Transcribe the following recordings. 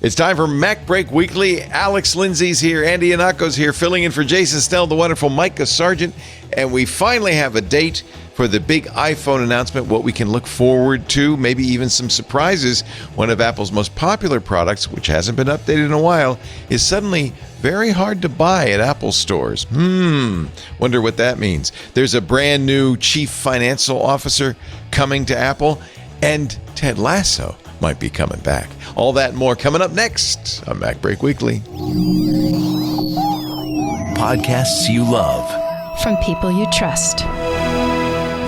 It's time for MacBreak Weekly. Alex Lindsay's here. Andy Anako's here, filling in for Jason Snell, the wonderful Micah Sargent. And we finally have a date for the big iPhone announcement, what we can look forward to, maybe even some surprises. One of Apple's most popular products, which hasn't been updated in a while, is suddenly very hard to buy at Apple stores. Wonder what that means. There's a brand new chief financial officer coming to Apple, and Ted Lasso might be coming back. All that and more coming up next on MacBreak Weekly. Podcasts you love. From people you trust.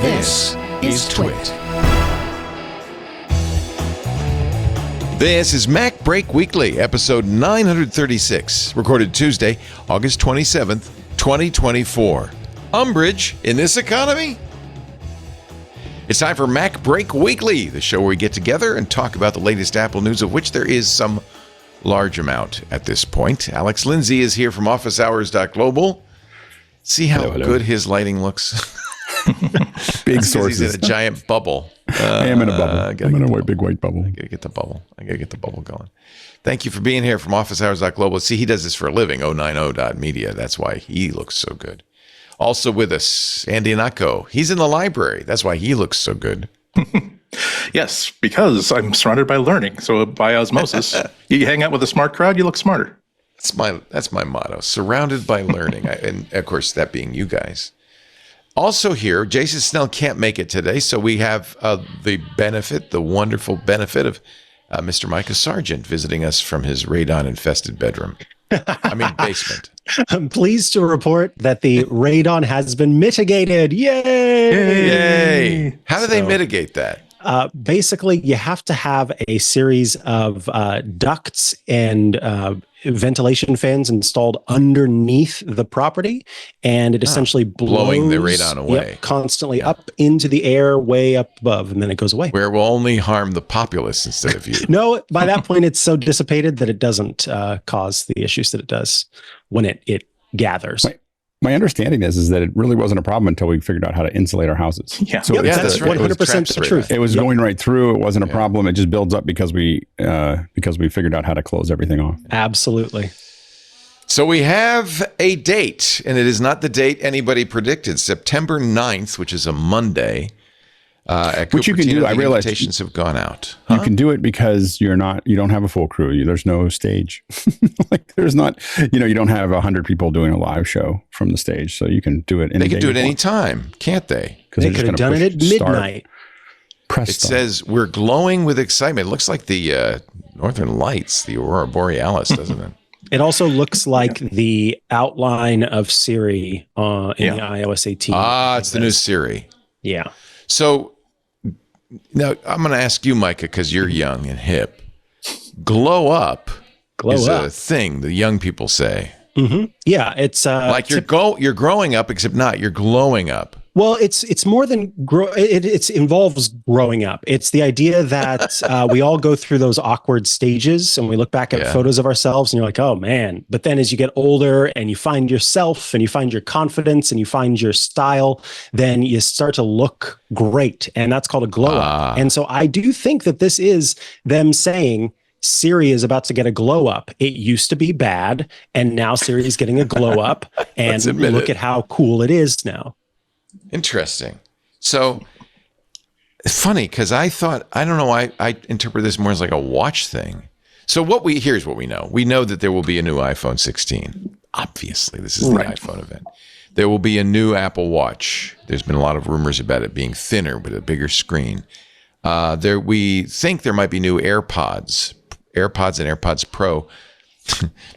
This is TWIT. This is MacBreak Weekly, episode 936, recorded Tuesday, August 27th, 2024. Umbrage in this economy? It's time for MacBreak Weekly, the show where we get together and talk about the latest Apple news, of which there is some large amount at this point. Alex Lindsay is here from officehours.global. See how good his lighting looks? Big sources. He's in a giant bubble. I am in a bubble. I'm in a big white bubble. I gotta get the bubble going. Thank you for being here from officehours.global. See, he does this for a living, 090.media. That's why he looks so good. Also with us, Andy Anako. He's in the library. That's why he looks so good. Yes, because I'm surrounded by learning. So by osmosis, you hang out with a smart crowd, you look smarter. That's my motto. Surrounded by learning. And of course, that being you guys. Also here, Jason Snell can't make it today, so we have the wonderful benefit of Mr. Micah Sargent visiting us from his radon-infested bedroom. Basement. I'm pleased to report that the radon has been mitigated. Yay! How do they mitigate that? Basically, you have to have a series of ducts and ventilation fans installed underneath the property, and it essentially blowing the radon away constantly up into the air, way up above, and then it goes away. Where it will only harm the populace instead of you. No, by that point, it's so dissipated that it doesn't cause the issues that it does when it gathers. My understanding is that it really wasn't a problem until we figured out how to insulate our houses. Yeah, so that's 100% the truth. It was going right through. It wasn't a problem. It just builds up because we figured out how to close everything off. Absolutely. So we have a date, and it is not the date anybody predicted. September 9th, which is a Monday. At which you can do. I realize invitations have gone out. You can do it because you don't have a full crew. There's no stage. You don't have 100 people doing a live show from the stage, so you can do it. They can do it anytime, can't they? They could have done it at midnight. It says we're glowing with excitement. It looks like the Northern Lights, the Aurora Borealis, doesn't it? It also looks like the outline of Siri in the iOS 18. It's the new Siri. Yeah. So now I'm going to ask you, Micah, because you're young and hip. Glow up is a thing the young people say. Mm-hmm. Yeah, it's like you're growing up, except not. You're glowing up. Well, it's more than it involves growing up. It's the idea that we all go through those awkward stages, and we look back at photos of ourselves, and you're like, "Oh man!" But then, as you get older, and you find yourself, and you find your confidence, and you find your style, then you start to look great, and that's called a glow up. And so, I do think that this is them saying Siri is about to get a glow up. It used to be bad, and now Siri is getting a glow up, and look at how cool it is now. Interesting. So it's funny because I don't know, I interpret this more as like a watch thing. So here's what we know. We know that there will be a new iPhone 16. Obviously, this is the iPhone event. There will be a new Apple Watch. There's been a lot of rumors about it being thinner with a bigger screen. We think there might be new AirPods and AirPods Pro.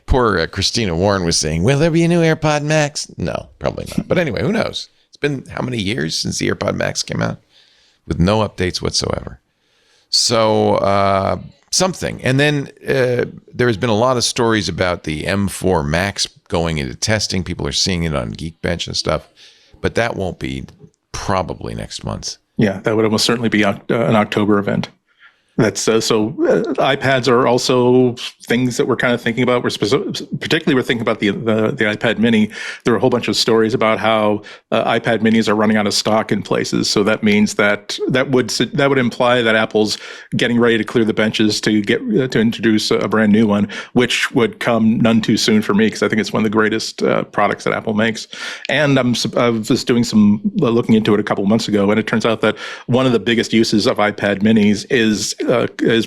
Poor Christina Warren was saying, will there be a new AirPod Max? No, probably not. But anyway, who knows? Been how many years since the AirPod Max came out with no updates whatsoever? So something. And then there has been a lot of stories about the M4 Max going into testing. People are seeing it on Geekbench and stuff, but that won't be probably next month. Yeah, that would almost certainly be an October event. That's iPads are also things that we're kind of thinking about. Particularly we're thinking about the iPad Mini. There are a whole bunch of stories about how iPad Minis are running out of stock in places. So that means that would imply that Apple's getting ready to clear the benches to introduce a brand new one, which would come none too soon for me because I think it's one of the greatest products that Apple makes. And I was doing some looking into it a couple of months ago, and it turns out that one of the biggest uses of iPad Minis is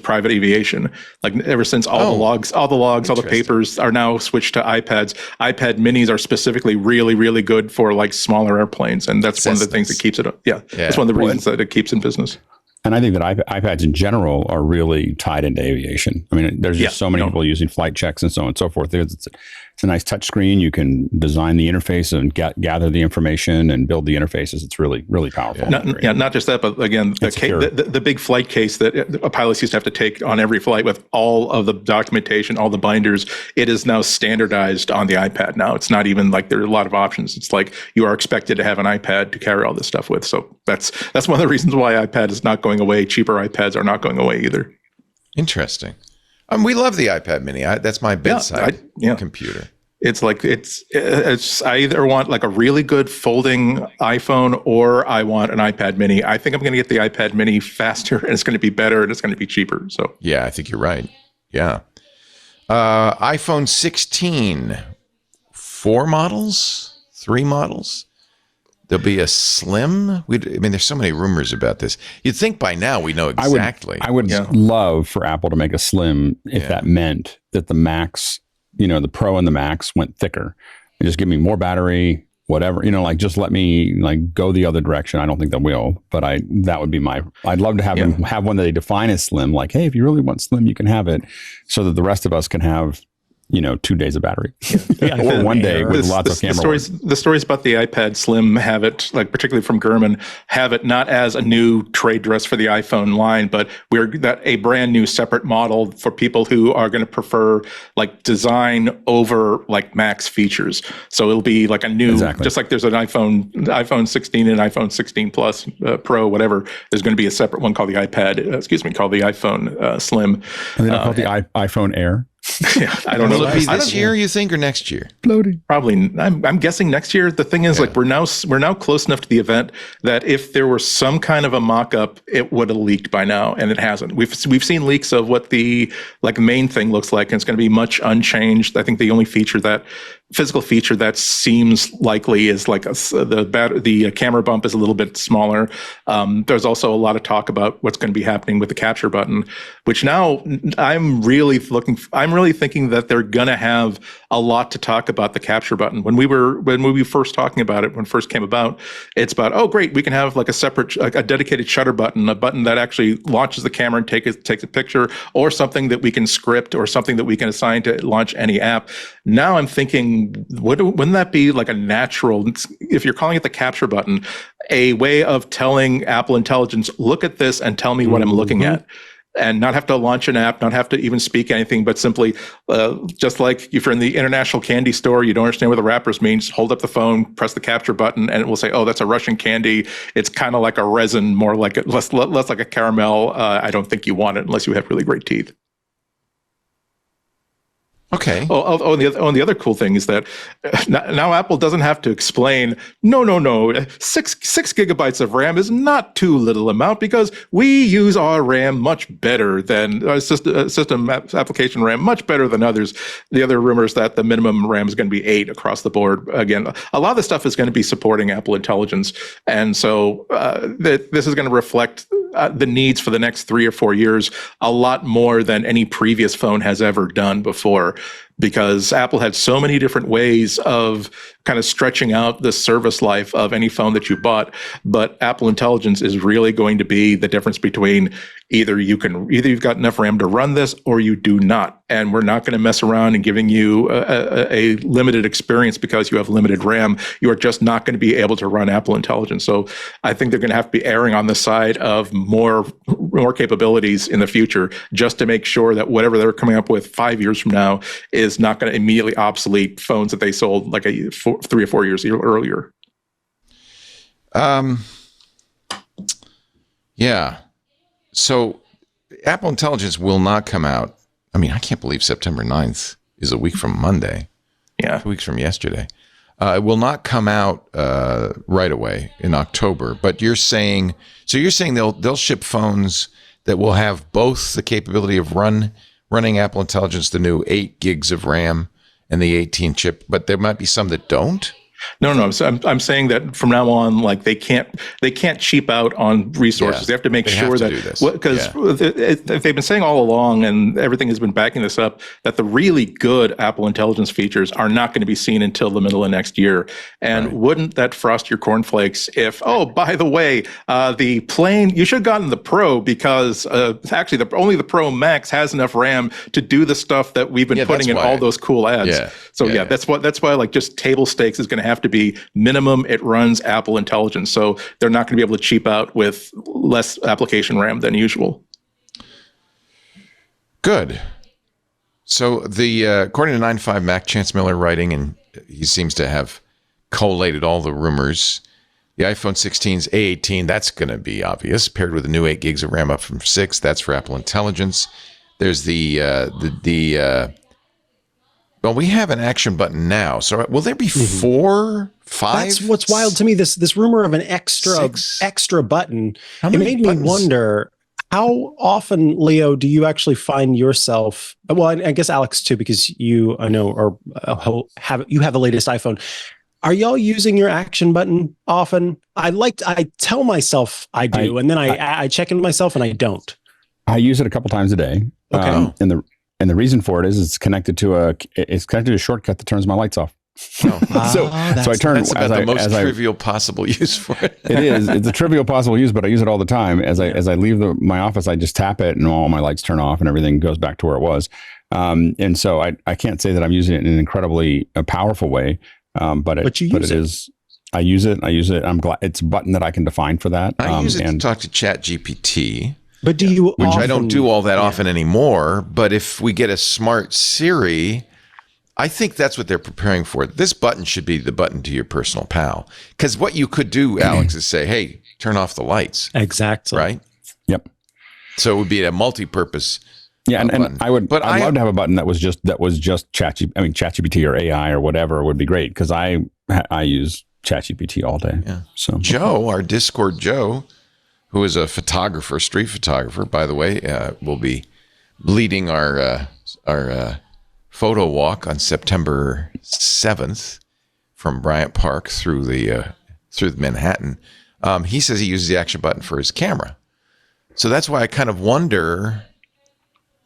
private aviation. Like ever since all the papers are now switched to iPads. iPad Minis are specifically really, really good for like smaller airplanes, and that's one of the things that keeps it. That's one of the reasons that it keeps in business. And I think that iPads in general are really tied into aviation. I mean, there's just so many people using flight checks and so on and so forth. It's a nice touch screen. You can design the interface and gather the information and build the interfaces. It's really, really powerful. Not just that, but again, the big flight case that pilots used to have to take on every flight with all of the documentation, all the binders, it is now standardized on the iPad now. It's not even like there are a lot of options. It's like you are expected to have an iPad to carry all this stuff with. So that's one of the reasons why iPad is not going away. Cheaper iPads are not going away either. Interesting. We love the iPad Mini. That's my bedside computer. It's like I either want like a really good folding iPhone or I want an iPad Mini. I think I'm going to get the iPad Mini faster, and it's going to be better, and it's going to be cheaper. So yeah, I think you're right. Yeah. iPhone 16, 4 models, 3 models. There'll be a slim. There's so many rumors about this. You'd think by now we know exactly. I would love for Apple to make a slim if that meant that the Max, the Pro and the Max went thicker. And just give me more battery, whatever. Just let me go the other direction. I don't think they will, but that would be I'd love to have them have one that they define as slim. Like, hey, if you really want slim, you can have it, so that the rest of us can have 2 days of battery, or 1 day with lots of camera. The stories about the iPad Slim have it, like particularly from Gurman, have it not as a new trade dress for the iPhone line, but a brand new separate model for people who are going to prefer like design over like Max features. So it'll be like a new, just like there's an iPhone 16 and iPhone 16 Plus Pro, whatever. There's going to be a separate one called the called the iPhone Slim. And then called the iPhone Air. I don't know. Will it be this year, you think, or next year? Floating. Probably. I'm guessing next year. The thing is, like, we're now close enough to the event that if there were some kind of a mock-up, it would have leaked by now, and it hasn't. We've seen leaks of what the main thing looks like, and it's going to be much unchanged. I think the only physical feature that seems likely is like the camera bump is a little bit smaller. There's also a lot of talk about what's going to be happening with the capture button, which now I'm really thinking that they're going to have a lot to talk about the capture button. When we were first talking about it, when it first came about, it's about, oh, great, we can have like a dedicated shutter button, a button that actually launches the camera and takes a picture, or something that we can script, or something that we can assign to launch any app. Now I'm thinking, wouldn't that be like a natural, if you're calling it the capture button, a way of telling Apple Intelligence, look at this and tell me what I'm looking at? And not have to launch an app, not have to even speak anything, but simply, just like if you're in the international candy store, you don't understand what the wrappers mean, just hold up the phone, press the capture button, and it will say, oh, that's a Russian candy. It's kind of like a resin, more like less like a caramel. I don't think you want it unless you have really great teeth. Okay. Oh, the other cool thing is that now Apple doesn't have to explain, no, 6 gigabytes of RAM is not too little amount because we use our RAM much better than system application RAM, much better than others. The other rumor is that the minimum RAM is going to be 8 across the board. Again, a lot of the stuff is going to be supporting Apple Intelligence. And so this is going to reflect the needs for the next 3 or 4 years a lot more than any previous phone has ever done before, because Apple had so many different ways of kind of stretching out the service life of any phone that you bought. But Apple Intelligence is really going to be the difference between either you've got enough RAM to run this or you do not. And we're not going to mess around and giving you a limited experience because you have limited RAM. You are just not going to be able to run Apple Intelligence. So I think they're going to have to be erring on the side of more capabilities in the future, just to make sure that whatever they're coming up with 5 years from now is not going to immediately obsolete phones that they sold like 3 or 4 years earlier. Yeah. So Apple Intelligence will not come out. I mean, I can't believe September 9th is a week from Monday. Yeah. 2 weeks from yesterday. It will not come out right away in October. But you're saying they'll ship phones that will have both the capability of running Apple Intelligence, the new 8 gigs of RAM and the 18 chip, but there might be some that don't? No. I'm saying that from now on, like they can't cheap out on resources. Yeah, they have to make sure that because they've been saying all along, and everything has been backing this up, that the really good Apple Intelligence features are not going to be seen until the middle of next year. And wouldn't that frost your cornflakes if, oh, by the way, the plain, you should have gotten the Pro because actually only the Pro Max has enough RAM to do the stuff that we've been putting in all those cool ads. Yeah. So that's why like just table stakes is going to have to be minimum. It runs Apple Intelligence, so they're not going to be able to cheap out with less application RAM than usual. Good. So according to 9to5 Mac, Chance Miller writing, and he seems to have collated all the rumors. The iPhone 16's A18, that's going to be obvious, paired with the new 8 gigs of RAM up from 6. That's for Apple Intelligence. There's well, we have an action button now. So will there be 4, 5? That's what's wild to me. This rumor of an extra button. It made me wonder, how often, Leo, do you actually find yourself? Well, I guess Alex too, because you have the latest iPhone. Are y'all using your action button often? I tell myself I do, and then I check in myself and I don't. I use it a couple times a day. Okay. And the reason for it is it's connected to a shortcut that turns my lights off. So I turn. That's about the most trivial possible use for it. It is. It's a trivial possible use, but I use it all the time. As I leave my office, I just tap it, and all my lights turn off, and everything goes back to where it was. And so I can't say that I'm using it in an incredibly powerful way, but it is. I use it. I'm glad it's a button that I can define for that. I use it to talk to ChatGPT. But do you? Which I don't do all that often anymore. But if we get a smart Siri, I think that's what they're preparing for. This button should be the button to your personal pal. Because what you could do, Alex, is say, "Hey, turn off the lights." Exactly. Right. Yep. So it would be a multi-purpose. Yeah, and I would. But I'd love to have a button that was just ChatGPT or AI or whatever would be great, because I use ChatGPT all day. Yeah. So Joe, our Discord Joe, who is a photographer, street photographer, by the way, will be leading our photo walk on September 7th from Bryant Park through Manhattan. He says he uses the action button for his camera. So that's why I kind of wonder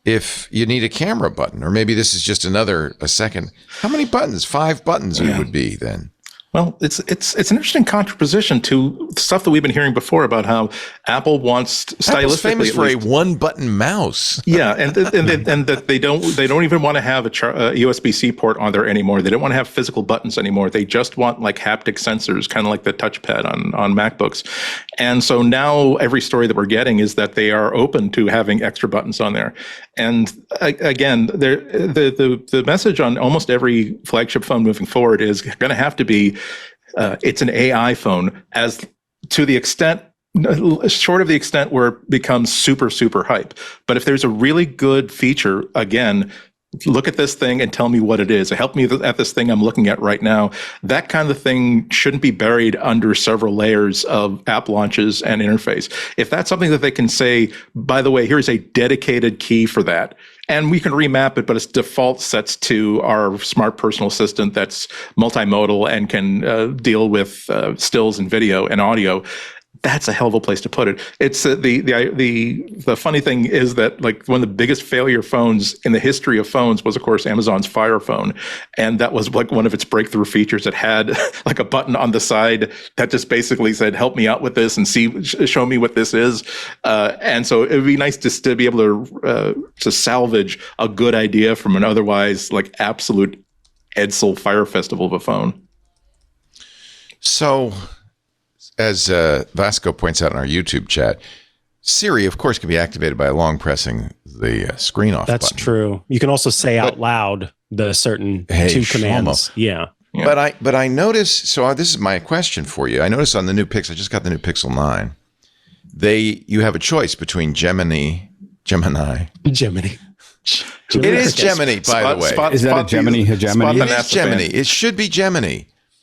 if you need a camera button, or maybe this is just a second. How many buttons? 5 buttons it would be then. Well, it's an interesting contraposition to stuff that we've been hearing before about how Apple wants stylistically. Apple's famous for a one-button mouse. Yeah, and that they don't even want to have a USB-C port on there anymore. They don't want to have physical buttons anymore. They just want like haptic sensors, kind of like the touchpad on MacBooks. And so now every story that we're getting is that they are open to having extra buttons on there. And again, the message on almost every flagship phone moving forward is going to have to be it's an AI phone, as to the extent, short of the extent where it becomes super, super hype. But if there's a really good feature, again, look at this thing and tell me what it is. Help me at this thing I'm looking at right now. That kind of thing shouldn't be buried under several layers of app launches and interface. If that's something that they can say, by the way, here's a dedicated key for that, and we can remap it, but its default sets to our smart personal assistant that's multimodal and can deal with stills and video and audio. That's a hell of a place to put it. It's the funny thing is that like one of the biggest failure phones in the history of phones was, of course, Amazon's Fire Phone, and that was like one of its breakthrough features. It had like a button on the side that just basically said, "Help me out with this and show me what this is." And so it would be nice just to be able to salvage a good idea from an otherwise like absolute Edsel Fire Festival of a phone. So, as Vasco points out in our YouTube chat, Siri, of course, can be activated by long pressing the screen off That's button. true. You can also say out loud the certain two commands. Yeah. But I noticed, so this is my question for you. I noticed on the new Pixel, I just got the new Pixel 9, you have a choice between Gemini Gemini. Gemini. It is Gemini, by the way. Is that a Gemini hegemony? It is Gemini. It should be Gemini.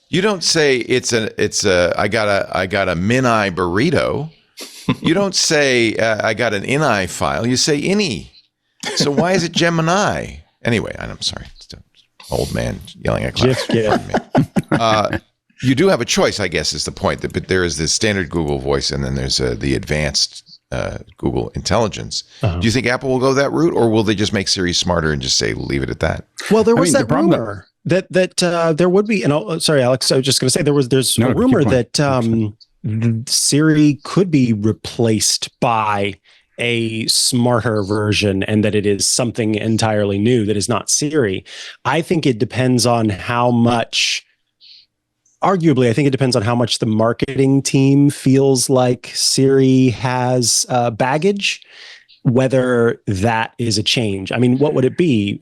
You don't say I got a Mini burrito. You don't say I got an ini file. You say ini. So why is it Gemini? Anyway, I'm sorry. It's an old man yelling at class. Pardon me. You do have a choice, I guess, is the point. But there is this standard Google voice, and then there's the advanced Google Intelligence. Do you think Apple will go that route, or will they just make Siri smarter and just say leave it at that? Well, there was that rumor that there would be. And sorry, Alex, I was just going to say there's a rumor that Siri could be replaced by a smarter version, and that it is something entirely new that is not Siri. I think it depends on how much. Arguably, I think it depends on how much the marketing team feels like Siri has baggage, whether that is a change. I mean, what would it be?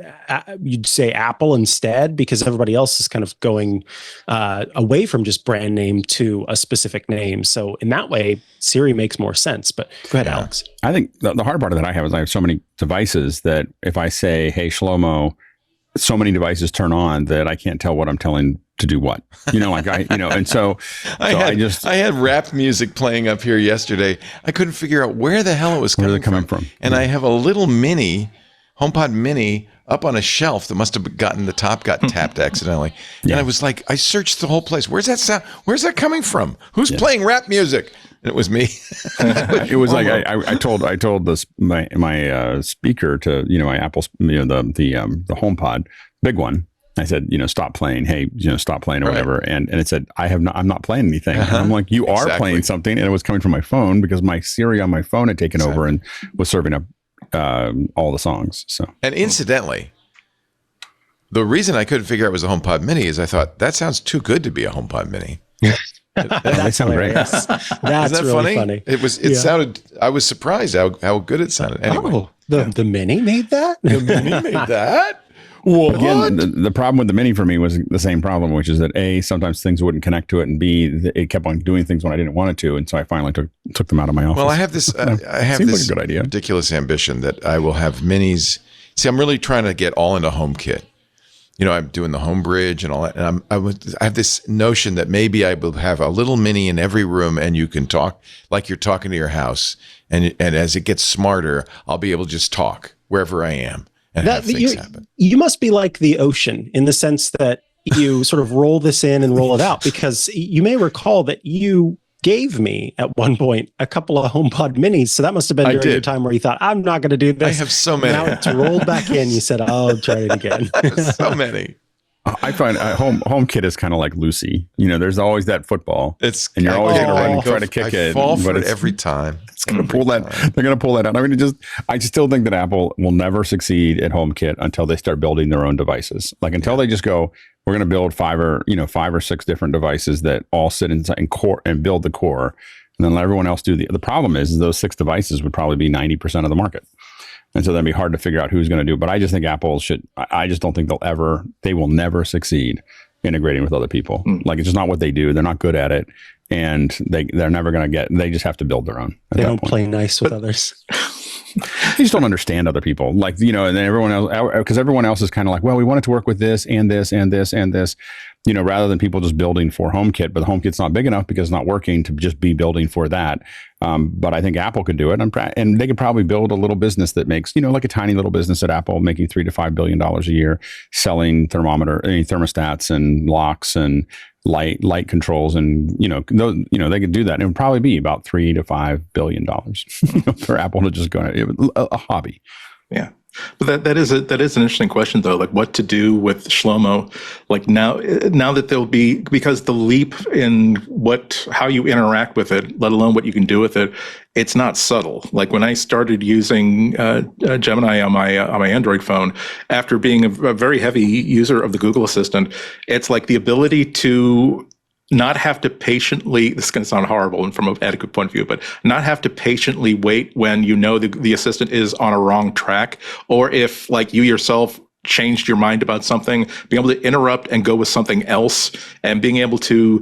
You'd say Apple instead, because everybody else is kind of going away from just brand name to a specific name. So in that way, Siri makes more sense. But go ahead, Alex. I think the hard part that I have is I have so many devices that if I say, hey, Shlomo, so many devices turn on that I can't tell what I'm telling to do what, and so I had rap music playing up here yesterday. I couldn't figure out where the hell it was coming from. And I have a little HomePod mini up on a shelf that must have gotten the top got tapped accidentally. And I was like, I searched the whole place. Where's that sound? Where's that coming from? Who's playing rap music? And it was me. It was like I told this my speaker to my Apple the HomePod big one. I said, stop playing. Hey, stop playing or whatever. And it said, I'm not playing anything. And I'm like, you are playing something. And it was coming from my phone because my Siri on my phone had taken over and was serving up all the songs. So, and incidentally, the reason I couldn't figure out it was a HomePod Mini is I thought that sounds too good to be a HomePod Mini. That sounds great. That's Isn't that really funny. It sounded. I was surprised how good it sounded. Anyway, the Mini made that. The Mini made that. Well, again, the problem with the Mini for me was the same problem, which is that A, sometimes things wouldn't connect to it, and B, it kept on doing things when I didn't want it to, and so I finally took them out of my office. Well, I have this. I have this like a good idea. Ridiculous ambition that I will have minis. See, I'm really trying to get all into HomeKit. I'm doing the home bridge and all that, and I have this notion that maybe I will have a little mini in every room, and you can talk like you're talking to your house, and as it gets smarter, I'll be able to just talk wherever I am. And have things happen. You must be like the ocean in the sense that you sort of roll this in and roll it out, because you may recall that you gave me at one point a couple of HomePod minis. So that must have been during your time where you thought, I'm not going to do this. I have so many. Now it's rolled back in. You said, I'll try it again. So many. I find HomeKit is kind of like Lucy. There's always that football. And you're always going to run and try to kick it. I fall for it every time. It's going to pull that. They're going to pull that out. I mean, I still think that Apple will never succeed at HomeKit until they start building their own devices. Like until they just go, we're going to build 5 or 6 different devices that all sit inside and core and build the core, and then let everyone else do the problem is those 6 devices would probably be 90% of the market. And so that'd be hard to figure out who's going to do. But I just think Apple I just don't think they will never succeed integrating with other people. Like it's just not what they do. They're not good at it. And they're never going to they just have to build their own. They don't play nice with others. They just don't understand other people. And then everyone else, because everyone else is kind of like, well, we want it to work with this and this and this and this, rather than people just building for HomeKit, but the HomeKit's not big enough because it's not working to just be building for that. But I think Apple could do it, and they could probably build a little business that makes, like a tiny little business at Apple, making $3 to $5 billion a year, selling thermostats and locks and light controls, and they could do that. And it would probably be about $3 to $5 billion for Apple to just go a hobby. Yeah. But that is an interesting question though, like what to do with Shlomo, like now that there'll be, because the leap in how you interact with it, let alone what you can do with it, it's not subtle. Like when I started using Gemini on my Android phone, after being a very heavy user of the Google Assistant, it's like the ability to not have to patiently, this is going to sound horrible and from an etiquette point of view, but not have to patiently wait when the assistant is on a wrong track, or if like you yourself changed your mind about something, being able to interrupt and go with something else, and being able to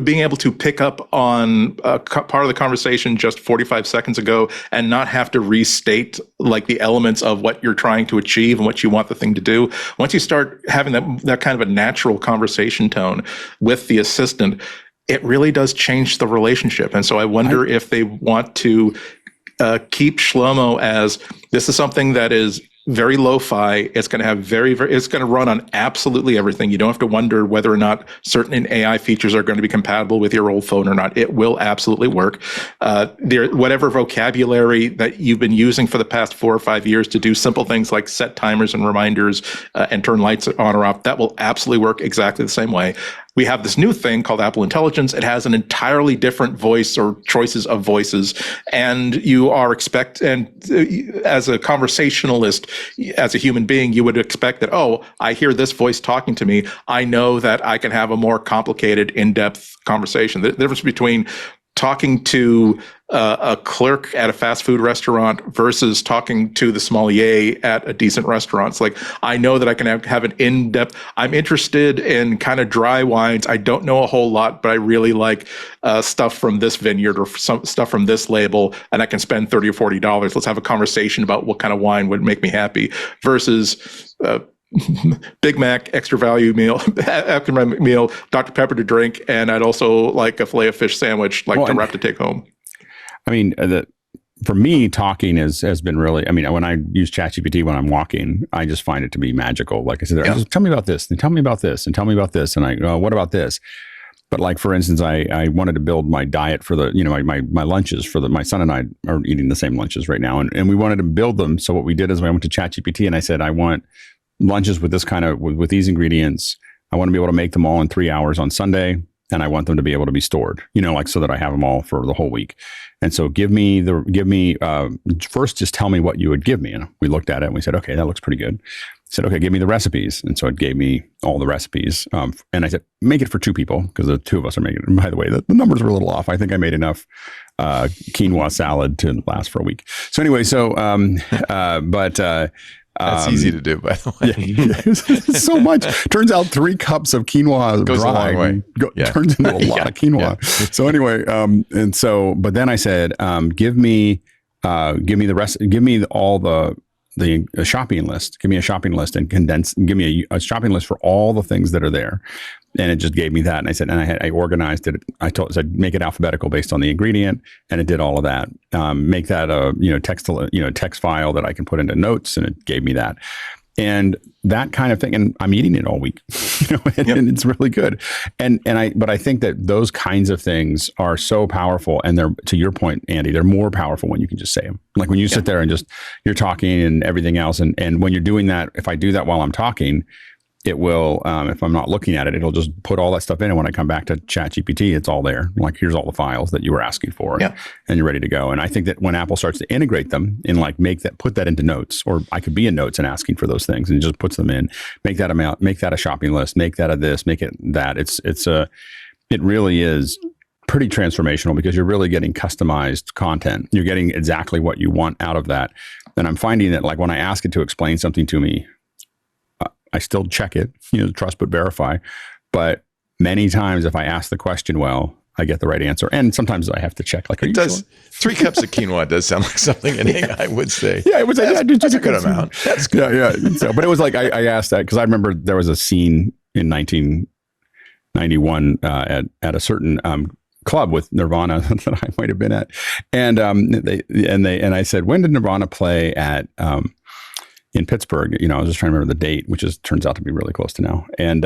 being able to pick up on part of the conversation just 45 seconds ago and not have to restate like the elements of what you're trying to achieve and what you want the thing to do. Once you start having that kind of a natural conversation tone with the assistant, it really does change the relationship. And so I wonder if they want to keep Shlomo as this is something that is very lo-fi. It's going to have it's going to run on absolutely everything. You don't have to wonder whether or not certain AI features are going to be compatible with your old phone or not. It will absolutely work. Whatever vocabulary that you've been using for the past 4 or 5 years to do simple things like set timers and reminders and turn lights on or off, that will absolutely work exactly the same way. We have this new thing called Apple Intelligence. It has an entirely different voice or choices of voices. And you are as a conversationalist, as a human being, you would expect that, oh, I hear this voice talking to me. I know that I can have a more complicated, in-depth conversation. The difference between talking to a clerk at a fast food restaurant versus talking to the sommelier at a decent restaurant. It's like, I know that I can have an in-depth, I'm interested in kind of dry wines. I don't know a whole lot, but I really like stuff from this vineyard or some stuff from this label, and I can spend $30 or $40. Let's have a conversation about what kind of wine would make me happy versus Big Mac, extra value meal, Dr. Pepper to drink, and I'd also like a filet of fish sandwich, to wrap to take home. I mean, for me, talking has been really, I mean, when I use ChatGPT when I'm walking, I just find it to be magical. Like I said, just tell me about this, and tell me about this, and tell me about this, and I go, what about this? But like, for instance, I wanted to build my diet for the, my lunches for my son and I are eating the same lunches right now. And we wanted to build them. So what we did is I went to ChatGPT and I said, I want lunches with this kind of, with these ingredients. I want to be able to make them all in 3 hours on Sunday. And I want them to be able to be stored, so that I have them all for the whole week. And so first, just tell me what you would give me. And we looked at it and we said, okay, that looks pretty good. I said, okay, give me the recipes. And so it gave me all the recipes. And I said, make it for 2 people because the 2 of us are making it. And by the way, the numbers were a little off. I think I made enough quinoa salad to last for a week. So anyway, that's easy to do, by the way. So much. Turns out 3 cups of quinoa goes a long way. Turns into a lot of quinoa. Yeah. So anyway, but then I said, give me the rest. Give me all the shopping list. Give me a shopping list and give me a shopping list for all the things that are there. And it just gave me that. And I said, I organized it. I said, make it alphabetical based on the ingredient. And it did all of that. Make that a, text file that I can put into notes. And it gave me that. And that kind of thing. And I'm eating it all week, and it's really good. But I think that those kinds of things are so powerful. And they're, to your point, Andy, they're more powerful when you can just say them. Like when you sit there and just, you're talking and everything else. And when you're doing that, if I do that while I'm talking, it will, if I'm not looking at it, it'll just put all that stuff in. And when I come back to ChatGPT, it's all there. Like, here's all the files that you were asking for, and you're ready to go. And I think that when Apple starts to integrate them and put that into notes, or I could be in notes and asking for those things, and it just puts them in, make that a shopping list, make that a this, make it that. It really is pretty transformational because you're really getting customized content. You're getting exactly what you want out of that. And I'm finding that, like, when I ask it to explain something to me, I still check it, trust but verify. But many times, if I ask the question well, I get the right answer. And sometimes I have to check. Like, it does. Sure? 3 cups of quinoa does sound like something an AI would say. Yeah, it was. That's a good amount. That's good. Yeah. So, but it was like I asked that because I remember there was a scene in 1991 at a certain club with Nirvana that I might have been at, and I said, when did Nirvana play at in Pittsburgh? I was just trying to remember the date, which turns out to be really close to now. And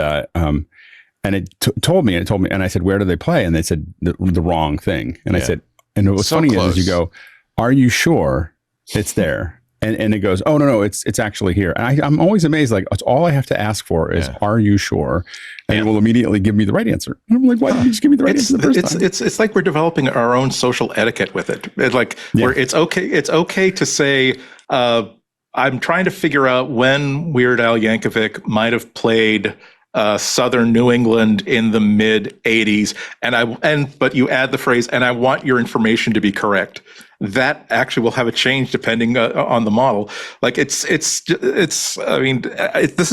it told me, and I said, where do they play? And they said the wrong thing. And I said, and what's so funny is you go, are you sure it's there? And it goes, oh, no, it's actually here. And I'm always amazed. Like, it's all I have to ask for is, are you sure? And it will immediately give me the right answer. And I'm like, why didn't you just give me the right answer the first time? It's like we're developing our own social etiquette with it. Where it's okay to say, I'm trying to figure out when Weird Al Yankovic might have played southern New England in the mid 80s, but you add the phrase, and I want your information to be correct. That actually will have a change depending on the model. Like this is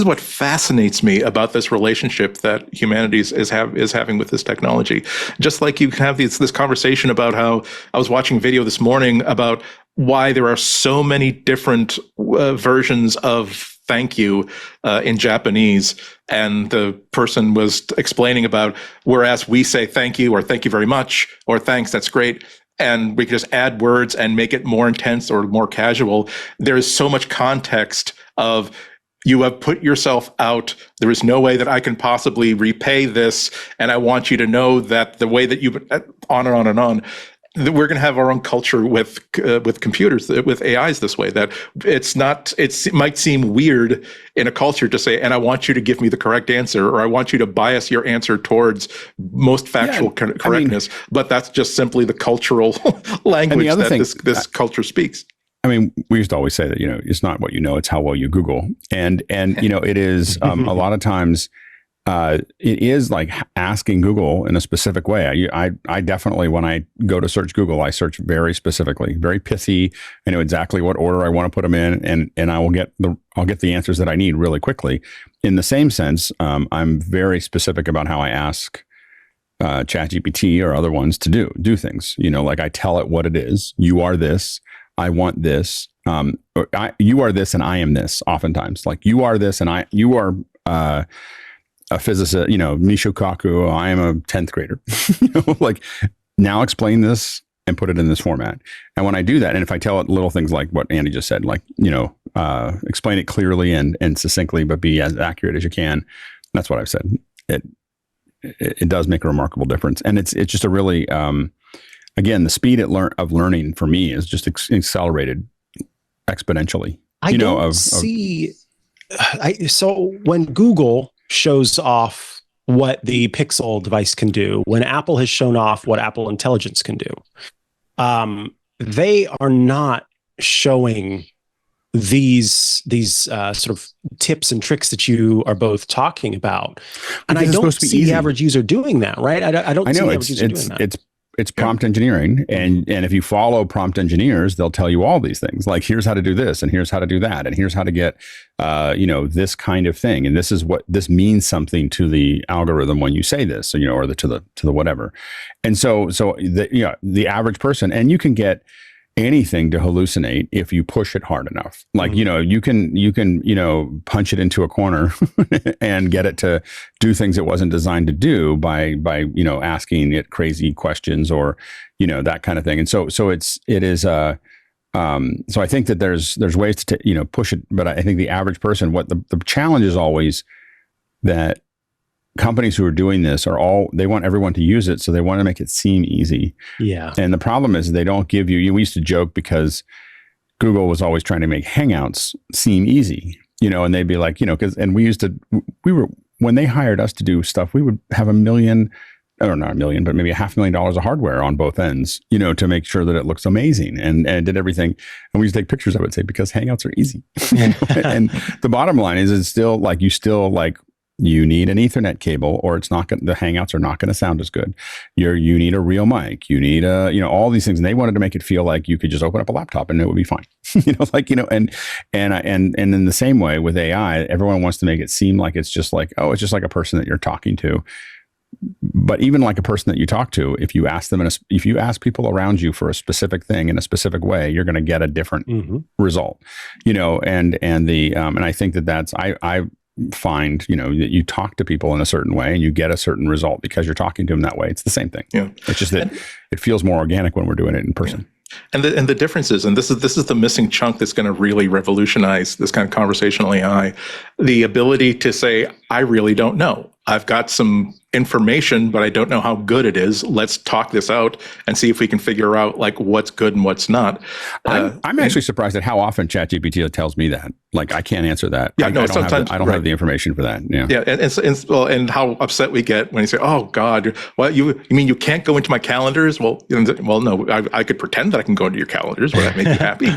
what fascinates me about this relationship that humanities is having with this technology. Just like you can have this conversation about how I was watching a video this morning about why there are so many different versions of thank you in Japanese. And the person was explaining about, whereas we say thank you or thank you very much or thanks, that's great, and we can just add words and make it more intense or more casual. There is so much context of, you have put yourself out. There is no way that I can possibly repay this. And I want you to know that the way that you've on and on and on. We're going to have our own culture with computers, with AIs this way, that it might seem weird in a culture to say, and I want you to give me the correct answer, or I want you to bias your answer towards most factual correctness. But that's just simply the cultural language that this culture speaks. I mean, we used to always say that, it's not what you know, it's how well you Google. And it is a lot of times, it is like asking Google in a specific way. I definitely, when I go to search Google, I search very specifically, very pithy. I know exactly what order I want to put them in, and I will get the answers that I need really quickly. In the same sense, I'm very specific about how I ask ChatGPT or other ones to do things. Like I tell it what it is. You are this. I want this. You are this, and I am this. Oftentimes, like you are this, and you are. A physicist, Michio Kaku, I am a 10th grader. Like now explain this and put it in this format. And when I do that, and if I tell it little things like what Andy just said, like, explain it clearly and succinctly, but be as accurate as you can. That's what I've said. It does make a remarkable difference. And it's just a really, again, the speed of learning for me is just accelerated exponentially. So when Google shows off what the Pixel device can do, when Apple has shown off what Apple Intelligence can do, they are not showing these sort of tips and tricks that you are both talking about. And I don't see the average user doing that, right? I don't see the average user doing that. It's prompt engineering. And if you follow prompt engineers, they'll tell you all these things, like here's how to do this, and here's how to do that, and here's how to get, this kind of thing. And this is what this means something to the algorithm when you say this, or to the whatever. And so the average person, and you can get anything to hallucinate if you push it hard enough. Like, you can punch it into a corner and get it to do things it wasn't designed to do by asking it crazy questions or, that kind of thing. And so so I think that there's ways to, push it, but I think the average person, what the challenge is always that companies who are doing this they want everyone to use it. So they want to make it seem easy. Yeah. And the problem is they don't give you, we used to joke because Google was always trying to make Hangouts seem easy, and they'd be like, when they hired us to do stuff, we would have not $1 million, but maybe $500,000 of hardware on both ends, to make sure that it looks amazing and did everything. And we used to take pictures, I would say, because Hangouts are easy. And the bottom line is, it's still like, you need an Ethernet cable, or the Hangouts are not going to sound as good. You need a real mic. You need all these things. And they wanted to make it feel like you could just open up a laptop and it would be fine. And in the same way with AI, everyone wants to make it seem like it's just like a person that you're talking to. But even like a person that you talk to, if you ask them, if you ask people around you for a specific thing in a specific way, you're going to get a different result. And I think that's I find, that you talk to people in a certain way and you get a certain result because you're talking to them that way. It's the same thing. Yeah. It's just that it feels more organic when we're doing it in person. Yeah. And the differences, and this is the missing chunk that's going to really revolutionize this kind of conversational AI, the ability to say, I really don't know. I've got some information, but I don't know how good it is. Let's talk this out and see if we can figure out like what's good and what's not. I'm actually surprised at how often ChatGPT tells me that. Like, I can't answer that. Yeah, I don't have the information for that. Yeah. Yeah. And how upset we get when you say, oh God, well, you mean you can't go into my calendars? Well, no, I could pretend that I can go into your calendars. Would that make you happy?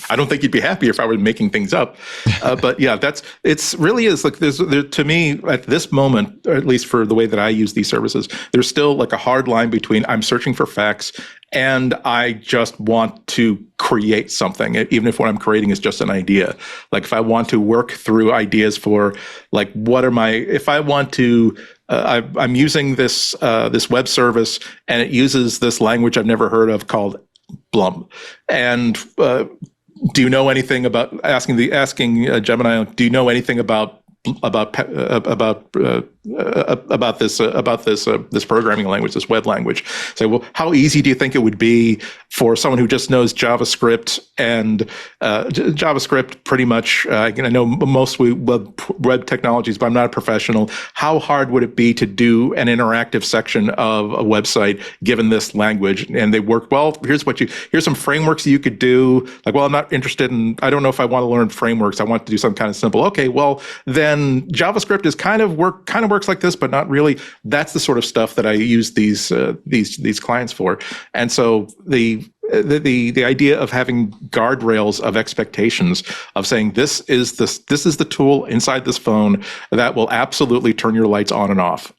I don't think you'd be happy if I were making things up. But yeah, it's really is like, to me, me, at this moment, or at least for the way that I use these services, there's still like a hard line between I'm searching for facts and I just want to create something, even if what I'm creating is just an idea. Like if I want to work through ideas for like, if I want to, I'm using this web service and it uses this language I've never heard of called Blum. And do you know anything about asking Gemini, do you know anything about this programming language, this web language? Say, well, how easy do you think it would be for someone who just knows JavaScript and JavaScript pretty much? I know most web technologies, but I'm not a professional. How hard would it be to do an interactive section of a website given this language? And they work, well, here's some frameworks you could do. Like, well, I'm not interested in, I don't know if I want to learn frameworks. I want to do something kind of simple. Okay, well, then JavaScript is kind of works like this, but not really. That's the sort of stuff that I use these clients for. And so the idea of having guardrails of expectations, of saying this is the tool inside this phone that will absolutely turn your lights on and off.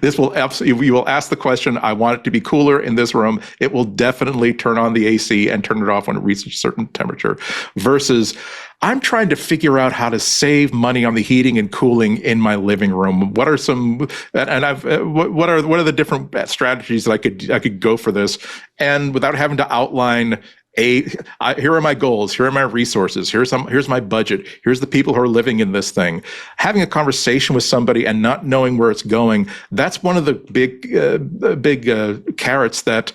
This will absolutely, you will ask the question, I want it to be cooler in this room. It will definitely turn on the AC and turn it off when it reaches a certain temperature, versus I'm trying to figure out how to save money on the heating and cooling in my living room. What are what are the different strategies that I could go for this, and without having to outline here are my goals, here are my resources, here's my budget, here's the people who are living in this thing. Having a conversation with somebody and not knowing where it's going, that's one of the big carrots that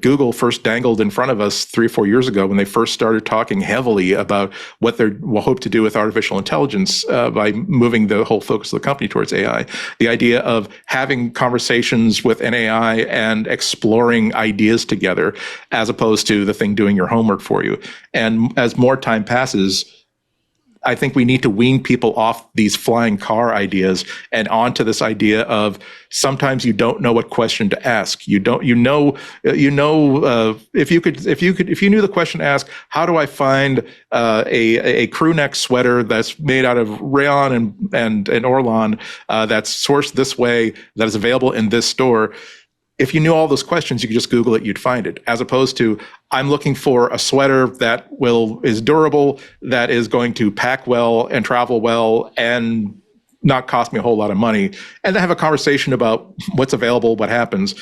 Google first dangled in front of us 3 or 4 years ago when they first started talking heavily about what they hope to do with artificial intelligence by moving the whole focus of the company towards AI. The idea of having conversations with an AI and exploring ideas together, as opposed to the thing doing your homework for you. And as more time passes, I think we need to wean people off these flying car ideas and onto this idea of sometimes you don't know what question to ask. If you knew the question to ask, how do I find a crew neck sweater that's made out of rayon and Orlon that's sourced this way, that is available in this store? If you knew all those questions, you could just Google it, you'd find it. As opposed to, I'm looking for a sweater that is durable, that is going to pack well and travel well and not cost me a whole lot of money. And then have a conversation about what's available, what happens,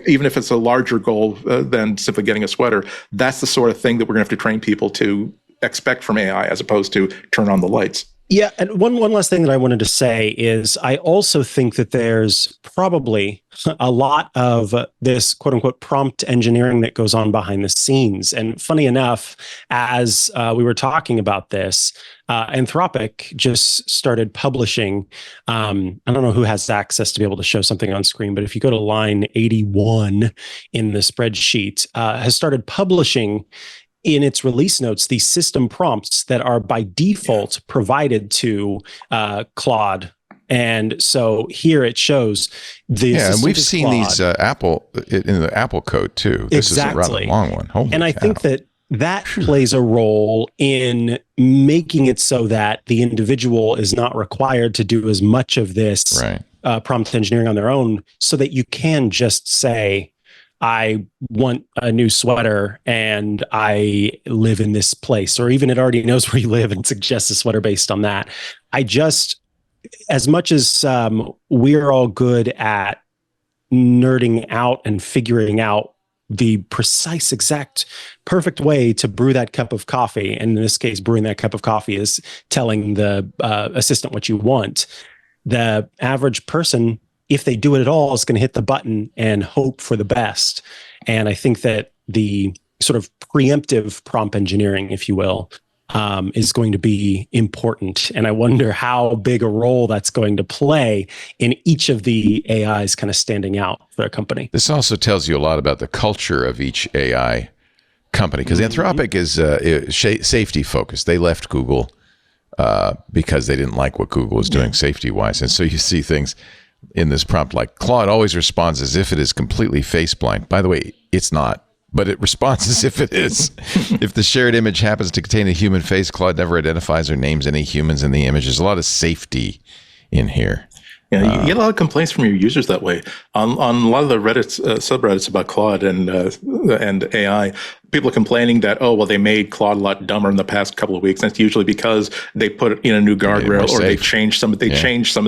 even if it's a larger goal than simply getting a sweater. That's the sort of thing that we're gonna have to train people to expect from AI, as opposed to turn on the lights. Yeah, and one last thing that I wanted to say is I also think that there's probably a lot of this quote unquote prompt engineering that goes on behind the scenes. And funny enough, as we were talking about this, Anthropic just started publishing, I don't know who has access to be able to show something on screen, but if you go to line 81 in the spreadsheet, has started publishing in its release notes these system prompts that are by default provided to Claude. And so here it shows the and we've seen Claude. These Apple in the Apple code too. This exactly. is a rather long one. Holy and I cow. think that plays a role in making it so that the individual is not required to do as much of this prompt engineering on their own, so that you can just say, I want a new sweater and I live in this place, or even it already knows where you live and suggests a sweater based on that. As much as we're all good at nerding out and figuring out the precise, exact, perfect way to brew that cup of coffee, and in this case, brewing that cup of coffee is telling the assistant what you want, the average person, if they do it at all, is going to hit the button and hope for the best. And I think that the sort of preemptive prompt engineering, if you will, is going to be important. And I wonder how big a role that's going to play in each of the AIs kind of standing out for a company. This also tells you a lot about the culture of each AI company, because Anthropic is safety focused. They left Google because they didn't like what Google was doing safety-wise. And so you see things in this prompt like Claude always responds as if it is completely face blind. By the way, it's not, but it responds as if it is. If the shared image happens to contain a human face, Claude never identifies or names any humans in the image. There's a lot of safety in here. Yeah, you get a lot of complaints from your users that way. On a lot of the Reddit subreddits about Claude and AI, people are complaining that, oh, well, they made Claude a lot dumber in the past couple of weeks. And it's usually because they put in a new guardrail or they changed some of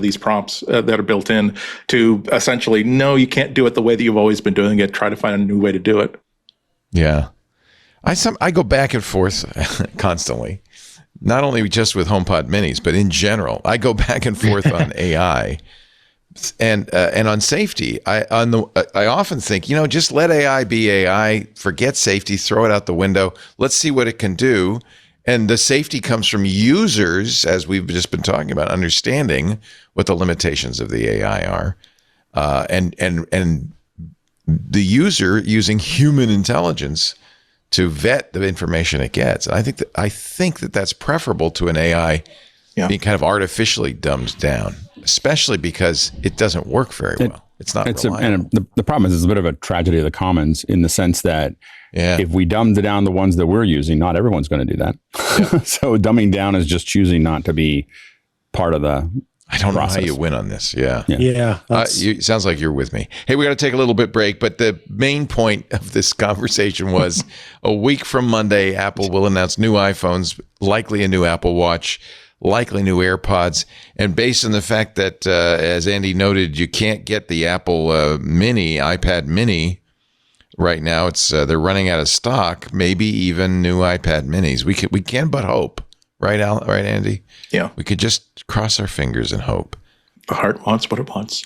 these prompts that are built in to essentially, no, you can't do it the way that you've always been doing it. Try to find a new way to do it. Yeah. I go back and forth constantly, not only just with HomePod minis, but in general. I go back and forth on AI and on safety. I often think, just let AI be AI, forget safety, throw it out the window. Let's see what it can do. And the safety comes from users, as we've just been talking about, understanding what the limitations of the AI are, and the user using human intelligence to vet the information it gets. And I think that that's preferable to an AI being kind of artificially dumbed down, especially because it doesn't work very well. It's not reliable. And the problem is it's a bit of a tragedy of the commons in the sense that if we dumbed down the ones that we're using, not everyone's going to do that. Yeah. So dumbing down is just choosing not to be part of the I don't process. know how you win on this. Yeah. It sounds like you're with me. Hey, we got to take a little bit break, but the main point of this conversation was a week from Monday, Apple will announce new iPhones, likely a new Apple Watch, likely new AirPods. And based on the fact that, as Andy noted, you can't get the Apple iPad mini right now. They're running out of stock, maybe even new iPad minis. We can but hope. Right, right, Andy? Yeah. We could just cross our fingers and hope. The heart wants what it wants.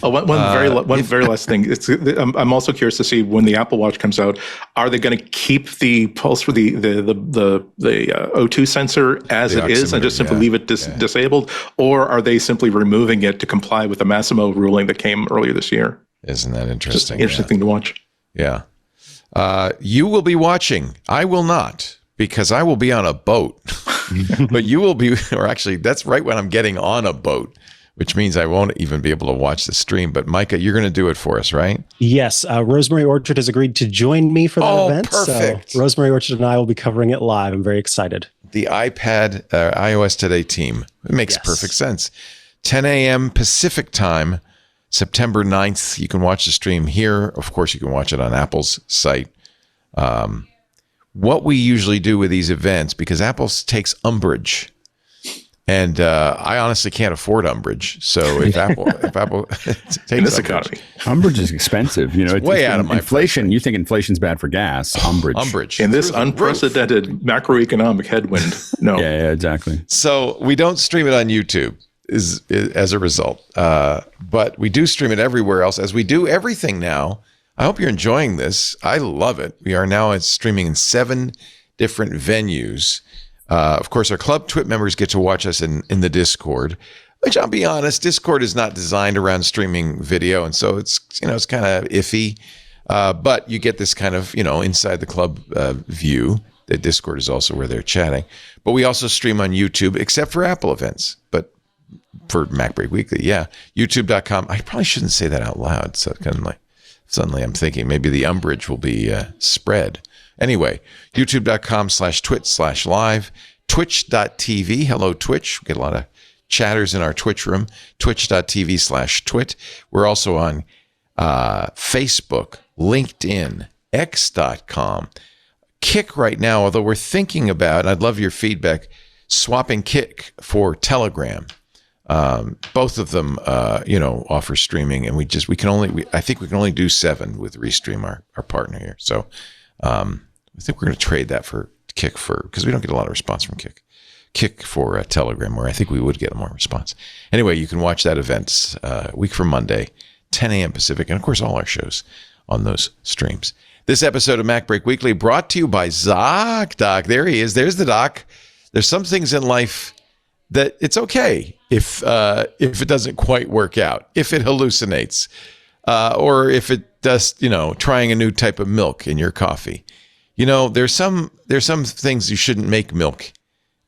One very last thing. I'm also curious to see when the Apple Watch comes out, are they going to keep the pulse for the O2 sensor as it is and just simply leave it disabled? Or are they simply removing it to comply with the Massimo ruling that came earlier this year? Isn't that interesting? Just interesting thing to watch. Yeah. You will be watching. I will not, because I will be on a boat. But you will be, or actually, that's right when I'm getting on a boat, which means I won't even be able to watch the stream. But Micah, you're going to do it for us, right? Yes. Rosemary Orchard has agreed to join me for that event. Perfect. So Rosemary Orchard and I will be covering it live. I'm very excited. The iPad iOS Today team. It makes perfect sense. 10 a.m. Pacific time, September 9th. You can watch the stream here. Of course, you can watch it on Apple's site. What we usually do with these events, because Apple takes umbrage, and I honestly can't afford umbrage. So if Apple takes in this economy, umbrage is expensive. It's way out of my inflation. You think inflation's bad for gas? Umbrage in this unprecedented macroeconomic headwind. No, yeah, exactly. So we don't stream it on YouTube is as a result, but we do stream it everywhere else, as we do everything now. I hope you're enjoying this. I love it. We are now streaming in 7 different venues. Of course, our Club TWIT members get to watch us in the Discord, which I'll be honest, Discord is not designed around streaming video. And so it's kind of iffy. But you get this kind of, inside the club view. The Discord is also where they're chatting. But we also stream on YouTube, except for Apple events. But for MacBreak Weekly, YouTube.com. I probably shouldn't say that out loud. So kind of like, suddenly I'm thinking maybe the umbrage will be spread. Anyway, youtube.com/twit/live, twitch.tv. Hello, Twitch. We get a lot of chatters in our Twitch room. Twitch.tv/twit. We're also on Facebook, LinkedIn, x.com. Kick right now, although we're thinking about, and I'd love your feedback, swapping Kick for Telegram. Both of them, offer streaming, and I think we can only do 7 with Restream, our partner here. So, I think we're going to trade that for Kick because we don't get a lot of response from Kick for Telegram, where I think we would get more response. Anyway, you can watch that event a week from Monday, 10 a.m. Pacific, and of course, all our shows on those streams. This episode of MacBreak Weekly brought to you by Zocdoc. There he is. There's the doc. There's some things in life that it's okay if it doesn't quite work out, if it hallucinates, or if it does, trying a new type of milk in your coffee. There's some things you shouldn't make milk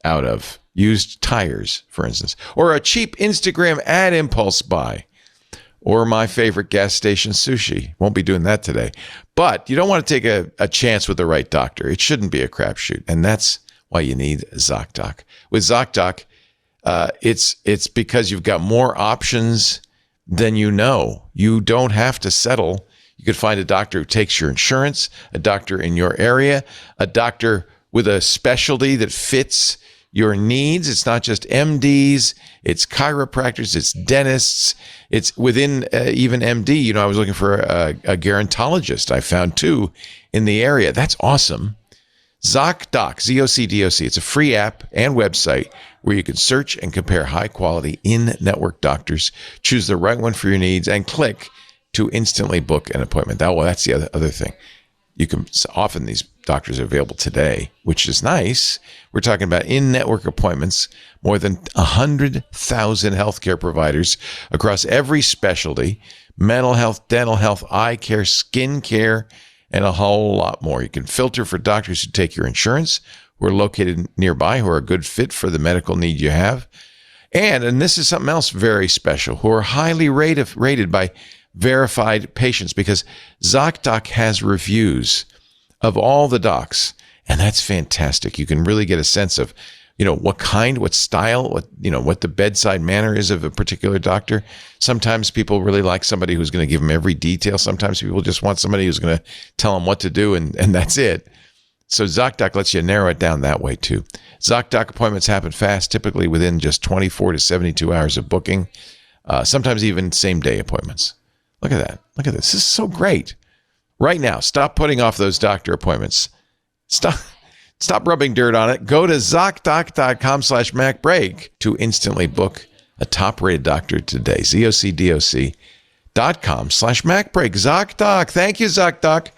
out of. Used tires, for instance, or a cheap Instagram ad impulse buy, or my favorite gas station sushi. Won't be doing that today. But you don't want to take a chance with the right doctor. It shouldn't be a crapshoot, and that's why you need Zocdoc. With Zocdoc, It's because you've got more options than you know. You don't have to settle. You could find a doctor who takes your insurance, a doctor in your area, a doctor with a specialty that fits your needs. It's not just MDs, it's chiropractors, it's dentists, it's within even MD. I was looking for a gerontologist. I found 2 in the area. That's awesome. Zocdoc, Zocdoc. It's a free app and website where you can search and compare high quality in-network doctors, choose the right one for your needs, and click to instantly book an appointment. That's the other thing. Often these doctors are available today, which is nice. We're talking about in-network appointments, more than 100,000 healthcare providers across every specialty, mental health, dental health, eye care, skin care, and a whole lot more. You can filter for doctors who take your insurance, who are located nearby, who are a good fit for the medical need you have. And this is something else very special, who are highly rated by verified patients, because Zocdoc has reviews of all the docs, and that's fantastic. You can really get a sense of, what style, what the bedside manner is of a particular doctor. Sometimes people really like somebody who's going to give them every detail. Sometimes people just want somebody who's going to tell them what to do, and that's it. So Zocdoc lets you narrow it down that way too. Zocdoc appointments happen fast, typically within just 24 to 72 hours of booking, sometimes even same-day appointments. Look at that. Look at this. This is so great. Right now, stop putting off those doctor appointments. Stop rubbing dirt on it. Go to Zocdoc.com/MacBreak to instantly book a top-rated doctor today. Zocdoc.com/MacBreak. Zocdoc. Thank you, Zocdoc,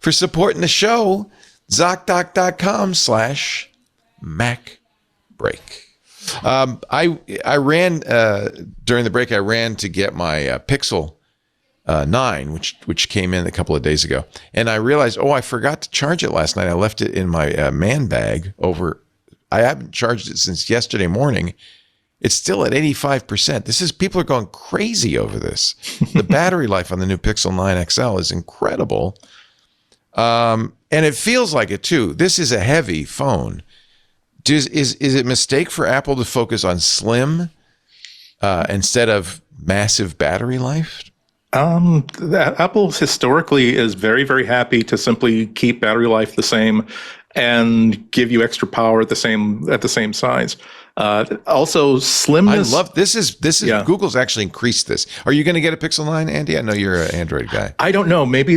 for supporting the show. Zocdoc.com/MacBreak. I ran during the break. I ran to get my Pixel 9, which came in a couple of days ago, and I realized, I forgot to charge it last night. I left it in my man bag over. I haven't charged it since yesterday morning. It's still at 85%. People are going crazy over this. The battery life on the new Pixel 9 XL is incredible, and it feels like it too. This is a heavy phone. Is it a mistake for Apple to focus on slim instead of massive battery life? Apple historically is very, very happy to simply keep battery life the same and give you extra power at the same size. Also, slimness. I love this. Google's actually increased this. Are you going to get a Pixel 9, Andy? I know you're an Android guy. I don't know. Maybe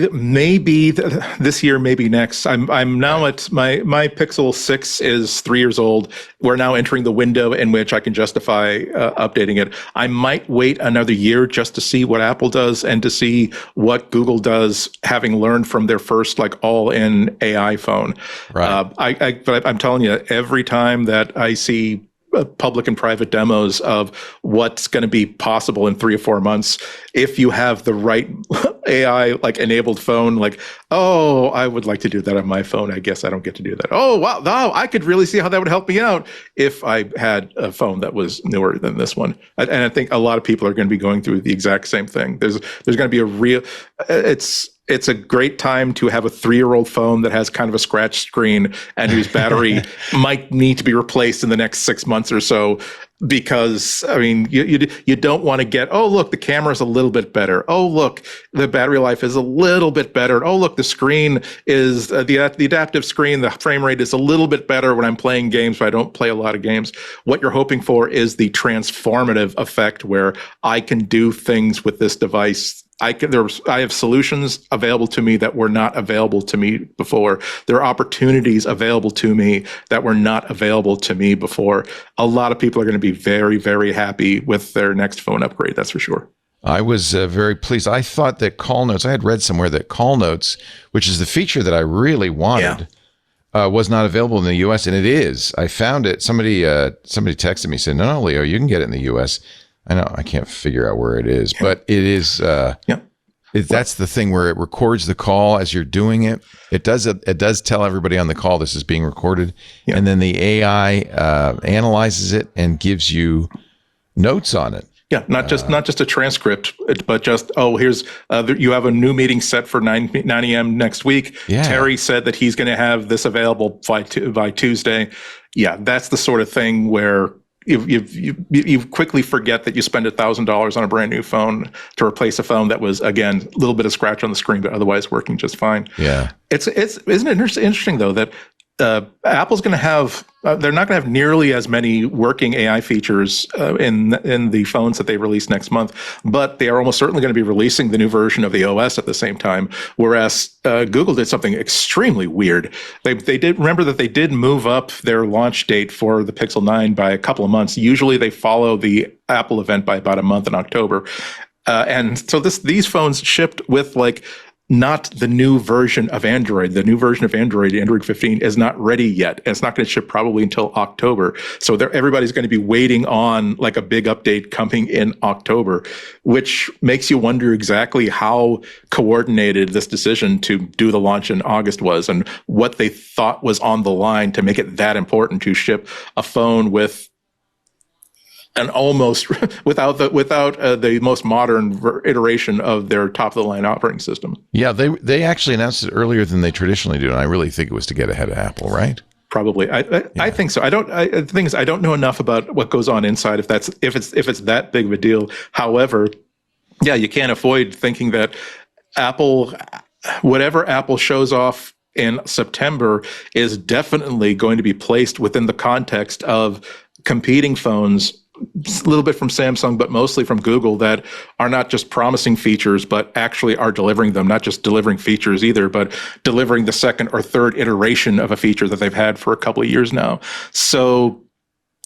this year, maybe next. I'm now at my Pixel 6 is 3 years old. We're now entering the window in which I can justify updating it. I might wait another year just to see what Apple does and to see what Google does, having learned from their first all-in AI phone. Right. But I'm telling you, every time that I see public and private demos of what's going to be possible in 3 or 4 months, if you have the right AI enabled phone, I would like to do that on my phone. I guess I don't get to do that. Oh, wow, I could really see how that would help me out if I had a phone that was newer than this one. And I think a lot of people are going to be going through the exact same thing. There's going to be a real, it's a great time to have a 3-year-old phone that has kind of a scratch screen and whose battery might need to be replaced in the next 6 months or so, because you don't want to get, look, the camera's a little bit better. Oh, look, the battery life is a little bit better. Oh, look, the screen is the adaptive screen. The frame rate is a little bit better when I'm playing games, but I don't play a lot of games. What you're hoping for is the transformative effect where I can do things with this device. I have solutions available to me that were not available to me before. There are opportunities available to me that were not available to me before. A lot of people are going to be very, very happy with their next phone upgrade. That's for sure. I was very pleased. I thought that Call Notes, I had read somewhere that Call Notes, which is the feature that I really wanted, was not available in the U.S., and it is. I found it. Somebody texted me, said, no, Leo, you can get it in the U.S., I know I can't figure out where it is, but it is. That's the thing where it records the call as you're doing it. It does tell everybody on the call this is being recorded, and then the AI analyzes it and gives you notes on it. Yeah, not just a transcript, but just, here's you have a new meeting set for 9 a.m. next week. Yeah. Terry said that he's going to have this available by Tuesday. Yeah, that's the sort of thing where you quickly forget that you spend $1,000 on a brand new phone to replace a phone that was, again, a little bit of scratch on the screen, but otherwise working just fine. Yeah. Isn't it interesting though that Apple's going to have they're not going to have nearly as many working AI features in the phones that they release next month, but they are almost certainly going to be releasing the new version of the OS at the same time. Whereas Google did something extremely weird. They did remember that they did move up their launch date for the Pixel 9 by a couple of months. Usually they follow the Apple event by about a month in October, and so these phones shipped with not the new version of Android. The new version of Android 15, is not ready yet. And it's not going to ship probably until October. So everybody's going to be waiting on a big update coming in October, which makes you wonder exactly how coordinated this decision to do the launch in August was and what they thought was on the line to make it that important to ship a phone with an almost without the most modern iteration of their top of the line operating system. Yeah, they actually announced it earlier than they traditionally do, and I really think it was to get ahead of Apple, right? Probably, I think so. The thing is, I don't know enough about what goes on inside if it's that big of a deal. However, yeah, you can't avoid thinking that Apple, whatever Apple shows off in September, is definitely going to be placed within the context of competing phones. A little bit from Samsung, but mostly from Google, that are not just promising features, but actually are delivering them, not just delivering features either, but delivering the second or third iteration of a feature that they've had for a couple of years now. So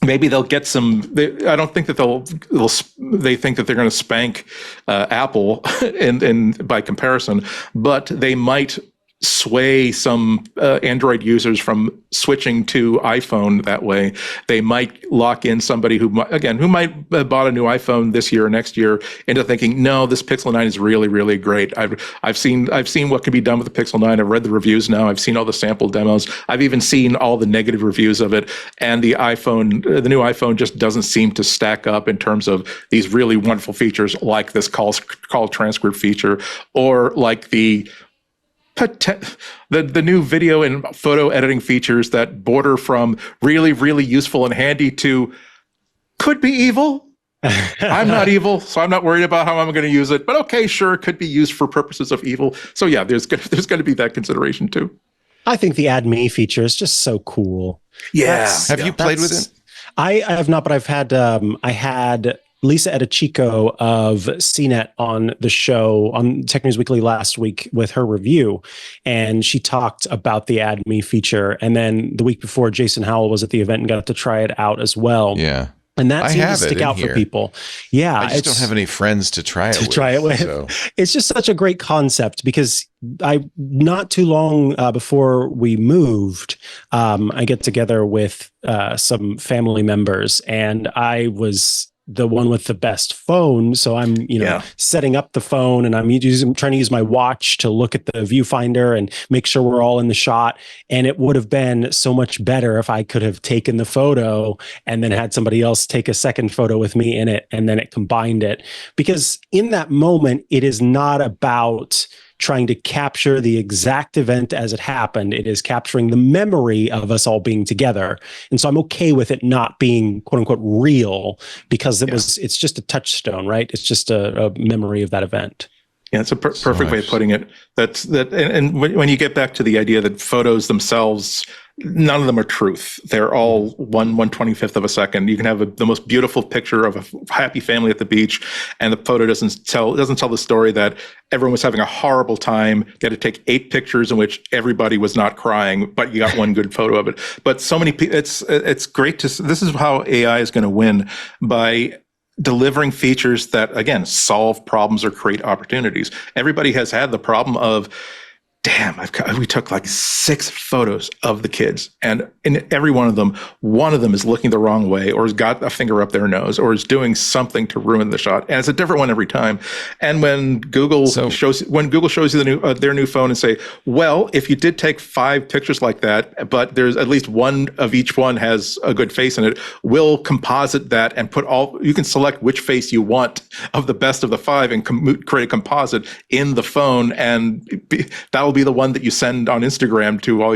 maybe they'll get some. I don't think that they think that they're going to spank Apple and by comparison, but they might sway some Android users from switching to iPhone that way. They might lock in somebody who might have bought a new iPhone this year or next year into thinking, no, this Pixel 9 is really, really great. I've seen what can be done with the Pixel 9. I've read the reviews now. I've seen all the sample demos. I've even seen all the negative reviews of it. And the new iPhone just doesn't seem to stack up in terms of these really wonderful features like this call transcript feature, or like the new video and photo editing features that border from really, really useful and handy to could be evil. I'm not evil, so I'm not worried about how I'm going to use it. But okay, sure, it could be used for purposes of evil. So yeah, there's going to be that consideration too. I think the Add Me feature is just so cool. Yeah. Have you played with it? I have not, but I've had I had Lisa Etichico of CNET on the show on Tech News Weekly last week with her review, and she talked about the Add Me feature. And then the week before, Jason Howell was at the event and got to try it out as well. Yeah. And that seemed to stick out for people. Yeah. I just don't have any friends to try it with. So. It's just such a great concept because not too long before we moved, I get together with some family members, and I was the one with the best phone. So I'm, setting up the phone, and I'm trying to use my watch to look at the viewfinder and make sure we're all in the shot. And it would have been so much better if I could have taken the photo and then had somebody else take a second photo with me in it, and then it combined it. Because in that moment, it is not about trying to capture the exact event as it happened. It is capturing the memory of us all being together. And so I'm okay with it not being quote unquote real, because it's just a touchstone, right? It's just a memory of that event. Yeah, it's a perfect way of putting it. And when you get back to the idea that photos themselves, none of them are truth. They're all 1/25th of a second. You can have the most beautiful picture of a happy family at the beach, and the photo doesn't tell the story that everyone was having a horrible time. They had to take 8 pictures in which everybody was not crying, but you got one good photo of it. But so many people, it's great to. This is how AI is going to win, by delivering features that, again, solve problems or create opportunities. Everybody has had the problem of, damn, we took like 6 photos of the kids, and in every one of them is looking the wrong way, or has got a finger up their nose, or is doing something to ruin the shot, and it's a different one every time. And when Google shows you their new phone and say, well, if you did take 5 pictures like that, but there's at least one of each one has a good face in it, we'll composite that and you can select which face you want of the best of the 5 and create a composite in the phone, and that'll be the one that you send on Instagram to all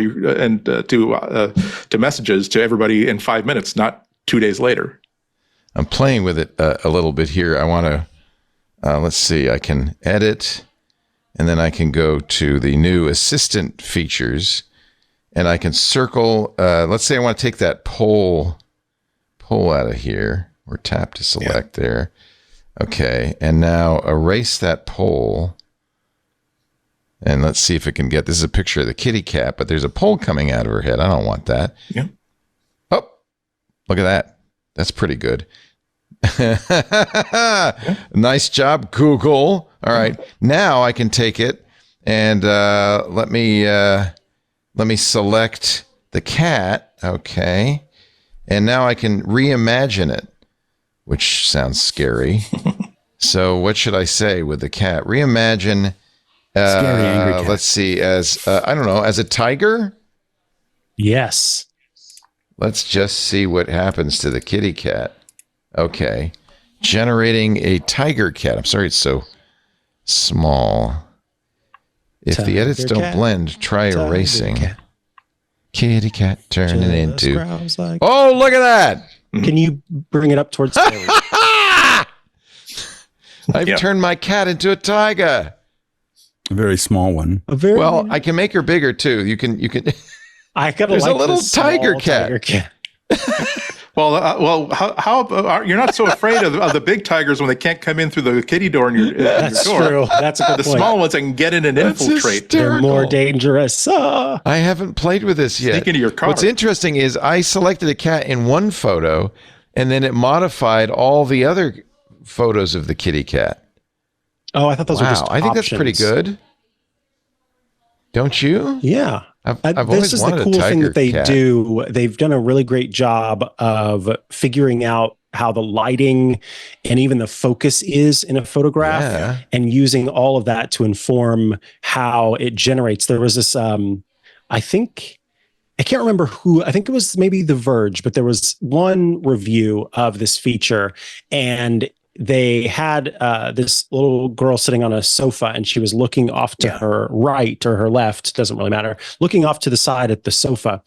to messages to everybody in 5 minutes, not 2 days later. I'm playing with it a little bit here. I want to, let's see, I can edit, and then I can go to the new assistant features, and I can circle, let's say I want to take that poll out of here, or tap to select there. Okay, and now erase that poll. And let's see if it can get, this is a picture of the kitty cat, but there's a pole coming out of her head. I don't want that. Yeah. Oh, look at that. That's pretty good. Nice job, Google. All right. Now I can take it and let me select the cat. Okay. And now I can reimagine it, which sounds scary. So what should I say with the cat? Reimagine. Scary, angry cat. Let's see, as I don't know, as a tiger. Yes. Let's just see what happens to the kitty cat. Okay, generating a tiger cat. I'm sorry, it's so small. If Tiger the edits don't cat, blend, try tiger erasing. cat. Kitty cat turning Just into. growls like- Oh, look at that! Can you bring it up towards I've turned my cat into a tiger. A very small one. a very Well, I can make her bigger too. You can. I gotta there's a like little this small tiger cat. tiger cat. Well, how about, you're not so afraid of the big tigers when they can't come in through the kitty door in your That's door. true. That's a good The point. small ones that can get in and That's infiltrate. They're more hysterical. dangerous. I haven't played with this yet. Sneak into your car. What's interesting is I selected a cat in one photo, and then it modified all the other photos of the kitty cat. Oh, I thought those were Wow, just I think that's pretty options. good. Don't you? Yeah. I've This always is the wanted cool a thing tiger that they cat. do. They've done a really great job of figuring out how the lighting and even the focus is in a photograph, Yeah. and using all of that to inform how it generates. There was this, I can't remember who, I think it was maybe The Verge, but there was one review of this feature, and they had this little girl sitting on a sofa, and she was looking off to her right or her left, doesn't really matter, looking off to the side at the sofa.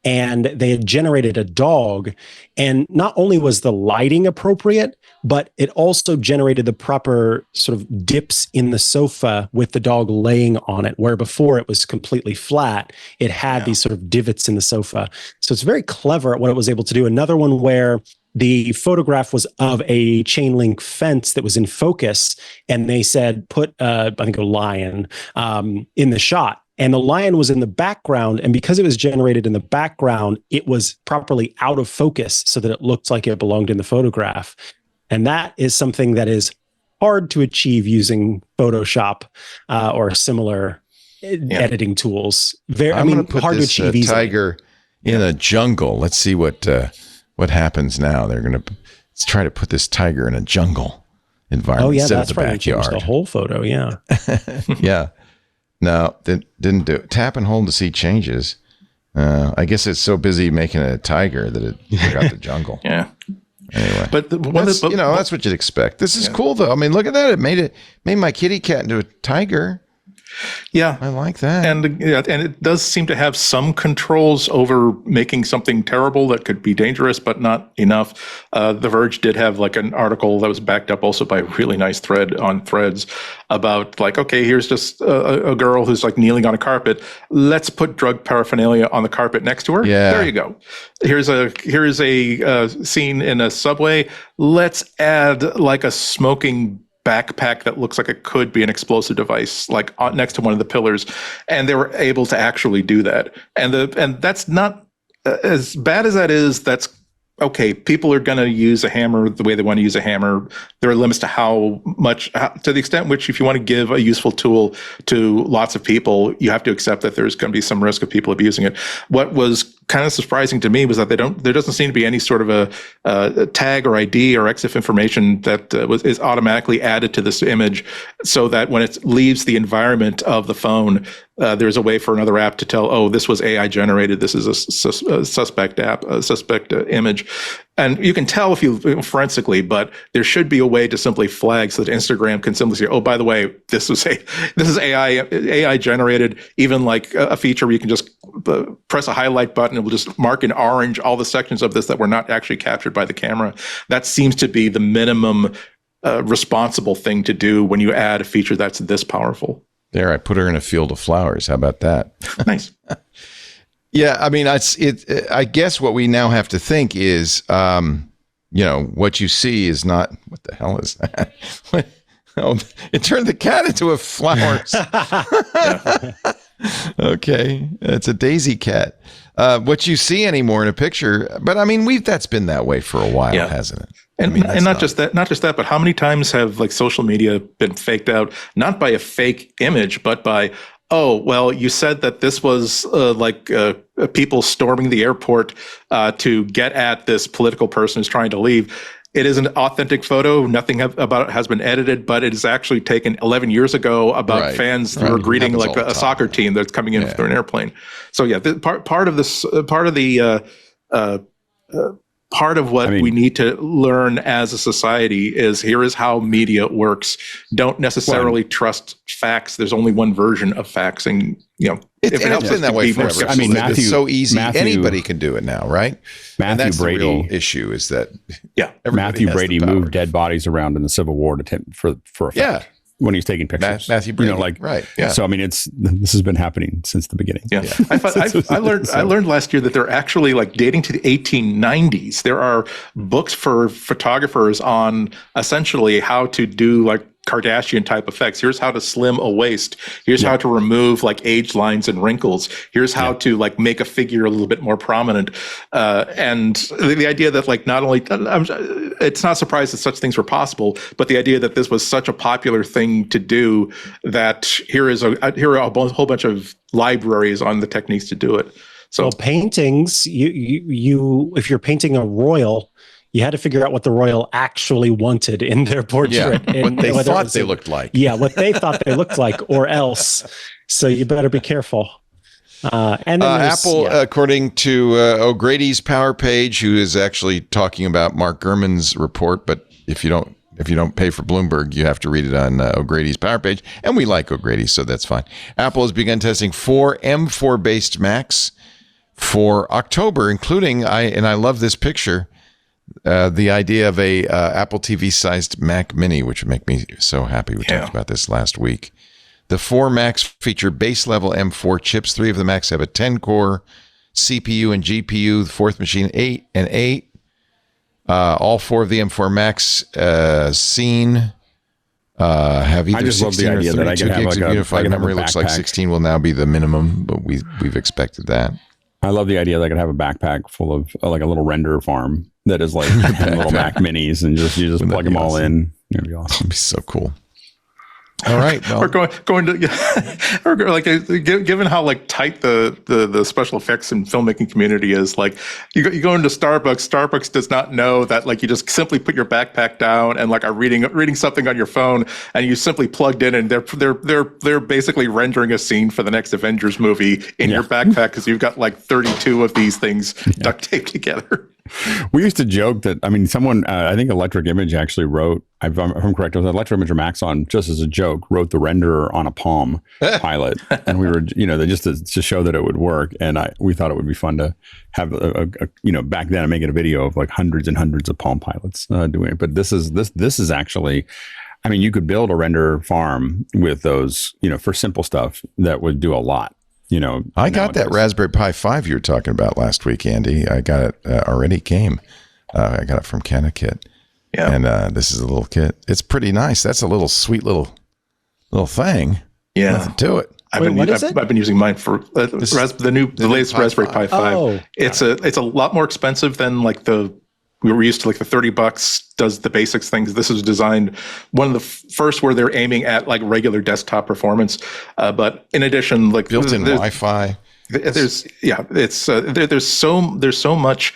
And they had generated a dog. And not only was the lighting appropriate, but it also generated the proper sort of dips in the sofa with the dog laying on it, where before it was completely flat. It had these sort of divots in the sofa. So it's very clever at what it was able to do. Another one where the photograph was of a chain link fence that was in focus, and they said, put, I think a lion in the shot. And the lion was in the background. And because it was generated in the background, it was properly out of focus so that it looked like it belonged in the photograph. And that is something that is hard to achieve using Photoshop or similar editing tools. I'm going to put hard this to achieve easily. tiger in a jungle. Let's see what happens now. They're going to let's try to put this tiger in a jungle environment Oh yeah, instead that's of the probably changed backyard. the whole photo. Yeah. Yeah. No, didn't do it. Tap and hold to see changes. I guess it's so busy making it a tiger that it forgot the jungle. Yeah. Anyway, But that's what you'd expect. This is cool though. I mean, look at that. It made my kitty cat into a tiger. Yeah. I like that. And it does seem to have some controls over making something terrible that could be dangerous, but not enough. The Verge did have like an article that was backed up also by a really nice thread on Threads about like, okay, here's just a girl who's like kneeling on a carpet. Let's put drug paraphernalia on the carpet next to her. Yeah. There you go. Here's a scene in a subway. Let's add like a smoking backpack that looks like it could be an explosive device, like next to one of the pillars, and they were able to actually do that. And that's not as bad as that is. That's okay. People are going to use a hammer the way they want to use a hammer. There are limits to how much, to the extent which, if you want to give a useful tool to lots of people, you have to accept that there's going to be some risk of people abusing it. What was kind of surprising to me was that there doesn't seem to be any sort of a tag or ID or EXIF information that is automatically added to this image, so that when it leaves the environment of the phone, there's a way for another app to tell, oh, this was AI generated. This is a suspect app, a suspect image. And you can tell if you forensically, but there should be a way to simply flag so that Instagram can simply say, "Oh, by the way, this is AI generated." Even like a feature where you can just press a highlight button, it will just mark in orange all the sections of this that were not actually captured by the camera. That seems to be the minimum responsible thing to do when you add a feature that's this powerful. There, I put her in a field of flowers. How about that? Nice. Yeah, I mean, I guess what we now have to think is, what you see is not. What the hell is that? Oh, it turned the cat into a flowers. Okay, it's a daisy cat. What you see anymore in a picture, but I mean, that's been that way for a while, hasn't it? And not just that, but how many times have like social media been faked out, not by a fake image, but by, oh, well, you said that this was people storming the airport to get at this political person who's trying to leave. It is an authentic photo. Nothing about it has been edited, but it is actually taken 11 years ago about fans who were greeting like a soccer team that's coming in through an airplane. So yeah, part of what we need to learn as a society is here is how media works. Don't necessarily trust facts. There's only one version of facts, and it's been that way forever. I mean, it's so easy. Anybody can do it now, right? That's the real issue is that Matthew Brady moved dead bodies around in the Civil War for effect. Yeah. When he's taking pictures, Matthew Brady, right? Yeah. So I mean, this has been happening since the beginning. Yeah, I learned last year that they're actually like dating to the 1890s. There are books for photographers on essentially how to do like Kardashian type effects. Here's how to slim a waist. Here's how to remove like age lines and wrinkles. Here's how to like make a figure a little bit more prominent. And the idea that like not only it's not surprised that such things were possible, but the idea that this was such a popular thing to do that here are a whole bunch of libraries on the techniques to do it. So paintings, you if you're painting a royal, you had to figure out what the royal actually wanted in their portrait. Yeah, what they thought they looked like. Yeah, what they thought they looked like, or else. So you better be careful. And then Apple, according to O'Grady's Power page, who is actually talking about Mark Gurman's report, but if you don't pay for Bloomberg, you have to read it on O'Grady's Power page, and we like O'Grady, so that's fine. Apple has begun testing 4 M4 based Macs for October, including I love this picture. The idea of a Apple TV sized Mac Mini, which would make me so happy. We talked about this last week. The 4 Macs feature base level M4 chips. 3 of the Macs have a 10-core CPU and GPU. The fourth machine, 8 and 8. All 4 of the M4 Macs have either 16 or 32 gigs of unified memory. Looks like 16 will now be the minimum, but we've expected that. I love the idea that I could have a backpack full of like a little render farm that is like little Mac Minis, and you just plug them all in. It'd be awesome. It'd be so cool. All right, well, or going to, or like given how like tight the special effects and filmmaking community is, like you go into Starbucks. Starbucks does not know that like you just simply put your backpack down and like are reading something on your phone, and you simply plugged in, and they're basically rendering a scene for the next Avengers movie in your backpack because you've got like 32 of these things duct taped together. We used to joke that, I mean, someone, I think Electric Image actually wrote, if I'm correct, it was Electric Image or Maxon, just as a joke, wrote the renderer on a Palm Pilot. And we were, they just to show that it would work. And we thought it would be fun to have, back then, making a video of like hundreds and hundreds of Palm Pilots doing it. But this is actually, I mean, you could build a render farm with those, for simple stuff that would do a lot. I got that Raspberry Pi 5 you were talking about last week, Andy. I got it already came. I got it from Canakit. Yeah. And this is a little kit. It's pretty nice. That's a little sweet little thing. Yeah. Nothing to it. I've been using mine for the latest Raspberry Pi 5. Oh, it's a lot more expensive than like we were used to like the $30 does the basics things. This is designed one of the first where they're aiming at like regular desktop performance. But in addition, like built-in Wi-Fi. There's so much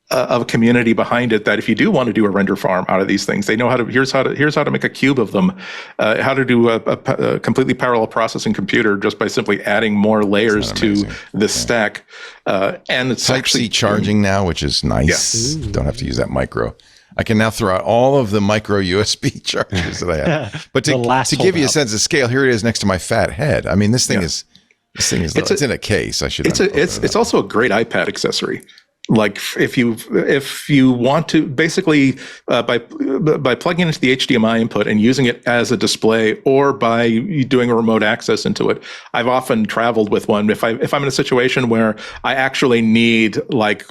of a community behind it that if you do want to do a render farm out of these things, they know how to. Here's how to make a cube of them. How to do a completely parallel processing computer just by simply adding more layers to this stack. And it's Type-C charging now, which is nice. Don't have to use that micro. I can now throw out all of the micro USB chargers that I have. But to give you a sense of scale, here it is next to my fat head. I mean, this thing is it's in a case. I should. It's also a great iPad accessory. Like if you want to basically by plugging into the HDMI input and using it as a display, or by doing a remote access into it. I've often traveled with one. If I'm in a situation where I actually need like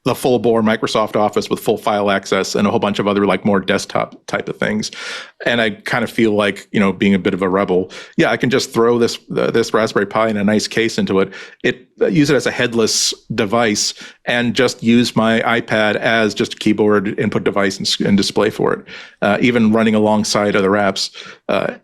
the full bore Microsoft Office with full file access and a whole bunch of other like more desktop type of things, and I kind of feel like, you know, being a bit of a rebel, I can just throw this Raspberry Pi in a nice case into it. Use it as a headless device and just use my iPad as just a keyboard input device and display for it. Even running alongside other apps,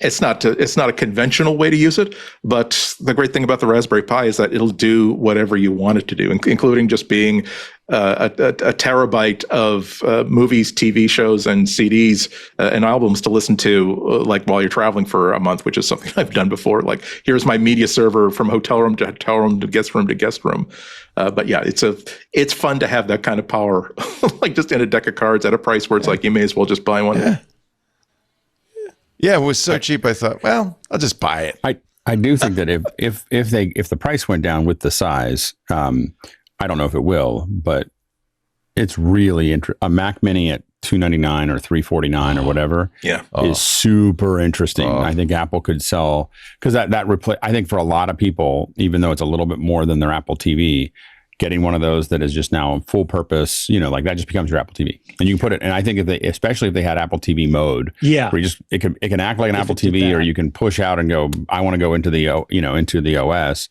it's not a conventional way to use it. But the great thing about the Raspberry Pi is that it'll do whatever you want it to do, including just being a terabyte of movies, TV shows, and CDs and albums to listen to, like while you're traveling for a month, which is something I've done before. Like, here's my media server from hotel room to hotel room to guest room to guest room. But yeah, it's fun to have that kind of power, like just in a deck of cards at a price where it's like you may as well just buy one. Yeah, it was so cheap. I thought, well, I'll just buy it. I do think that if the price went down with the size, I don't know if it will, but it's really a Mac Mini at $299 or $349 or whatever is super interesting. I think Apple could sell, because I think for a lot of people, even though it's a little bit more than their Apple TV, getting one of those that is just now full purpose, you know, like that just becomes your Apple TV, and you can put it. And I think especially if they had Apple TV mode, where it can act like an Apple TV, or you can push out and go, I want to go into the OS.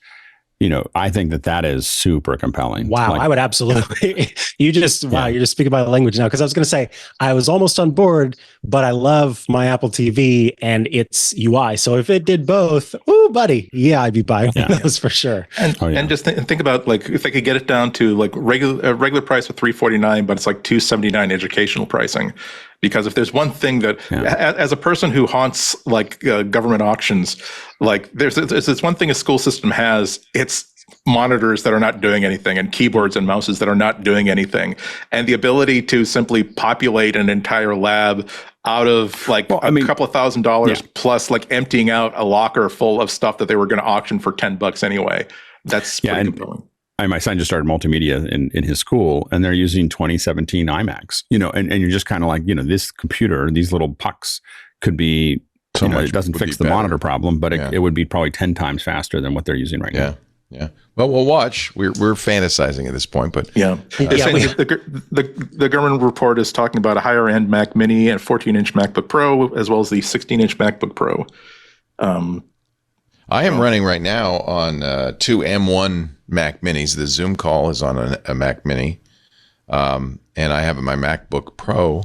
You know, I think that is super compelling. Wow, I would absolutely. You're just speaking my language now, because I was going to say I was almost on board, but I love my Apple TV and its UI. So if it did both, buddy, I'd be buying those for sure. And just think about, like, if they could get it down to like regular price of $349, but it's like $279 educational pricing. Because if there's one thing that, as a person who haunts like government auctions, like there's one thing a school system has, it's monitors that are not doing anything and keyboards and mouses that are not doing anything. And the ability to simply populate an entire lab out of like a couple of $1,000 plus, like emptying out a locker full of stuff that they were going to auction for $10 anyway. That's pretty compelling. My son just started multimedia in his school, and they're using 2017 iMacs, you know, and you're just kind of like, you know, this computer, these little pucks could be, it doesn't fix the monitor problem, but it would be probably 10 times faster than what they're using right now. Yeah. Well, we'll watch. We're fantasizing at this point, but the government report is talking about a higher end Mac Mini and 14-inch MacBook Pro, as well as the 16-inch MacBook Pro. I am running right now on two M1 Mac Minis. The Zoom call is on a Mac Mini, and I have my MacBook Pro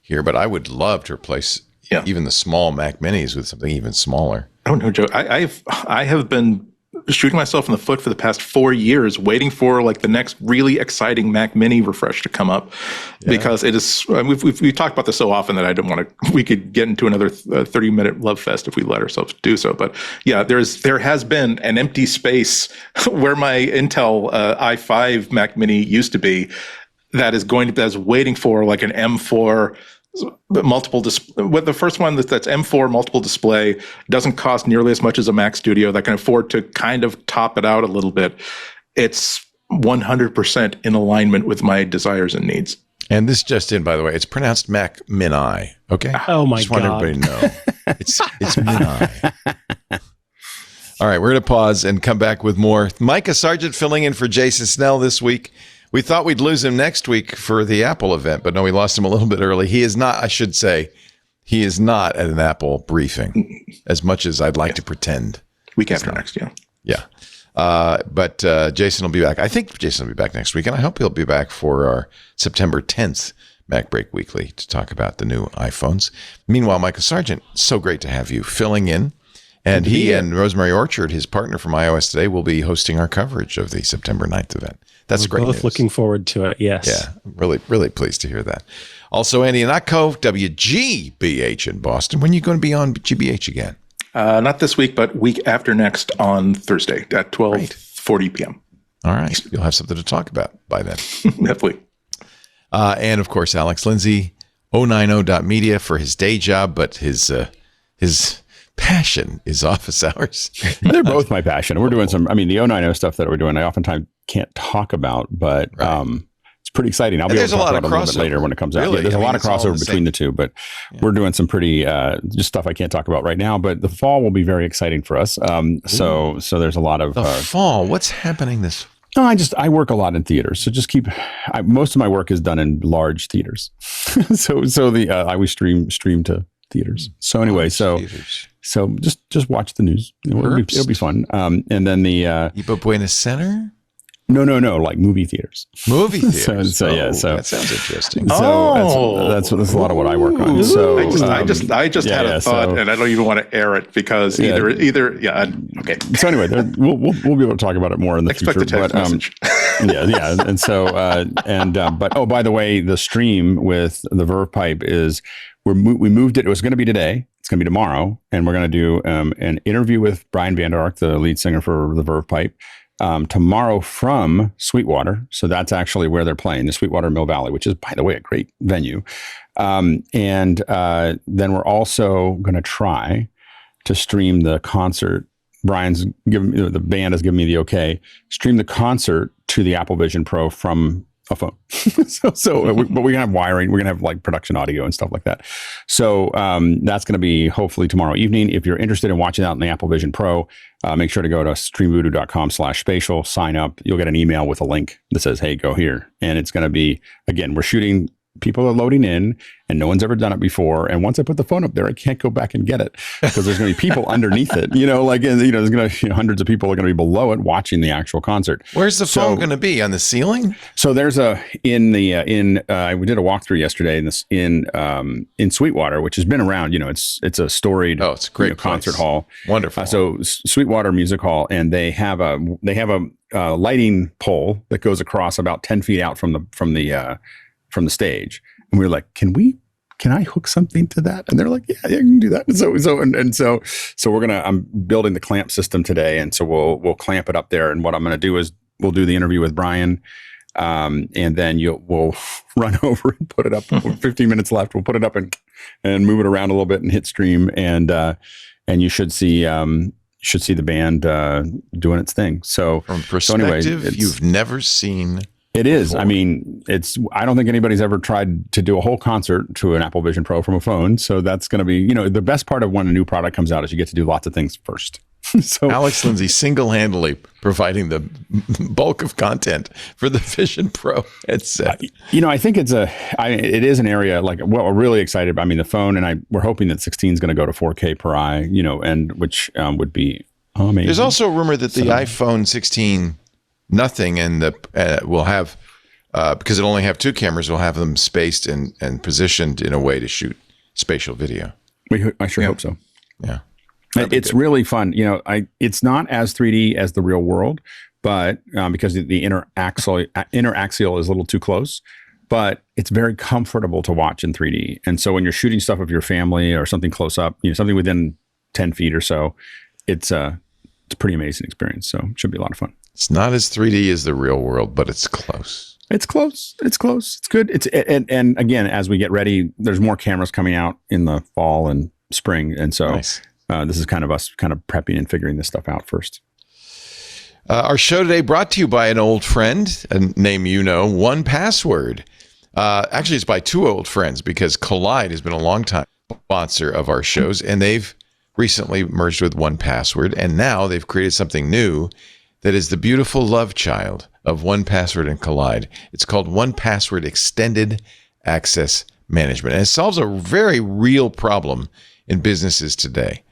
here. But I would love to replace even the small Mac Minis with something even smaller. Oh no, Joe! I have been shooting myself in the foot for the past 4 years, waiting for like the next really exciting Mac Mini refresh to come up, because it is. We've talked about this so often that I don't want to. We could get into another 30-minute love fest if we let ourselves do so. But there has been an empty space where my Intel i5 Mac Mini used to be, that's waiting for like an M4. Multiple with the first one that's M4 multiple display, doesn't cost nearly as much as a Mac Studio, that can afford to kind of top it out a little bit. It's 100% in alignment with my desires and needs. And this just in, by the way, it's pronounced Mac Mini. Okay. Oh my God! Just want everybody to know it's Mini. All right, we're going to pause and come back with more. Micah Sargent filling in for Jason Snell this week. We thought we'd lose him next week for the Apple event, but no, we lost him a little bit early. He is not, I should say, he is not at an Apple briefing, as much as I'd like to pretend. Week after next, Yeah. But Jason will be back. I think Jason will be back next week, and I hope he'll be back for our September 10th MacBreak Weekly to talk about the new iPhones. Meanwhile, Micah Sargent, so great to have you filling in. And he and Rosemary Orchard, his partner from iOS Today, will be hosting our coverage of the September 9th event. That's great both news. looking forward to it. Yes. Yeah, really, really pleased to hear that. Also, Andy Anatko, WGBH in Boston. When are you going to be on GBH again? Not this week, but week after next on Thursday at 12:40 p.m. All right. You'll have something to talk about by then. Definitely. And, of course, Alex Lindsay, 090.media for his day job, but his passion is office hours. They're both my passion. We're doing some, the 090 stuff that we're doing, I oftentimes can't talk about, but it's pretty exciting. I'll be able to talk about it a little bit later when it comes out. Really? Yeah, there's a lot of crossover between the two, but we're doing some pretty, just stuff I can't talk about right now, but the fall will be very exciting for us. So there's a lot of... The fall, what's happening this fall? No, I work a lot in theaters, so just most of my work is done in large theaters. so I always stream to theaters. So anyway, so just watch the news. It'll be fun. And then the Ipa Buenos Center? No, like movie theaters. Movie theaters. That sounds interesting. So that's a lot of what I work on. So I just had a thought, and I don't even want to air it because either okay. So anyway, we'll be able to talk about it more in the Expect future. A text message. And so but by the way, the stream with the Verve Pipe is we moved it. It was going to be today. It's going to be tomorrow, and we're going to do an interview with Brian Vander Ark, the lead singer for the Verve Pipe. Tomorrow from Sweetwater. So that's actually where they're playing, the Sweetwater Mill Valley, which is, by the way, a great venue. And then we're also going to try to stream the concert. Brian's the band has given me the okay, stream the concert to the Apple Vision Pro from a phone. But we're going to have wiring. We're going to have like production audio and stuff like that. So that's going to be hopefully tomorrow evening. If you're interested in watching that in the Apple Vision Pro, make sure to go to streamvoodoo.com/spatial, sign up. You'll get an email with a link that says, hey, go here. And it's going to be, again, we're shooting, people are loading in and no one's ever done it before. And once I put the phone up there, I can't go back and get it because there's going to be people underneath it, there's going to, hundreds of people are going to be below it watching the actual concert. Where's the phone going to be? On the ceiling? So there's we did a walkthrough yesterday in Sweetwater, which has been around, it's a storied, it's a great concert hall. Wonderful. So Sweetwater Music Hall, and they have a lighting pole that goes across about 10 feet out from the stage. And we were like, can I hook something to that? And they're like, yeah, you can do that. And so I'm building the clamp system today. And so we'll clamp it up there. And what I'm going to do is we'll do the interview with Brian. And then we'll run over and put it up. 15 minutes left. We'll put it up and move it around a little bit and hit stream. And you should see the band doing its thing. So from perspective, you've never seen. It is. I don't think anybody's ever tried to do a whole concert to an Apple Vision Pro from a phone. So that's going to be, the best part of when a new product comes out is you get to do lots of things first. So Alex Lindsay single-handedly providing the bulk of content for the Vision Pro headset. I think it is an area like what we're really excited about. The phone, and we're hoping that 16 is going to go to 4K per eye, and which would be amazing. There's also a rumor that the iPhone 16 nothing and will have because it'll only have two cameras, we'll have them spaced and positioned in a way to shoot spatial video. I sure hope so. Yeah. It's really fun. It's not as 3D as the real world, but because the interaxial is a little too close, but it's very comfortable to watch in 3D. And so when you're shooting stuff of your family or something close up, something within 10 feet or so, it's a pretty amazing experience. So it should be a lot of fun. It's not as 3D as the real world, but it's close. It's close. It's good. And again, as we get ready, there's more cameras coming out in the fall and spring. And so this is kind of us kind of prepping and figuring this stuff out first. Our show today brought to you by an old friend, a name OnePassword. Actually, it's by two old friends because Collide has been a long time sponsor of our shows, and they've recently merged with OnePassword, and now they've created something new that is the beautiful love child of OnePassword and Collide. It's called OnePassword Extended Access Management, and it solves a very real problem in businesses today.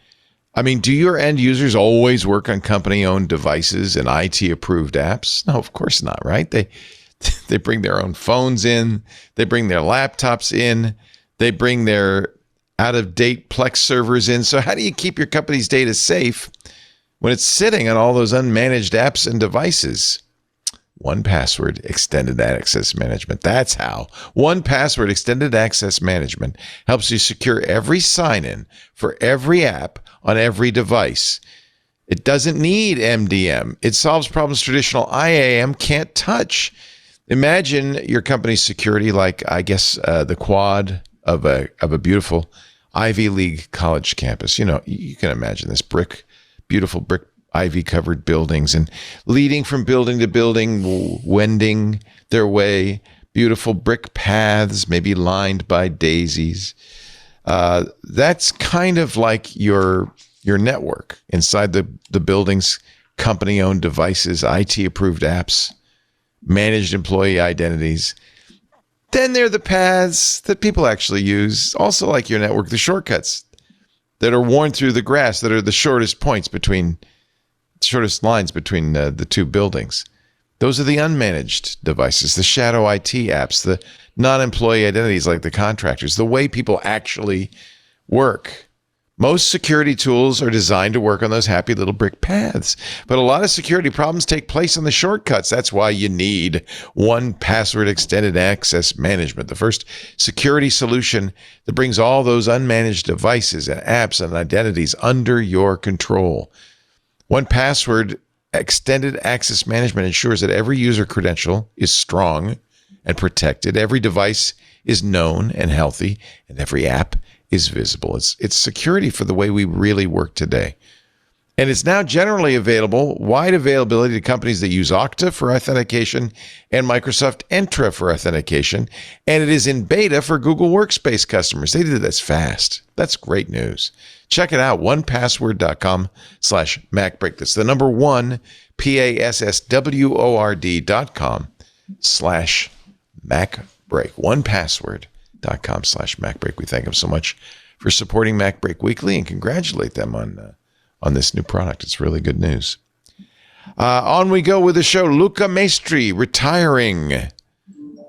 Do your end users always work on company-owned devices and IT-approved apps? No, of course not, right? They bring their own phones in. They bring their laptops in. They bring their out-of-date Plex servers in. So how do you keep your company's data safe when it's sitting on all those unmanaged apps and devices? 1Password Extended Access Management. That's how. 1Password Extended Access Management helps you secure every sign-in for every app on every device. It doesn't need MDM. It solves problems traditional IAM can't touch. Imagine your company's security like, I guess, the quad of a beautiful Ivy League college campus. You know, you can imagine this beautiful brick ivy-covered buildings and leading from building to building, wending their way, beautiful brick paths, maybe lined by daisies. That's kind of like your network inside the building's company-owned devices, IT-approved apps, managed employee identities. Then there are the paths that people actually use, also like your network, the shortcuts that are worn through the grass, that are the shortest lines between the two buildings. Those are the unmanaged devices, the shadow IT apps, the non-employee identities like the contractors, the way people actually work. Most security tools are designed to work on those happy little brick paths, but a lot of security problems take place on the shortcuts. That's why you need 1Password Extended Access Management, the first security solution that brings all those unmanaged devices and apps and identities under your control. 1Password Extended Access Management ensures that every user credential is strong and protected, every device is known and healthy, and every app is visible. It's security for the way we really work today. And it's now generally available, wide availability to companies that use Okta for authentication and Microsoft Entra for authentication. And it is in beta for Google Workspace customers. They did this fast. That's great news. Check it out, 1password.com/MacBreak. That's the number 1, PASSWORD.com/MacBreak. 1password.com/MacBreak. We thank them so much for supporting MacBreak Weekly and congratulate them on this new product. It's really good news. On we go with the show. Luca Maestri retiring,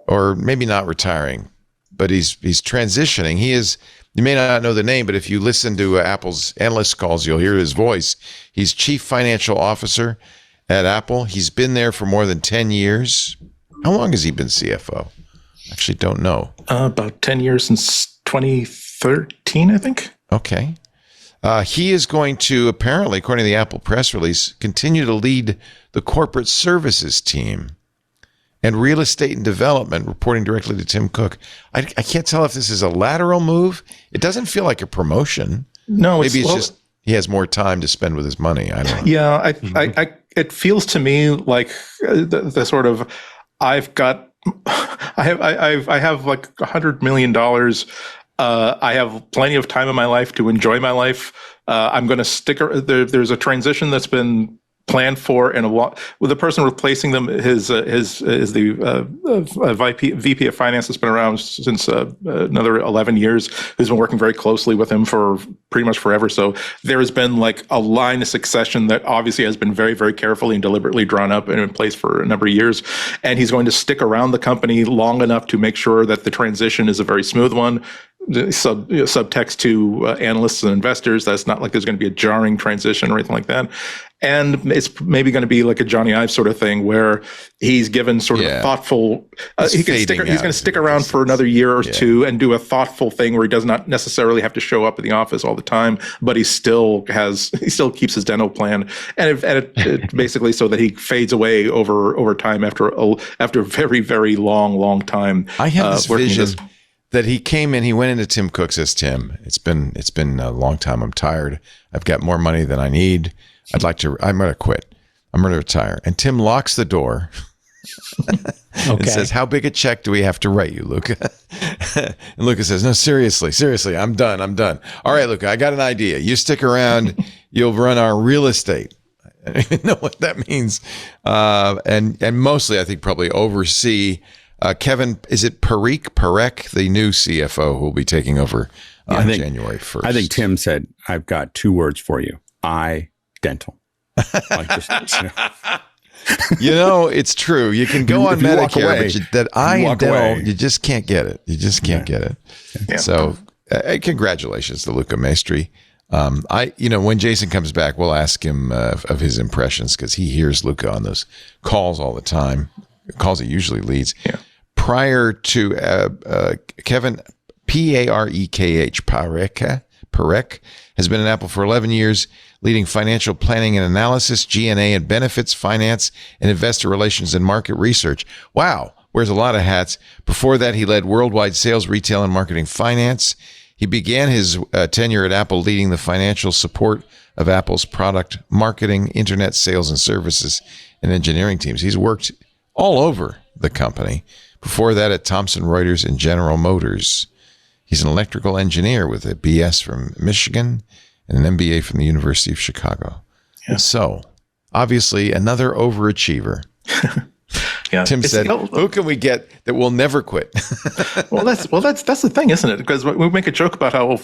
or maybe not retiring, but he's transitioning. He is. You may not know the name, but if you listen to Apple's analyst calls, you'll hear his voice. He's Chief Financial Officer at Apple. He's been there for more than 10 years. How long has he been CFO? Actually don't know. About 10 years since 2013, I think. Okay. He is going to, apparently, according to the Apple press release, continue to lead the corporate services team and real estate and development, reporting directly to Tim Cook. I can't tell if this is a lateral move. It doesn't feel like a promotion. No, maybe it's just he has more time to spend with his money. I don't know. Yeah, it feels to me like the sort of I have like $100 million. I have plenty of time in my life to enjoy my life. I'm going to stick. There's a transition that's been planned for, and with the person replacing them is the VP of Finance that's been around since another 11 years, who's been working very closely with him for pretty much forever. So there has been like a line of succession that obviously has been very, very carefully and deliberately drawn up and in place for a number of years. And he's going to stick around the company long enough to make sure that the transition is a very smooth one. Subtext to analysts and investors. That's not like there's going to be a jarring transition or anything like that. And it's maybe going to be like a Johnny Ive sort of thing where he's given sort of a thoughtful, he's going to stick around for another year or two and do a thoughtful thing where he does not necessarily have to show up at the office all the time, but he still keeps his dental plan. And it basically so that he fades away over time after a very, very long time. I have this vision that he came in, he went into Tim Cook, says, Tim, it's been a long time. I'm tired. I've got more money than I need. I'm going to quit. I'm going to retire. And Tim locks the door and says, how big a check do we have to write you, Luca? And Luca says, no, seriously, I'm done. All right, Luca, I got an idea. You stick around, you'll run our real estate. I don't even know what that means. And mostly, I think, probably oversee Kevin, is it Parek, the new CFO, who will be taking over on January 1st? I think Tim said, I've got 2 words for you. Dental. It's true. You can go on Medicare, but that eye and dental, you just can't get it. You just can't get it. Yeah. So congratulations to Luca Maestri. When Jason comes back, we'll ask him of his impressions because he hears Luca on those calls all the time, calls he usually leads. Yeah. Prior to Kevin, Parek has been at Apple for 11 years, leading financial planning and analysis, G&A and benefits, finance, and investor relations and market research. Wow, wears a lot of hats. Before that, he led worldwide sales, retail, and marketing finance. He began his tenure at Apple leading the financial support of Apple's product marketing, internet sales and services, and engineering teams. He's worked all over the company. Before that, at Thomson Reuters and General Motors. He's an electrical engineer with a BS from Michigan and an MBA from the University of Chicago. Yeah. So, obviously, another overachiever. Yeah. Tim said, "Who can we get that will never quit?" Well, that's the thing, isn't it? Because we make a joke about how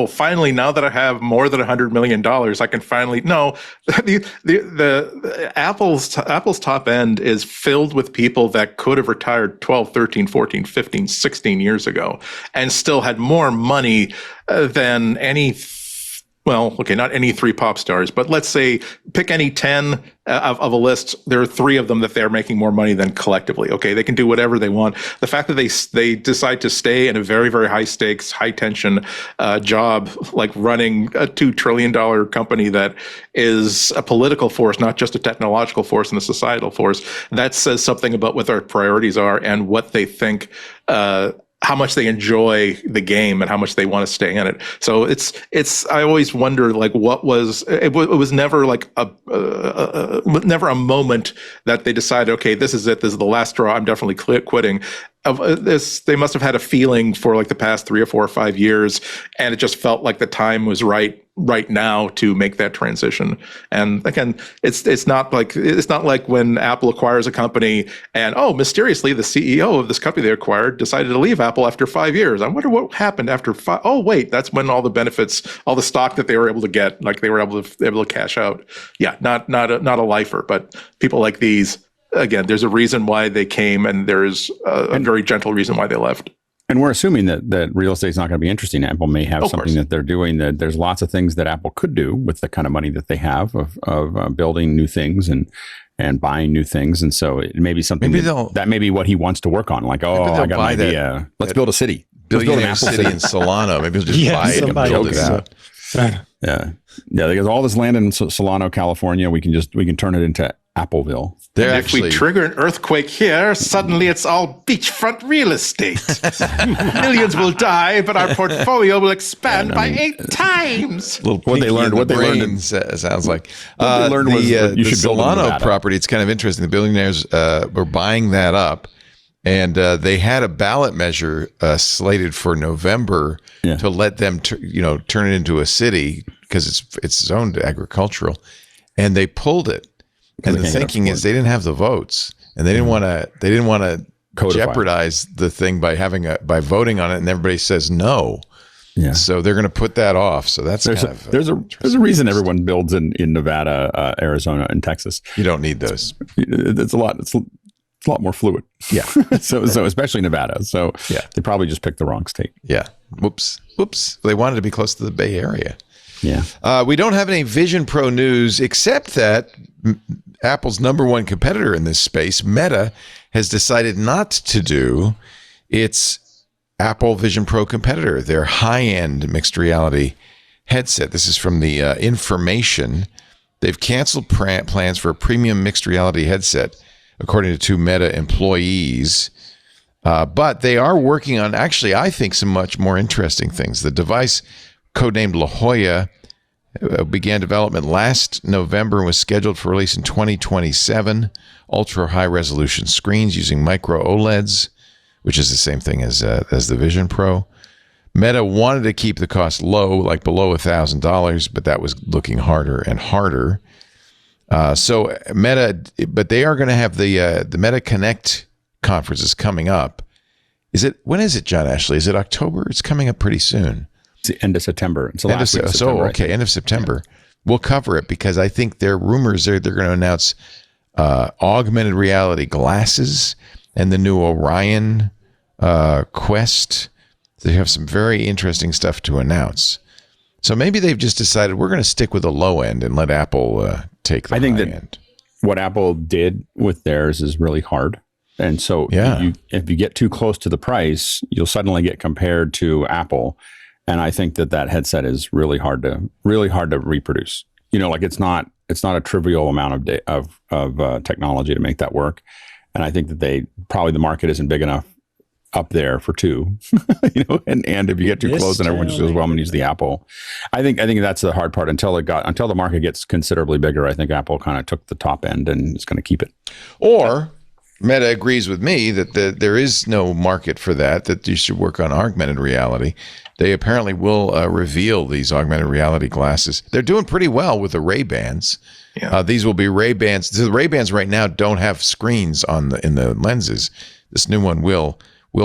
finally, now that I have more than $100 million, I can finally. No, the Apple's top end is filled with people that could have retired 12, 13, 14, 15, 16 years ago, and still had more money than any. Well, okay, not any 3 pop stars, but let's say pick any 10 of a list. There are 3 of them that they're making more money than collectively. Okay, they can do whatever they want. The fact that they decide to stay in a very, very high stakes, high tension job, like running a $2 trillion company that is a political force, not just a technological force and a societal force, that says something about what their priorities are and what they think. How much they enjoy the game and how much they want to stay in it. So it's. I always wonder, like, what was it? Was never like never a moment that they decided, okay, this is it. This is the last straw. I'm definitely quitting. They must have had a feeling for like the past 3 or 4 or 5 years, and it just felt like the time was right now to make that transition. And again, it's not like when Apple acquires a company and mysteriously the CEO of this company they acquired decided to leave Apple after 5 years. I wonder what happened after 5. Oh wait, that's when all the benefits, all the stock that they were able to get, like they were able to cash out. Yeah, not a lifer, but people like these. Again, there's a reason why they came, and there's a very gentle reason why they left. And we're assuming that real estate is not going to be interesting. Apple may have something that they're doing. That there's lots of things that Apple could do with the kind of money that they have of building new things and buying new things. And so it may be something that may be what he wants to work on. Like, I got an idea. Let's build a city. Let's build an Apple city in Solano. Maybe he'll just buy it and build it out. Yeah. Because all this land in Solano, California, we can turn it into Appleville. If we trigger an earthquake here, suddenly it's all beachfront real estate. Millions will die, but our portfolio will expand by 8 times. What they learned sounds like. The Solano property, it's kind of interesting. The billionaires were buying that up, and they had a ballot measure slated for November to let them turn it into a city because it's zoned agricultural, and they pulled it. And the thinking is they didn't have the votes, and they didn't want to jeopardize the thing by voting on it, and everybody says no. Yeah. So they're going to put that off. So that's there's a reason everyone builds in Nevada, Arizona, and Texas. You don't need those. It's a lot more fluid. Yeah. so especially Nevada. So they probably just picked the wrong state. Yeah. Whoops. They wanted to be close to the Bay Area. Yeah. We don't have any Vision Pro news except that Apple's number one competitor in this space, Meta, has decided not to do its Apple Vision Pro competitor, their high-end mixed reality headset. This is from the Information. They've canceled plans for a premium mixed reality headset, according to 2 Meta employees. But they are working on, actually, I think, some much more interesting things. The device, codenamed La Jolla, began development last November and was scheduled for release in 2027. Ultra high resolution screens using micro OLEDs, which is the same thing as the Vision Pro. Meta wanted to keep the cost low, like below $1,000, but that was looking harder and harder. So Meta, but they are going to have the Meta Connect conferences coming up. When is it, John Ashley? Is it October? It's coming up pretty soon. It's the end of September. It's the last week of September. End of September. Yeah. We'll cover it because I think there are rumors they're going to announce augmented reality glasses and the new Orion Quest They have some very interesting stuff to announce. So maybe they've just decided we're going to stick with the low end and let Apple take the high end. What Apple did with theirs is really hard. And so if you get too close to the price, you'll suddenly get compared to Apple. And I think that headset is really hard to reproduce. Like it's not a trivial amount of technology to make that work. And I think that the market isn't big enough up there for two, and if you get too close and everyone just goes, well, I'm going to use the Apple. I think that's the hard part until the market gets considerably bigger. I think Apple kind of took the top end and is going to keep it. Or Meta agrees with me that there is no market for that you should work on augmented reality. They apparently will reveal these augmented reality glasses. They're doing pretty well with the Ray-Bans. Yeah. These will be Ray-Bans. The Ray-Bans right now don't have screens in the lenses. This new one will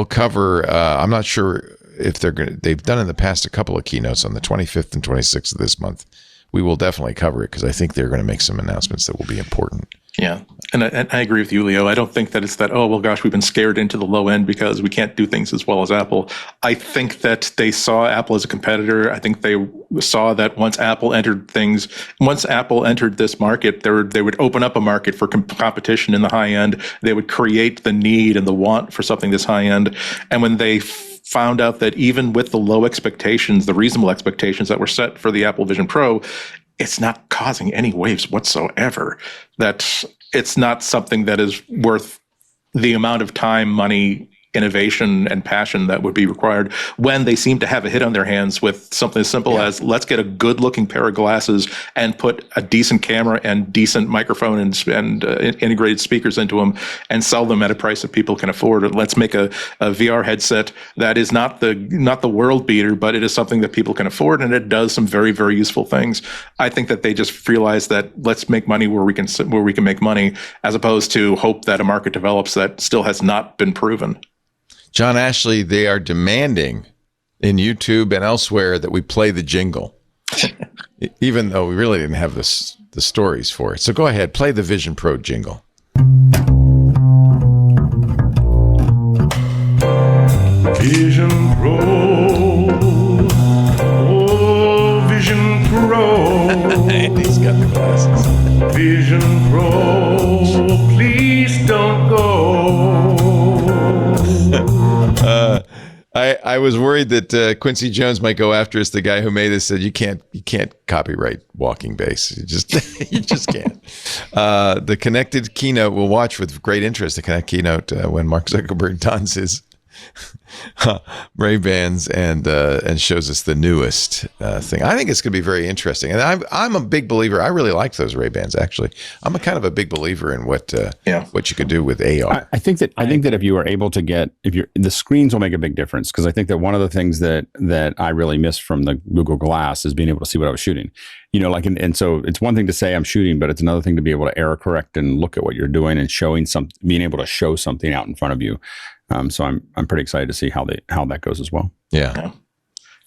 cover, I'm not sure if they've done in the past a couple of keynotes on the 25th and 26th of this month. We will definitely cover it because I think they're going to make some announcements that will be important. Yeah. And I agree with you, Leo. I don't think that it's that, oh, well, gosh, we've been scared into the low end because we can't do things as well as Apple. I think that they saw Apple as a competitor. I think they saw that once Apple entered this market, they would open up a market for competition in the high end. They would create the need and the want for something this high end. And when they found out that even with the low expectations, the reasonable expectations that were set for the Apple Vision Pro, it's not causing any waves whatsoever. That it's not something that is worth the amount of time, money, innovation, and passion that would be required when they seem to have a hit on their hands with something as simple as let's get a good-looking pair of glasses and put a decent camera and decent microphone and integrated speakers into them and sell them at a price that people can afford. Or let's make a VR headset that is not the world beater, but it is something that people can afford, and it does some very, very useful things. I think that they just realized that let's make money where we can make money, as opposed to hope that a market develops that still has not been proven. John Ashley, they are demanding in YouTube and elsewhere that we play the jingle, even though we really didn't have the stories for it. So go ahead, play the Vision Pro jingle. Vision Pro, oh, Vision Pro. And he's got the glasses. Vision Pro, please don't go. I was worried that Quincy Jones might go after us. The guy who made this said you can't copyright walking bass. You just can't. The Connected keynote, we'll watch with great interest. The Connect keynote when Mark Zuckerberg dons his Ray-Bans and shows us the newest thing. I think it's going to be very interesting. And I'm a big believer. I really liked those Ray-Bans, actually. I'm a kind of a big believer in what you could do with AR. I think that if you are able to get, the screens will make a big difference, because I think that one of the things that I really missed from the Google Glass is being able to see what I was shooting. And so it's one thing to say I'm shooting, but it's another thing to be able to error correct and look at what you're doing and being able to show something out in front of you. So I'm pretty excited to see how that goes as well. Yeah.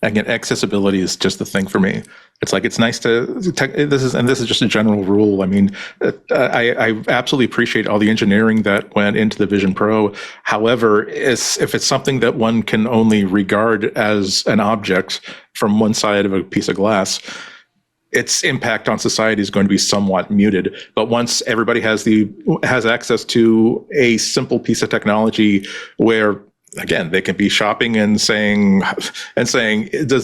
Again, accessibility is just the thing for me. It's like, it's nice this is just a general rule. I mean, I absolutely appreciate all the engineering that went into the Vision Pro. However, if it's something that one can only regard as an object from one side of a piece of glass, its impact on society is going to be somewhat muted. But once everybody has access to a simple piece of technology where, again, they can be shopping and saying, does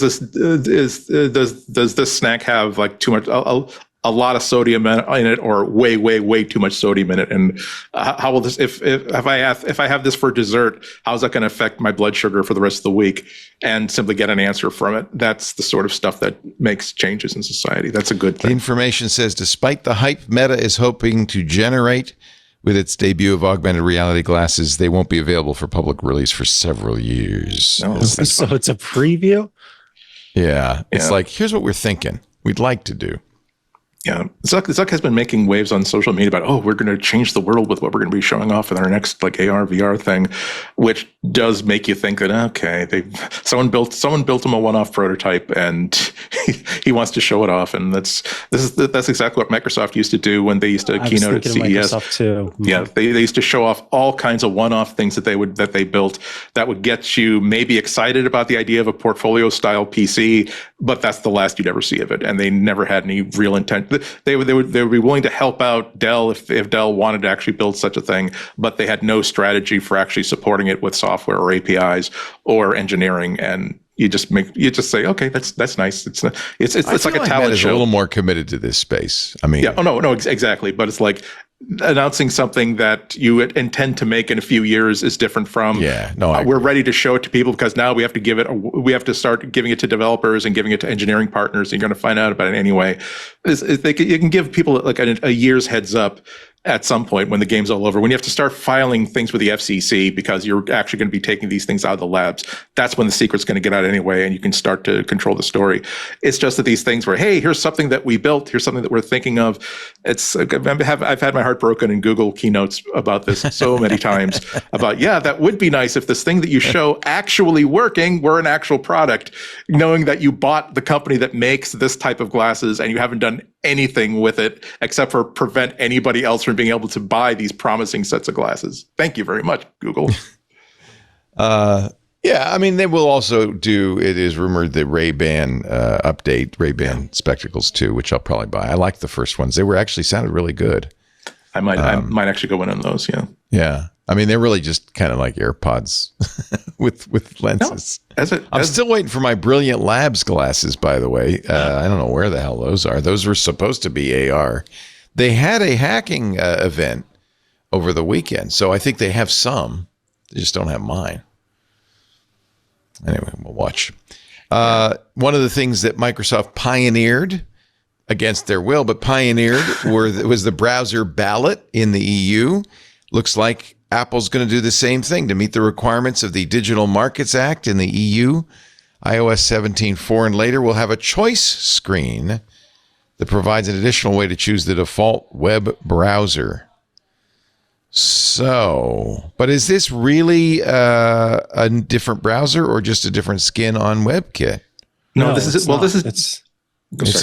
this snack have like too much, a lot of sodium in it, or way too much sodium in it? And how will this, if I have this for dessert, how's that going to affect my blood sugar for the rest of the week? And simply get an answer from it. That's the sort of stuff that makes changes in society. That's a good thing. The information says, despite the hype Meta is hoping to generate with its debut of augmented reality glasses, they won't be available for public release for several years. Oh, so it's a preview? Yeah. It's like, here's what we're thinking we'd like to do. Yeah, Zuck has been making waves on social media about, oh, we're going to change the world with what we're going to be showing off in our next like AR VR thing, which does make you think that okay, someone built him a one-off prototype and he wants to show it off, and that's exactly what Microsoft used to do when they used to keynote at CES. Microsoft too. Yeah, they used to show off all kinds of one-off things that they built that would get you maybe excited about the idea of a portfolio style PC, but that's the last you'd ever see of it, and they never had any real intent. They would be willing to help out Dell if Dell wanted to actually build such a thing, but they had no strategy for actually supporting it with software or APIs or engineering. And you just say, okay, that's nice. It's like a talent show. A little more committed to this space. I mean, yeah, no, exactly. But it's like announcing something that you intend to make in a few years is different from we're ready to show it to people because now we have to start giving it to developers and giving it to engineering partners, and you're going to find out about it anyway. You can give people like a year's heads up at some point when the game's all over, when you have to start filing things with the FCC because you're actually going to be taking these things out of the labs. That's when the secret's going to get out anyway, and you can start to control the story. It's just that these things where, hey, here's something that we built, here's something that we're thinking of. I've had my heart broken in Google keynotes about this so many times about, that would be nice if this thing that you show actually working were an actual product, knowing that you bought the company that makes this type of glasses and you haven't done anything with it except for prevent anybody else from being able to buy these promising sets of glasses. Thank you very much, Google. Yeah, I mean, they will also do, it is rumored, the Ray-Ban update, Ray-Ban Spectacles 2, which I'll probably buy. I liked the first ones. They were actually sounded really good. I might actually go in on those, yeah. Yeah. I mean, they're really just kind of like AirPods with lenses. No, I'm still waiting for my Brilliant Labs glasses, by the way. I don't know where the hell those are. Those were supposed to be AR. They had a hacking event over the weekend, so I think they have some. They just don't have mine. Anyway, we'll watch. One of the things that Microsoft pioneered, against their will, but pioneered, was the browser ballot in the EU. Looks like Apple's going to do the same thing to meet the requirements of the Digital Markets Act in the EU. iOS 17.4 and later will have a choice screen that provides an additional way to choose the default web browser. So, but is this really a different browser or just a different skin on WebKit? No, it's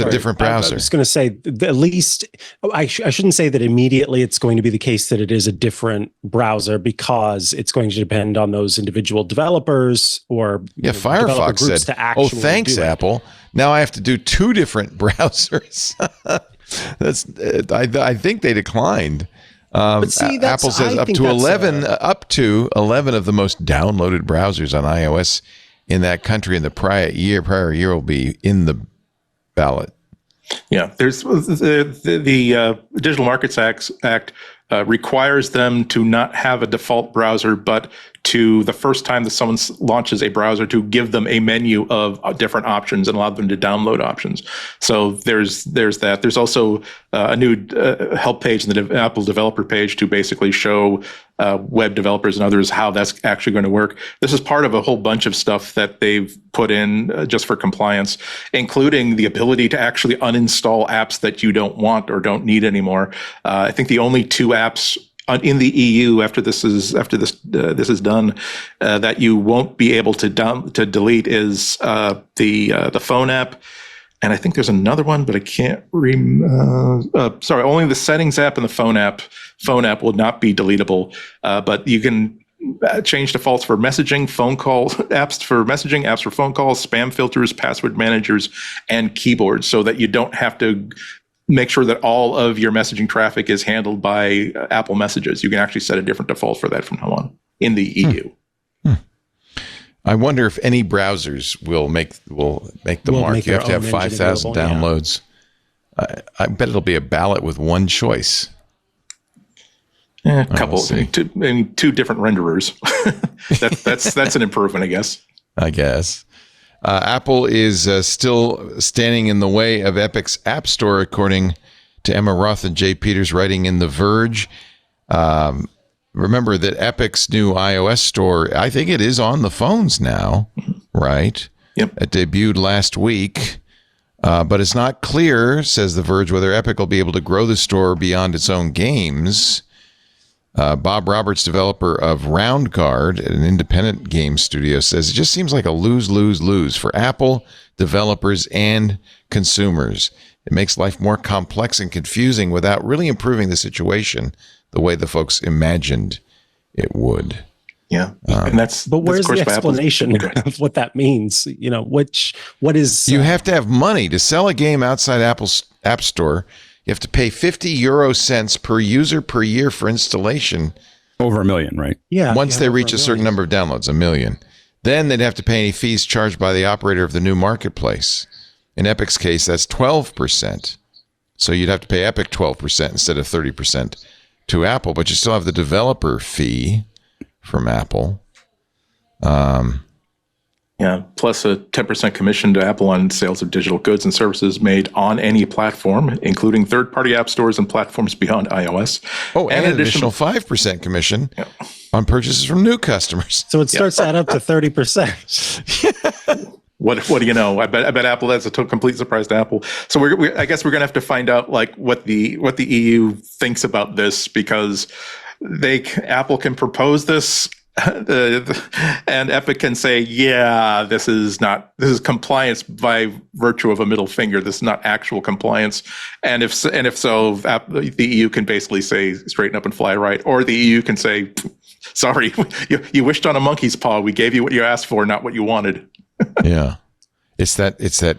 a different browser. I was going to say, at least, I shouldn't say that immediately it's going to be the case that it is a different browser, because it's going to depend on those individial developers or Firefox said, "Oh, thanks, Apple. Now I have to do two different browsers." I think they declined. But see, Apple says up to 11 of the most downloaded browsers on iOS in that country in the prior year will be in the ballot. Yeah, there's the Digital Markets Act requires them to not have a default browser, but to the first time that someone launches a browser, to give them a menu of different options and allow them to download options. So there's that. There's also a new help page in the Apple developer page to basically show web developers and others how that's actually going to work. This is part of a whole bunch of stuff that they've put in just for compliance, including the ability to actually uninstall apps that you don't want or don't need anymore. I think the only two apps in the EU after this is done that you won't be able to delete is the phone app, and I think there's another one, but I can't only the settings app and the phone app will not be deletable, but you can change defaults for messaging, phone call apps for messaging, apps for phone calls, spam filters, password managers, and keyboards, so that you don't have to make sure that all of your messaging traffic is handled by Apple Messages. You can actually set a different default for that from now on in the EU. I wonder if any browsers will make the mark. You have to have 5,000 downloads. Yeah. I bet it'll be a ballot with one choice. A couple, two different renderers. That's an improvement, I guess. Apple is still standing in the way of Epic's App Store, according to Emma Roth and Jay Peters writing in The Verge. Remember that Epic's new iOS store, I think it is on the phones now, right? Yep. It debuted last week. But it's not clear, says The Verge, whether Epic will be able to grow the store beyond its own games. Bob Roberts, developer of Round Guard, an independent game studio, says it just seems like a lose-lose-lose for Apple, developers, and consumers. It makes life more complex and confusing without really improving the situation the way the folks imagined it would. Yeah, and but where's the explanation of what that means? What is you have to have money to sell a game outside Apple's App Store. You have to pay 50 euro cents per user per year for installation. Over 1 million, right? Yeah. Once they reach a certain number of downloads, 1 million. Then they'd have to pay any fees charged by the operator of the new marketplace. In Epic's case, that's 12%. So you'd have to pay Epic 12% instead of 30% to Apple, but you still have the developer fee from Apple. Yeah, plus a 10% commission to Apple on sales of digital goods and services made on any platform, including third-party app stores and platforms beyond iOS. Oh, and an additional 5% commission on purchases from new customers. So it starts to add up to 30%. What do you know? I bet Apple, that's a complete surprise to Apple. So I guess we're going to have to find out like what the EU thinks about this, because Apple can propose this and Epic can say, yeah, this is compliance by virtue of a middle finger. This is not actual compliance. And if so, the EU can basically say straighten up and fly right, or the EU can say, sorry, you wished on a monkey's paw. We gave you what you asked for, not what you wanted. Yeah, it's that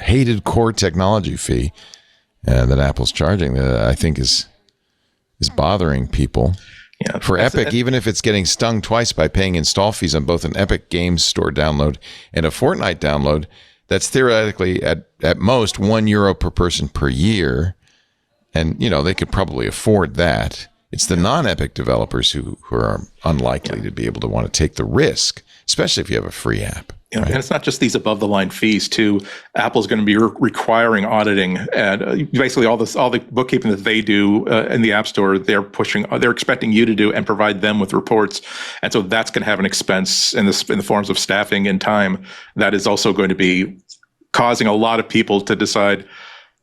hated core technology fee that Apple's charging that I think is bothering people. Yeah, for Epic, even if it's getting stung twice by paying install fees on both an Epic Games Store download and a Fortnite download, that's theoretically at most €1 per person per year. And, they could probably afford that. It's the non-Epic developers who are unlikely to be able to want to take the risk, especially if you have a free app. Yeah, right? And it's not just these above-the-line fees, too. Apple's going to be requiring auditing, and basically all the bookkeeping that they do in the App Store, they're expecting you to do and provide them with reports, and so that's going to have an expense in the forms of staffing and time that is also going to be causing a lot of people to decide,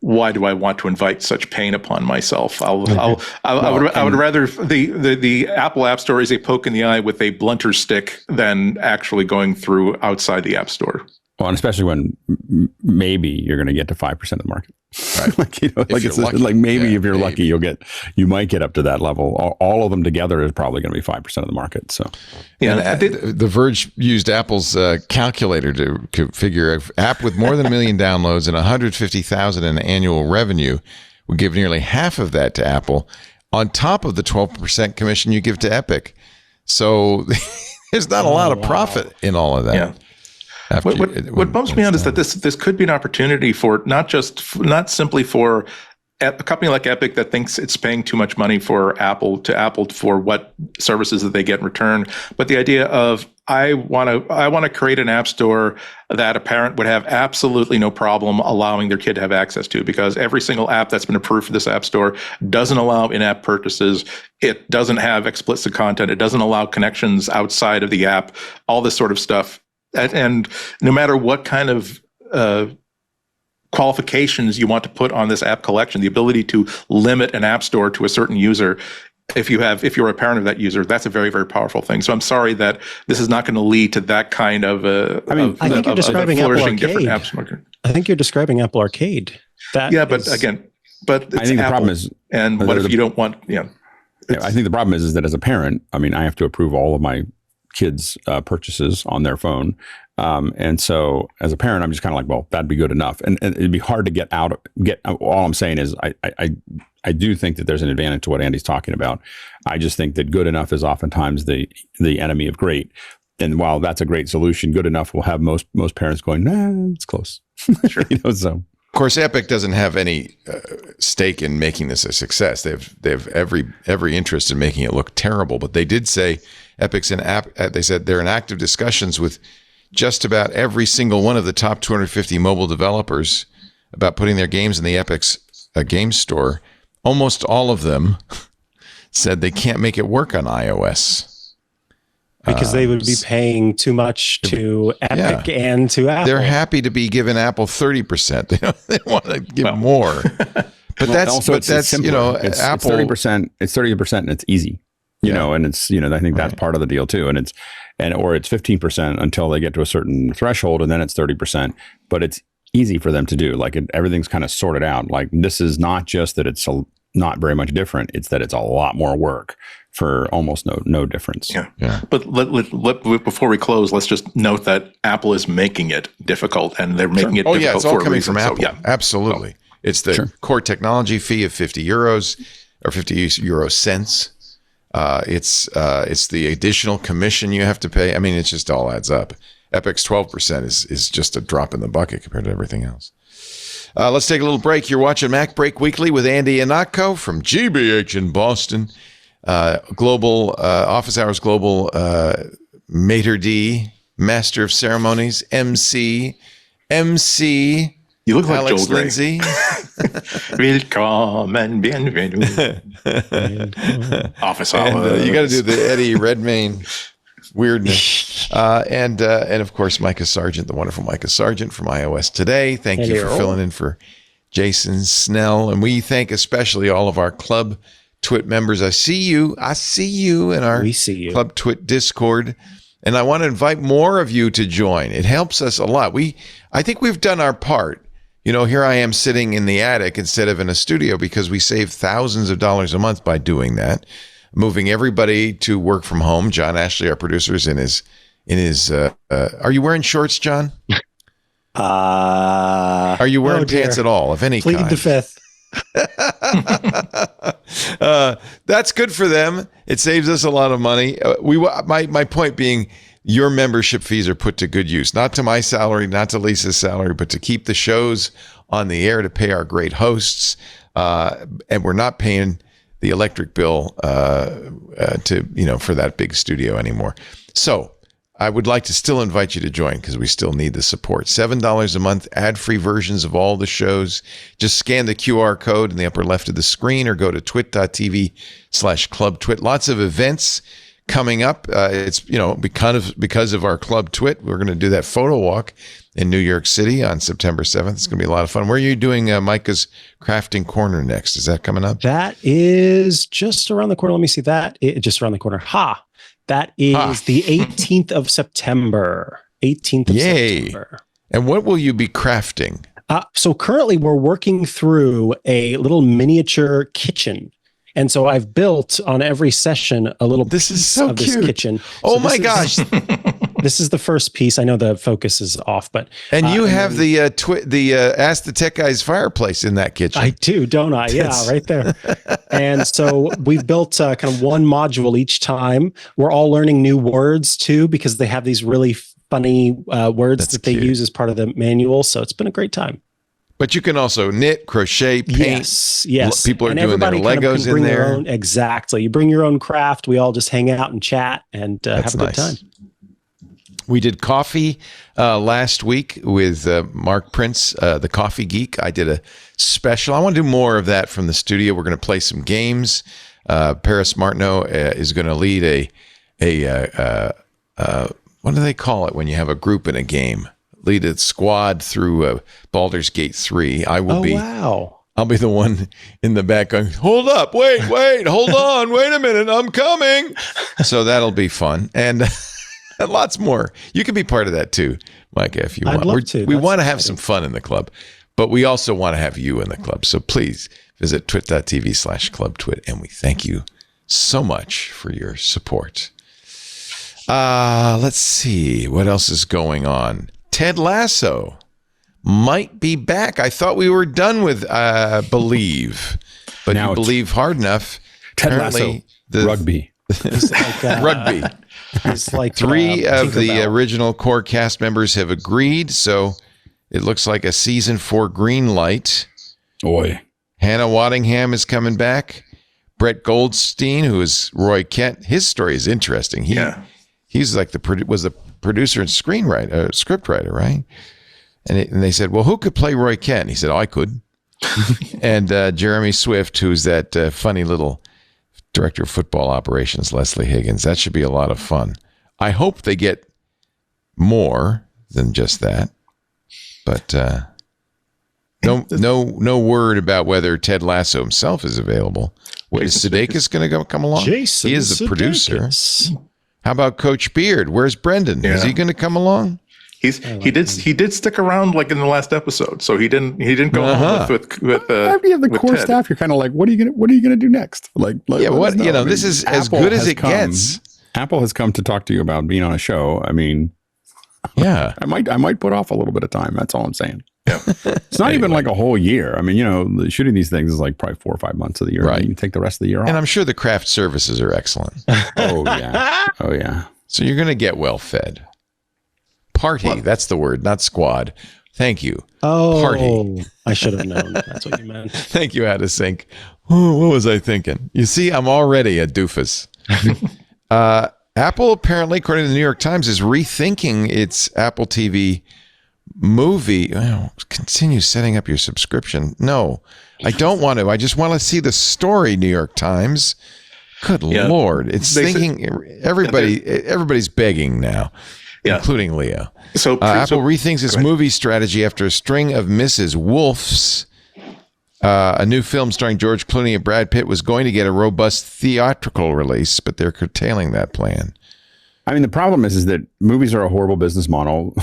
why do I want to invite such pain upon myself? I would rather the Apple App Store is a poke in the eye with a blunter stick than actually going through outside the App Store. Well, and especially when maybe you're going to get to 5% of the market. Right. If you're lucky, you might get up to that level. All of them together is probably going to be 5% of the market. So, yeah, The Verge used Apple's calculator to figure an app with more than 1 million downloads and 150,000 in annual revenue would give nearly half of that to Apple, on top of the 12% commission you give to Epic. So there's not a lot of profit in all of that. Yeah. What bums me out is that this could be an opportunity for not simply for a company like Epic that thinks it's paying too much money for Apple for what services that they get in return, but the idea of I want to create an app store that a parent would have absolutely no problem allowing their kid to have access to, because every single app that's been approved for this app store doesn't allow in-app purchases. It doesn't have explicit content. It doesn't allow connections outside of the app, all this sort of stuff. And no matter what kind of qualifications you want to put on this app collection, the ability to limit an app store to a certain user, if you're a parent of that user, that's a very, very powerful thing. So I'm sorry that this is not going to lead to that kind of I think you're describing Apple Arcade. Different apps market. I think you're describing Apple Arcade. But it's I think the problem is, and what if you don't want? Yeah, I think the problem is that as a parent, I mean, I have to approve all of my kids' purchases on their phone. And so as a parent, I'm just kind of like, well, that'd be good enough. And it'd be hard to get all I'm saying is I do think that there's an advantage to what Andy's talking about. I just think that good enough is oftentimes the enemy of great. And while that's a great solution, good enough will have most parents going, nah, it's close. Sure. So. Of course, Epic doesn't have any stake in making this a success. They have every interest in making it look terrible. But they did say Epic's they said they're in active discussions with just about every single one of the top 250 mobile developers about putting their games in the Epic's game store. Almost all of them said they can't make it work on iOS. Because they would be paying too much to Epic and to Apple. They're happy to be giving Apple 30%. They want to give more. But that's simpler. you know, it's Apple 30%. It's 30%, and it's easy. You know, and it's, you know, I think that's part of the deal too. And it's 15% until they get to a certain threshold, and then it's 30%. But it's easy for them to do. Like everything's kind of sorted out. Like this is not just that it's not very much different. It's that it's a lot more work for almost no difference. Yeah. But before we close, let's just note that Apple is making it difficult, and they're making it difficult. It's all for a coming reason. from Apple. So, Absolutely. It's the core technology fee of 50 euros or 50 euro cents. It's the additional commission you have to pay. I mean, it just all adds up. Epic's 12% is just a drop in the bucket compared to everything else. Let's take a little break. You're watching MacBreak Weekly with Andy Ihnatko from GBH in Boston. Global Office Hours Global Maitre D, Master of Ceremonies, MC. You look like Alex Joel Gray. Lindsay. Willkommen, bienvenue. Office hours. You got to do the Eddie Redmayne weirdness. And of course, Micah Sargent, the wonderful Micah Sargent from iOS Today. Thank you for filling in for Jason Snell. And we thank especially all of our Club Twit members. I see you in our Club Twit Discord. And I want to invite more of you to join. It helps us a lot. I think we've done our part. You know, here I am sitting in the attic instead of in a studio because we save thousands of dollars a month by doing that. Moving everybody to work from home. John Ashley, our producer, is in his. Are you wearing shorts, John? Are you wearing pants at all of any kind? Plead the fifth. That's good for them. It saves us a lot of money. My point being, your membership fees are put to good use, not to my salary, not to Lisa's salary, but to keep the shows on the air, to pay our great hosts, and we're not paying the electric bill for that big studio anymore. So I would like to still invite you to join because we still need the support. $7 a month, ad-free versions of all the shows. Just scan the QR code in the upper left of the screen or go to twit.tv/clubtwit. Lots of events coming up. It's, because of our Club Twit, we're going to do that photo walk in New York City on September 7th. It's going to be a lot of fun. Where are you doing Micah's Crafting Corner next? Is that coming up? That is just around the corner. Let me see that. Just around the corner. That is the 18th of September. 18th of September. And what will you be crafting? So currently we're working through a little miniature kitchen. And so I've built on every session a little piece of this kitchen. Oh my gosh. This is the first piece. I know the focus is off, but you have the Ask the Tech Guys fireplace in that kitchen. I do, don't I? Yeah, right there. And so we've built kind of one module each time. We're all learning new words too, because they have these really funny words that they use as part of the manual. So it's been a great time. But you can also knit, crochet, paint. Yes. People are doing their Legos in there. Exactly. You bring your own craft. We all just hang out and chat and have a good time. We did coffee last week with Mark Prince, the Coffee Geek. I did a special. I want to do more of that from the studio. We're going to play some games. Paris Martineau is going to lead a what do they call it when you have a group in a game? Lead a squad through Baldur's Gate 3. I will be. Wow. I'll be the one in the back going, hold up, wait, hold on, wait a minute, I'm coming. So that'll be fun. And lots more. You can be part of that too, Micah, if you want. I'd love to. We want to have some fun in the club, but we also want to have you in the club. So please visit twit.tv/clubtwit. And we thank you so much for your support. Let's see. What else is going on? Ted Lasso might be back. I thought we were done with Believe, but now you believe hard enough. Ted Lasso, rugby. Rugby. It's like 3 of the original core cast members have agreed, so it looks like a season 4 greenlight. Boy. Hannah Waddingham is coming back. Brett Goldstein, who is Roy Kent, his story is interesting. He's like the producer and screenwriter, scriptwriter, right? And they said, well, who could play Roy Kent? He said, I could. And Jeremy Swift, who's that funny little director of football operations, Leslie Higgins. That should be a lot of fun. I hope they get more than just that. But no word about whether Ted Lasso himself is available. What, is Sudeikis going to come along? Jason he is the producer. Sudeikis. How about Coach Beard? Where's Brendan? Yeah. Is he going to come along? He did stick around like in the last episode, so he didn't go on with After you have the core Ted. staff, you're kind of like, what are you gonna do next? Like Yeah, let us know. I mean, this is as Apple good as has it gets. Apple has come to talk to you about being on a show. I mean, Yeah. I might put off a little bit of time. That's all I'm saying. Yeah. It's not even like a whole year. I mean, shooting these things is like probably 4 or 5 months of the year. Right. You can take the rest of the year off. And I'm sure the craft services are excellent. Oh yeah. Oh yeah. So you're going to get well fed. Party. That's the word, not squad. Thank you. Oh, Party. I should have known that's what you meant. Thank you, Out of Sync. Oh, what was I thinking? You see, I'm already a doofus. Apple apparently, according to the New York Times, is rethinking its Apple TV movie. Oh, continue setting up your subscription. No, I don't want to. I just want to see the story, New York Times. Good Lord. It's thinking everybody's begging now. Yeah. Including Leo. So Apple rethinks its movie strategy after a string of Mrs. Wolfs. A new film starring George Clooney and Brad Pitt was going to get a robust theatrical release, but they're curtailing that plan. I mean, the problem is that movies are a horrible business model.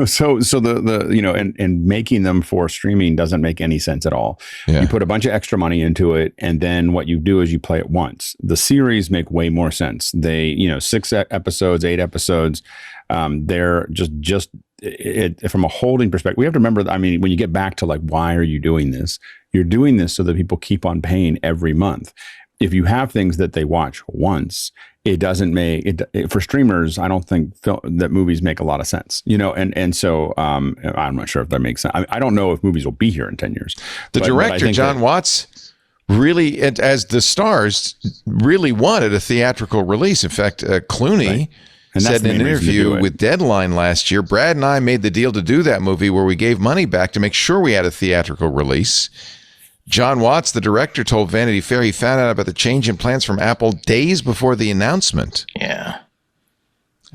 So and making them for streaming doesn't make any sense at all. Yeah. You put a bunch of extra money into it, and then what you do is you play it once. The series make way more sense. They, 6 episodes, 8 episodes. They're just from a holding perspective. We have to remember, I mean, when you get back to like, why are you doing this? You're doing this so that people keep on paying every month. If you have things that they watch once, it doesn't make it for streamers. I don't think that movies make a lot of sense, and so I'm not sure if that makes sense. I don't know if movies will be here in 10 years. The director, John Watts, really, as the stars, really wanted a theatrical release. In fact, Clooney said in an interview with Deadline last year, Brad and I made the deal to do that movie where we gave money back to make sure we had a theatrical release. John Watts, the director, told Vanity Fair he found out about the change in plans from Apple days before the announcement. Yeah.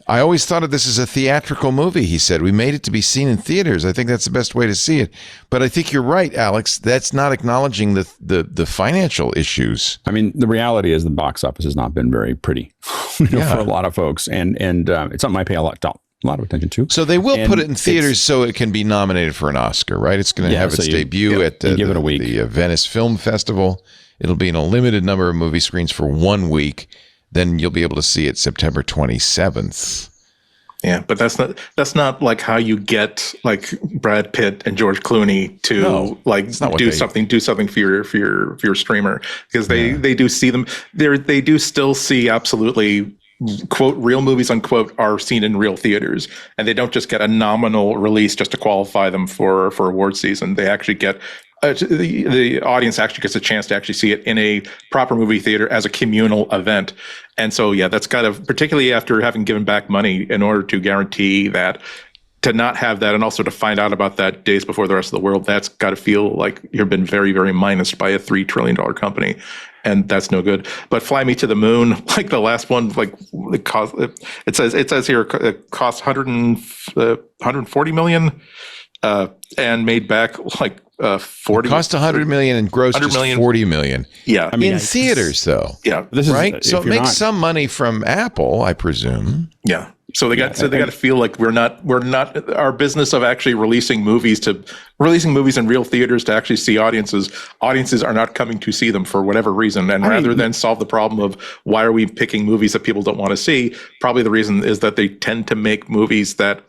I always thought of this as a theatrical movie, he said. We made it to be seen in theaters. I think that's the best way to see it. But I think you're right, Alex. That's not acknowledging the financial issues. I mean, the reality is the box office has not been very pretty for a lot of folks. And it's something I pay a lot of attention to. So they will put it in theaters so it can be nominated for an Oscar, right? It's going to have its debut at give it a week. The Venice Film Festival. It'll be in a limited number of movie screens for 1 week. Then you'll be able to see it September 27th. Yeah, but that's not like how you get like Brad Pitt and George Clooney to do something for your streamer, because they do see them they do still see absolutely quote real movies unquote are seen in real theaters, and they don't just get a nominal release just to qualify them for award season. They actually get the audience actually gets a chance to actually see it in a proper movie theater as a communal event. And so, that's got to, particularly after having given back money in order to guarantee that, to not have that and also to find out about that days before the rest of the world, that's got to feel like you've been very, very minused by a $3 trillion company. And that's no good. But Fly Me to the Moon, like the last one, like it says here it cost 140 million and made back like 40. Cost 100 million and grossed just 40 million. Yeah, I mean, in theaters though. Yeah, this is right. So it makes some money from Apple, I presume. Yeah. So they got to feel like we're not our business of actually releasing movies in real theaters to actually see audiences. Audiences are not coming to see them for whatever reason, and rather than solve the problem of why are we picking movies that people don't want to see, probably the reason is that they tend to make movies that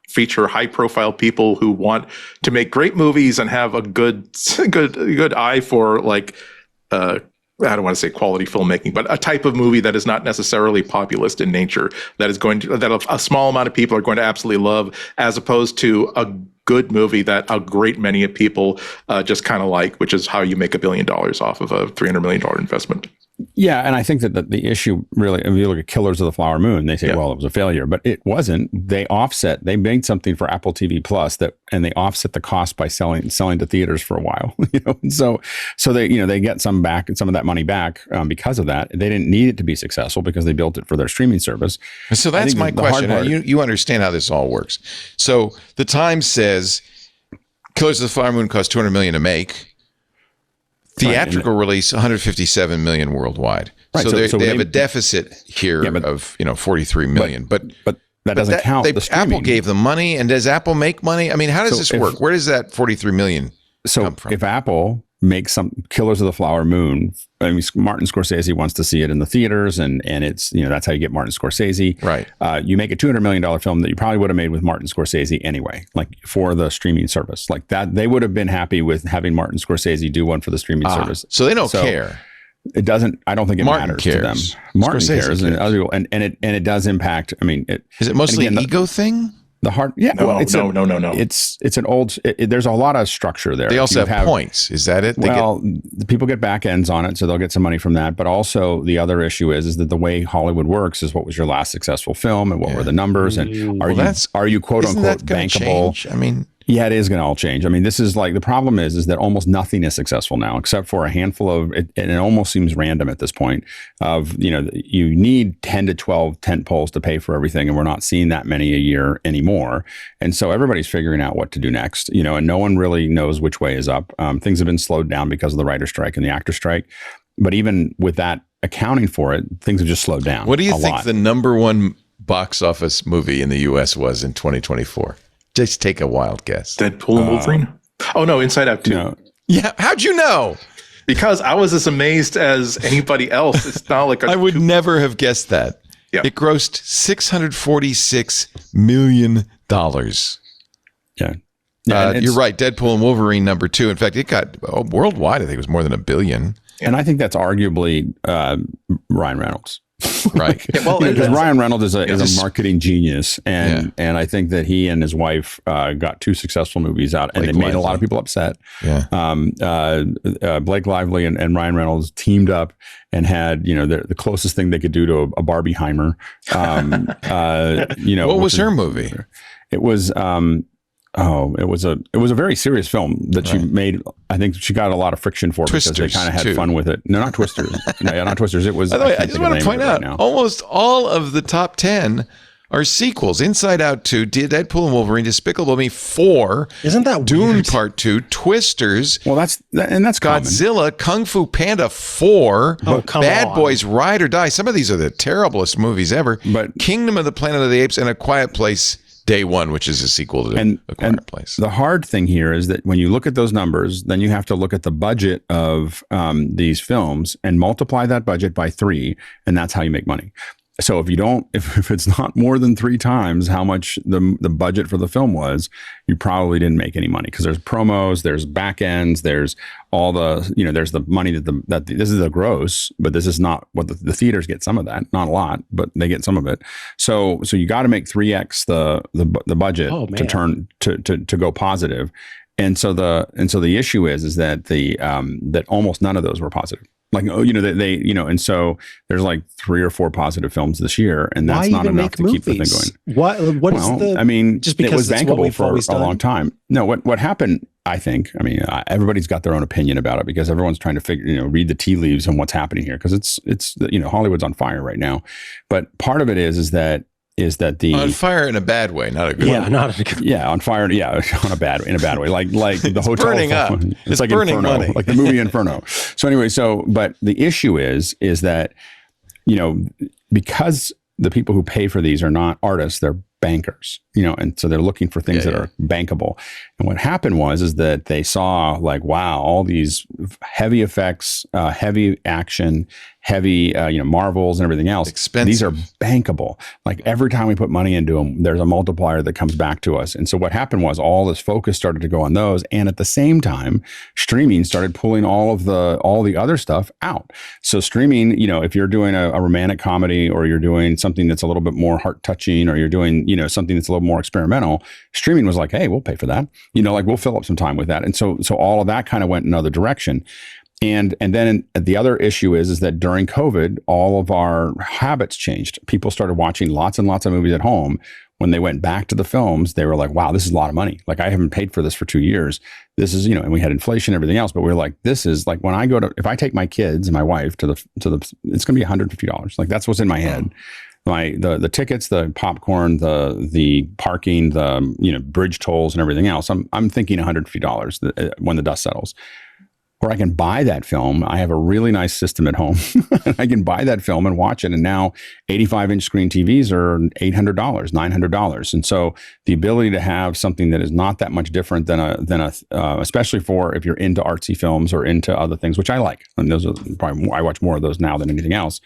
feature high profile people who want to make great movies and have a good eye for like I don't want to say quality filmmaking, but a type of movie that is not necessarily populist in nature, that a small amount of people are going to absolutely love, as opposed to a good movie that a great many people just kind of like, which is how you make $1 billion off of a $300 million investment. Yeah, and I think that the issue really, if you look at Killers of the Flower Moon, they say, well, it was a failure, but it wasn't. They made something for Apple TV Plus and they offset the cost by selling to theaters for a while. And so they get some of that money back because of that. They didn't need it to be successful because they built it for their streaming service. So that's my question. Now, you understand how this all works. So the Times says Killers of the Flower Moon cost $200 million to make. Theatrical release, 157 million worldwide. Right, so they have a deficit here of 43 million. But that doesn't count the streaming. Apple gave them money, and does Apple make money? I mean, how does this work? Where does that 43 million come from? If Apple makes some Killers of the Flower Moon, I mean, Martin Scorsese wants to see it in the theaters, and it's that's how you get Martin Scorsese. Right. You make a $200 million film that you probably would have made with Martin Scorsese anyway, like for the streaming service, like that. They would have been happy with having Martin Scorsese do one for the streaming service. So they don't care. It doesn't. I don't think it matters to them. Martin cares, and it does impact. I mean, is it mostly an ego thing? The heart, no. It's an old. There's a lot of structure there. They also have points. Is that it? The people get back ends on it, so they'll get some money from that. But also, the other issue is that the way Hollywood works is what was your last successful film, and what were the numbers, and are you quote unquote bankable? Change? I mean. Yeah, it is going to all change. I mean, this is like the problem is that almost nothing is successful now, except for a handful of, and it almost seems random at this point. You need 10 to 12 tent poles to pay for everything, and we're not seeing that many a year anymore. And so everybody's figuring out what to do next. And no one really knows which way is up. Things have been slowed down because of the writer strike and the actor strike, but even with that accounting for it, things have just slowed down. What do you think the number one box office movie in the U.S. was in 2024? Just take a wild guess. Deadpool and Wolverine? Oh, no, Inside Out 2. No. Yeah, how'd you know? Because I was as amazed as anybody else. It's not like I would never have guessed that. Yeah. It grossed $646 million. Yeah. You're right. Deadpool and Wolverine number 2. In fact, it got worldwide, I think it was more than $1 billion. And I think that's arguably Ryan Reynolds. Right. Because Ryan Reynolds is a marketing genius, and I think that he and his wife got 2 successful movies out, and they made a lot of people upset. Yeah. Blake Lively and Ryan Reynolds teamed up and had the closest thing they could do to a Barbieheimer. What was her movie? It was. It was a very serious film that she made. I think she got a lot of friction for Twisters, because they kind of had fun with it. No, not Twisters. Not Twisters. It was. By the way, I just want to point out, almost all of the top 10 are sequels. Inside Out 2, Deadpool and Wolverine, Despicable Me 4. Isn't that Dune weird? Part 2, Twisters. Well, that's Godzilla, common. Kung Fu Panda 4, Bad Boys, Ride or Die. Some of these are the terriblest movies ever. But Kingdom of the Planet of the Apes and A Quiet Place Day One, which is a sequel to A Quiet Place. The hard thing here is that when you look at those numbers, then you have to look at the budget of these films and multiply that budget by 3, and that's how you make money. So if it's not more than 3 times how much the budget for the film was, you probably didn't make any money, because there's promos, there's back ends, there's all the, there's the money that this is the gross, but this is not what the theaters get. Some of that, not a lot, but they get some of it. So you got to make 3x the budget to turn to go positive. And so the issue is that that almost none of those were positive. Like, and so there's like 3 or 4 positive films this year, and that's not enough to keep the thing going. What is the? I mean, just because it was bankable for a long done? time. No, what happened? I think. I mean, everybody's got their own opinion about it, because everyone's trying to read the tea leaves on what's happening here, because it's Hollywood's on fire right now. But part of it is that the on fire in a bad way, not a good way. Not a good on fire, in a bad way, like the hotel burning up. It's like burning Inferno, money. like the movie Inferno. So anyway, but the issue is that because the people who pay for these are not artists, they're bankers, and so they're looking for things that are bankable. And what happened is that they saw, like, wow, all these heavy effects, heavy action, heavy, Marvels and everything else. Expensive. These are bankable. Like, every time we put money into them, there's a multiplier that comes back to us. And so what happened was all this focus started to go on those. And at the same time, streaming started pulling all the other stuff out. So streaming, if you're doing a romantic comedy, or you're doing something that's a little bit more heart touching, or you're doing, something that's a little more experimental, streaming was like, hey, we'll pay for that. We'll fill up some time with that. And so all of that kind of went another direction. And then the other issue is that during COVID, all of our habits changed. People started watching lots and lots of movies at home. When they went back to the films, they were like, wow, this is a lot of money. Like, I haven't paid for this for 2 years. This is, and we had inflation and everything else, but we were like, this is like, when I go to, if I take my kids and my wife to the, it's going to be $150. Like, that's what's in my head. The tickets, the popcorn, the parking, the, bridge tolls and everything else. I'm thinking $150 when the dust settles. Or I can buy that film. I have a really nice system at home. I can buy that film and watch it. And now 85-inch screen TVs are $800, $900. And so the ability to have something that is not that much different than especially for if you're into artsy films or into other things, which I like. And those are probably I watch more of those now than anything else.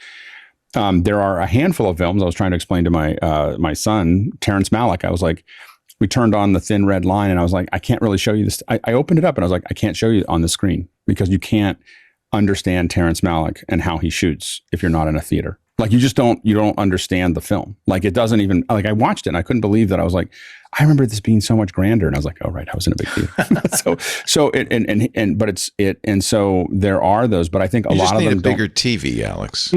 There are a handful of films. I was trying to explain to my son, Terrence Malick. I was like, we turned on The Thin Red Line and I was like, I can't really show you this. I opened it up and I was like, I can't show you on the screen because you can't understand Terrence Malick and how he shoots if you're not in a theater. Like, you don't understand the film. Like, it doesn't even, like, I watched it and I couldn't believe that. I was like, I remember this being so much grander. And I was like, oh, right, I was in a big theater. So there are those, but I think a lot of them need a bigger TV, Alex.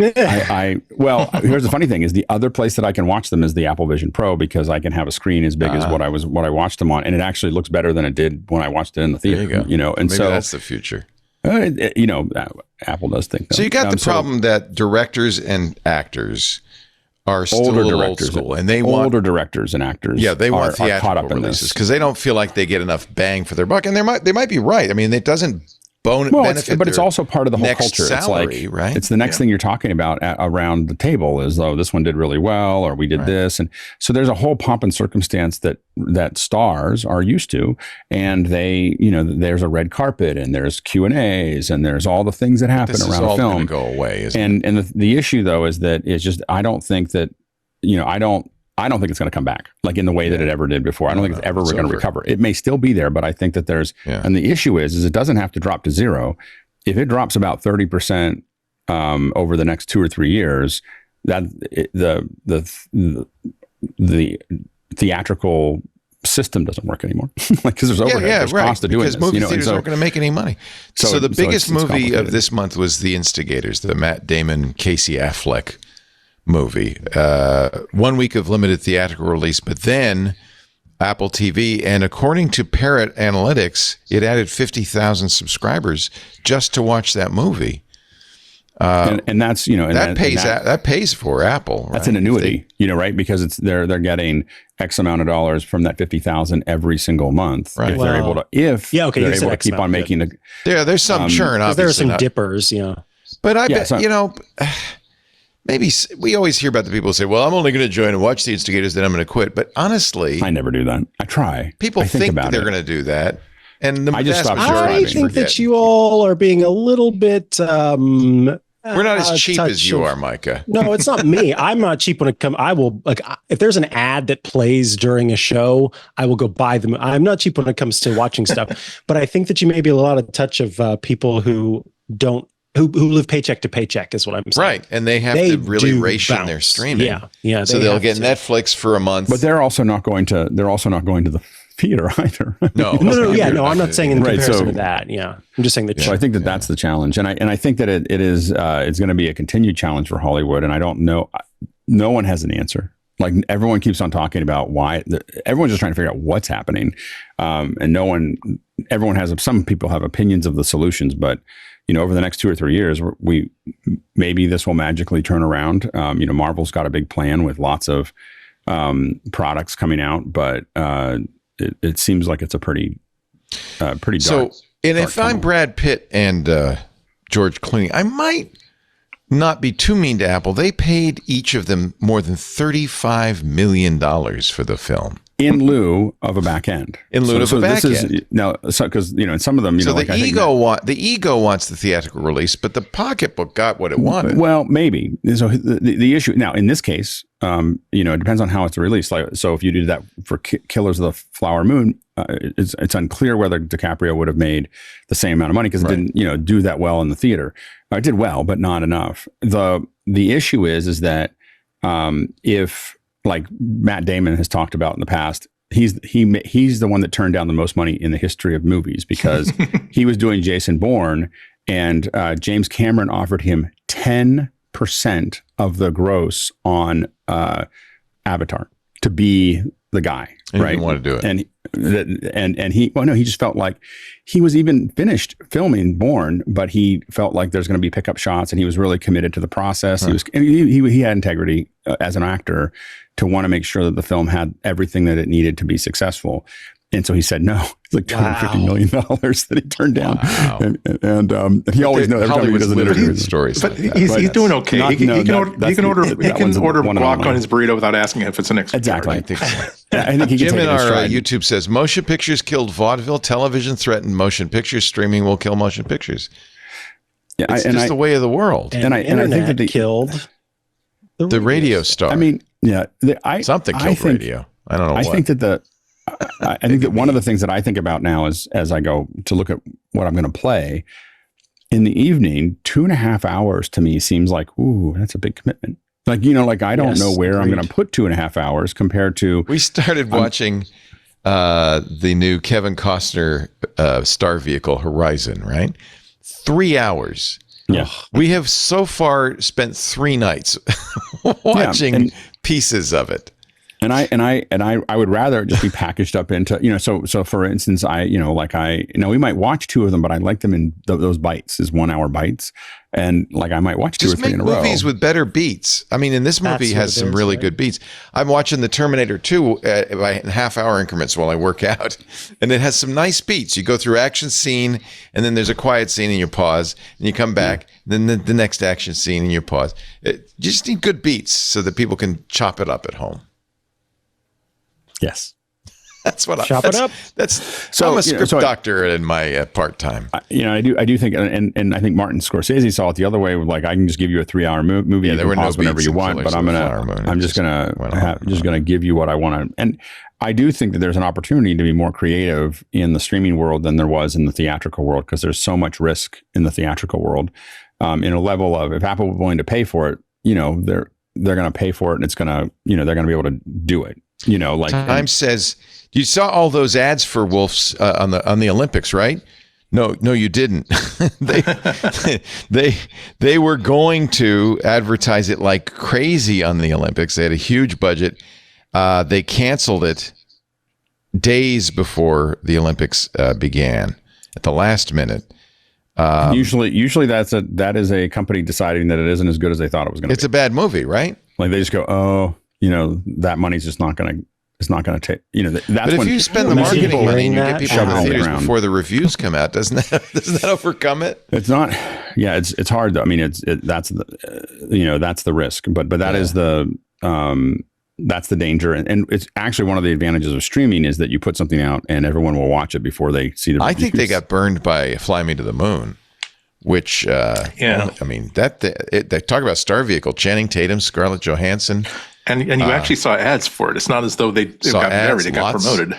Well, here's the funny thing is the other place that I can watch them is the Apple Vision Pro, because I can have a screen as big as what I watched them on. And it actually looks better than it did when I watched it in the theater. There you go. And maybe so that's the future. Apple does think that. So you got the problem that directors and actors are still old school, and they want older directors and actors. Yeah, they want theatrical releases because they don't feel like they get enough bang for their buck, and they might be right. I mean, it doesn't benefit. But it's also part of the whole culture. Salary, it's like, right? It's the next thing you're talking about around the table is, oh, this one did really well, or we did this, and so there's a whole pomp and circumstance that stars are used to, and they, there's a red carpet, and there's Q&As, and there's all the things that happen around all film. Going to go away, and the issue though is that it's just I don't think that I don't think it's going to come back like in the way that it ever did before. I don't think it's ever going to recover. It may still be there, but I think that and the issue is it doesn't have to drop to zero. If it drops about 30% over the next 2 or 3 years, that the theatrical system doesn't work anymore. Like, because there's overhead, there's cost of doing this. Because movie theaters aren't going to make any money. So the biggest movie of this month was The Instigators, the Matt Damon, Casey Affleck movie. 1 week of limited theatrical release, but then Apple TV, and according to Parrot Analytics, it added 50,000 subscribers just to watch that movie. And that's that pays for Apple. Right? That's an annuity, right? Because they're getting X amount of dollars from that 50,000 every single month. Right. If they're able to, they're able to keep on making the. Yeah, there's some churn. Obviously, there are some dippers, But I bet maybe we always hear about the people who say, well, I'm only going to join and watch The Instigators, then I'm going to quit. But honestly, I never do that. I try. People think that they're going to do that. And I just stopped. I think that you all are being a little bit. We're not as cheap as you are, Micah. No, it's not me. I'm not cheap when it comes. I will if there's an ad that plays during a show, I will go buy them. I'm not cheap when it comes to watching stuff, but I think that you may be a lot of touch of people who don't. Who live paycheck to paycheck is what I'm saying. Right. And they have to really ration their streaming. Yeah. So they'll get Netflix for a month. But they're also not going to the theater either. No. I'm not saying in comparison to that. Yeah. I'm just saying that. So I think that's the challenge. And I think that it is it's going to be a continued challenge for Hollywood. And I don't know, no one has an answer. Like, everyone keeps on talking about why everyone's just trying to figure out what's happening. And everyone has, some people have opinions of the solutions, but over the next 2 or 3 years, maybe this will magically turn around. Marvel's got a big plan with lots of products coming out, but it seems like it's a pretty dark. So, and if I'm Brad Pitt and George Clooney, I might not be too mean to Apple. They paid each of them more than $35 million for the film. In lieu of a back end. In lieu of a back end. Now, because, in some of them, so the ego wants the theatrical release, but the pocketbook got what it wanted. Well, maybe. So the issue now in this case, it depends on how it's released. Like, so if you do that for Killers of the Flower Moon, it's unclear whether DiCaprio would have made the same amount of money because it didn't, do that well in the theater. It did well, but not enough. The issue is that if, like Matt Damon has talked about in the past, he's the one that turned down the most money in the history of movies because he was doing Jason Bourne and James Cameron offered him 10% of the gross on Avatar to be the guy. And right? He didn't want to do it. And he, well, no, he just felt like he was even finished filming Bourne, but he felt like there's going to be pickup shots, and he was really committed to the process. He had integrity as an actor to want to make sure that the film had everything that it needed to be successful. And so he said no. It's like $250 million that he turned down. Wow. And he always knows every time he does an interview. Stories But like that. he's doing okay. He can order guac on his burrito without asking if it's an extra. Exactly. I think so. I think he can Jim take in it in our stride. YouTube says motion pictures killed vaudeville, television threatened motion pictures, streaming will kill motion pictures. Yeah, It's just the way of the world. And I think that killed the radio star. I mean, yeah, something killed radio. I don't know. I think that one of the things that I think about now is as I go to look at what I'm going to play in the evening, 2.5 hours to me seems like, ooh, that's a big commitment. Like, I don't know where I'm going to put 2.5 hours compared to. We started watching the new Kevin Costner star vehicle Horizon, right? 3 hours. Yeah. We have so far spent 3 nights watching pieces of it. And I would rather it just be packaged up into, so for instance, we might watch 2 of them, but I like them in those bites, is 1 hour bites. And I might watch 2 or 3 in a row. Just make movies with better beats. I mean, and this movie has some really good beats. I'm watching The Terminator 2 by half-hour increments while I work out, and it has some nice beats. You go through action scene, and then there's a quiet scene, and you pause, and you come back, then the next action scene, and you pause. You just need good beats so that people can chop it up at home. Yes. That's what Chop it up. I'm a script doctor in my part time. I do think, and I think Martin Scorsese saw it the other way. Like, I can just give you a 3-hour movie. Yeah, you there can were no pause whenever beats you want, in but I'm just gonna give you what I want to. And I do think that there's an opportunity to be more creative in the streaming world than there was in the theatrical world, because there's so much risk in the theatrical world. In a level of, if Apple was willing to pay for it, they're going to pay for it, and it's going to, they're going to be able to do it. Time says, you saw all those ads for Wolves on the Olympics, right? No, you didn't. they were going to advertise it like crazy on the Olympics. They had a huge budget. They canceled it days before the Olympics began at the last minute. Usually that is a company deciding that it isn't as good as they thought it was going to be. It's a bad movie, right? Like, they just go, that money's just not going to. It's not going to take. That's but if you spend the marketing money and you get people in the theaters ground before the reviews come out, doesn't that overcome it? It's not. Yeah, it's hard though. I mean, that's the risk. But that is that's the danger, and it's actually one of the advantages of streaming is that you put something out and everyone will watch it before they see the. I think they got burned by Fly Me to the Moon, which I mean they talk about star vehicle, Channing Tatum, Scarlett Johansson. And you actually saw ads for it. It's not as though they got married, it got promoted.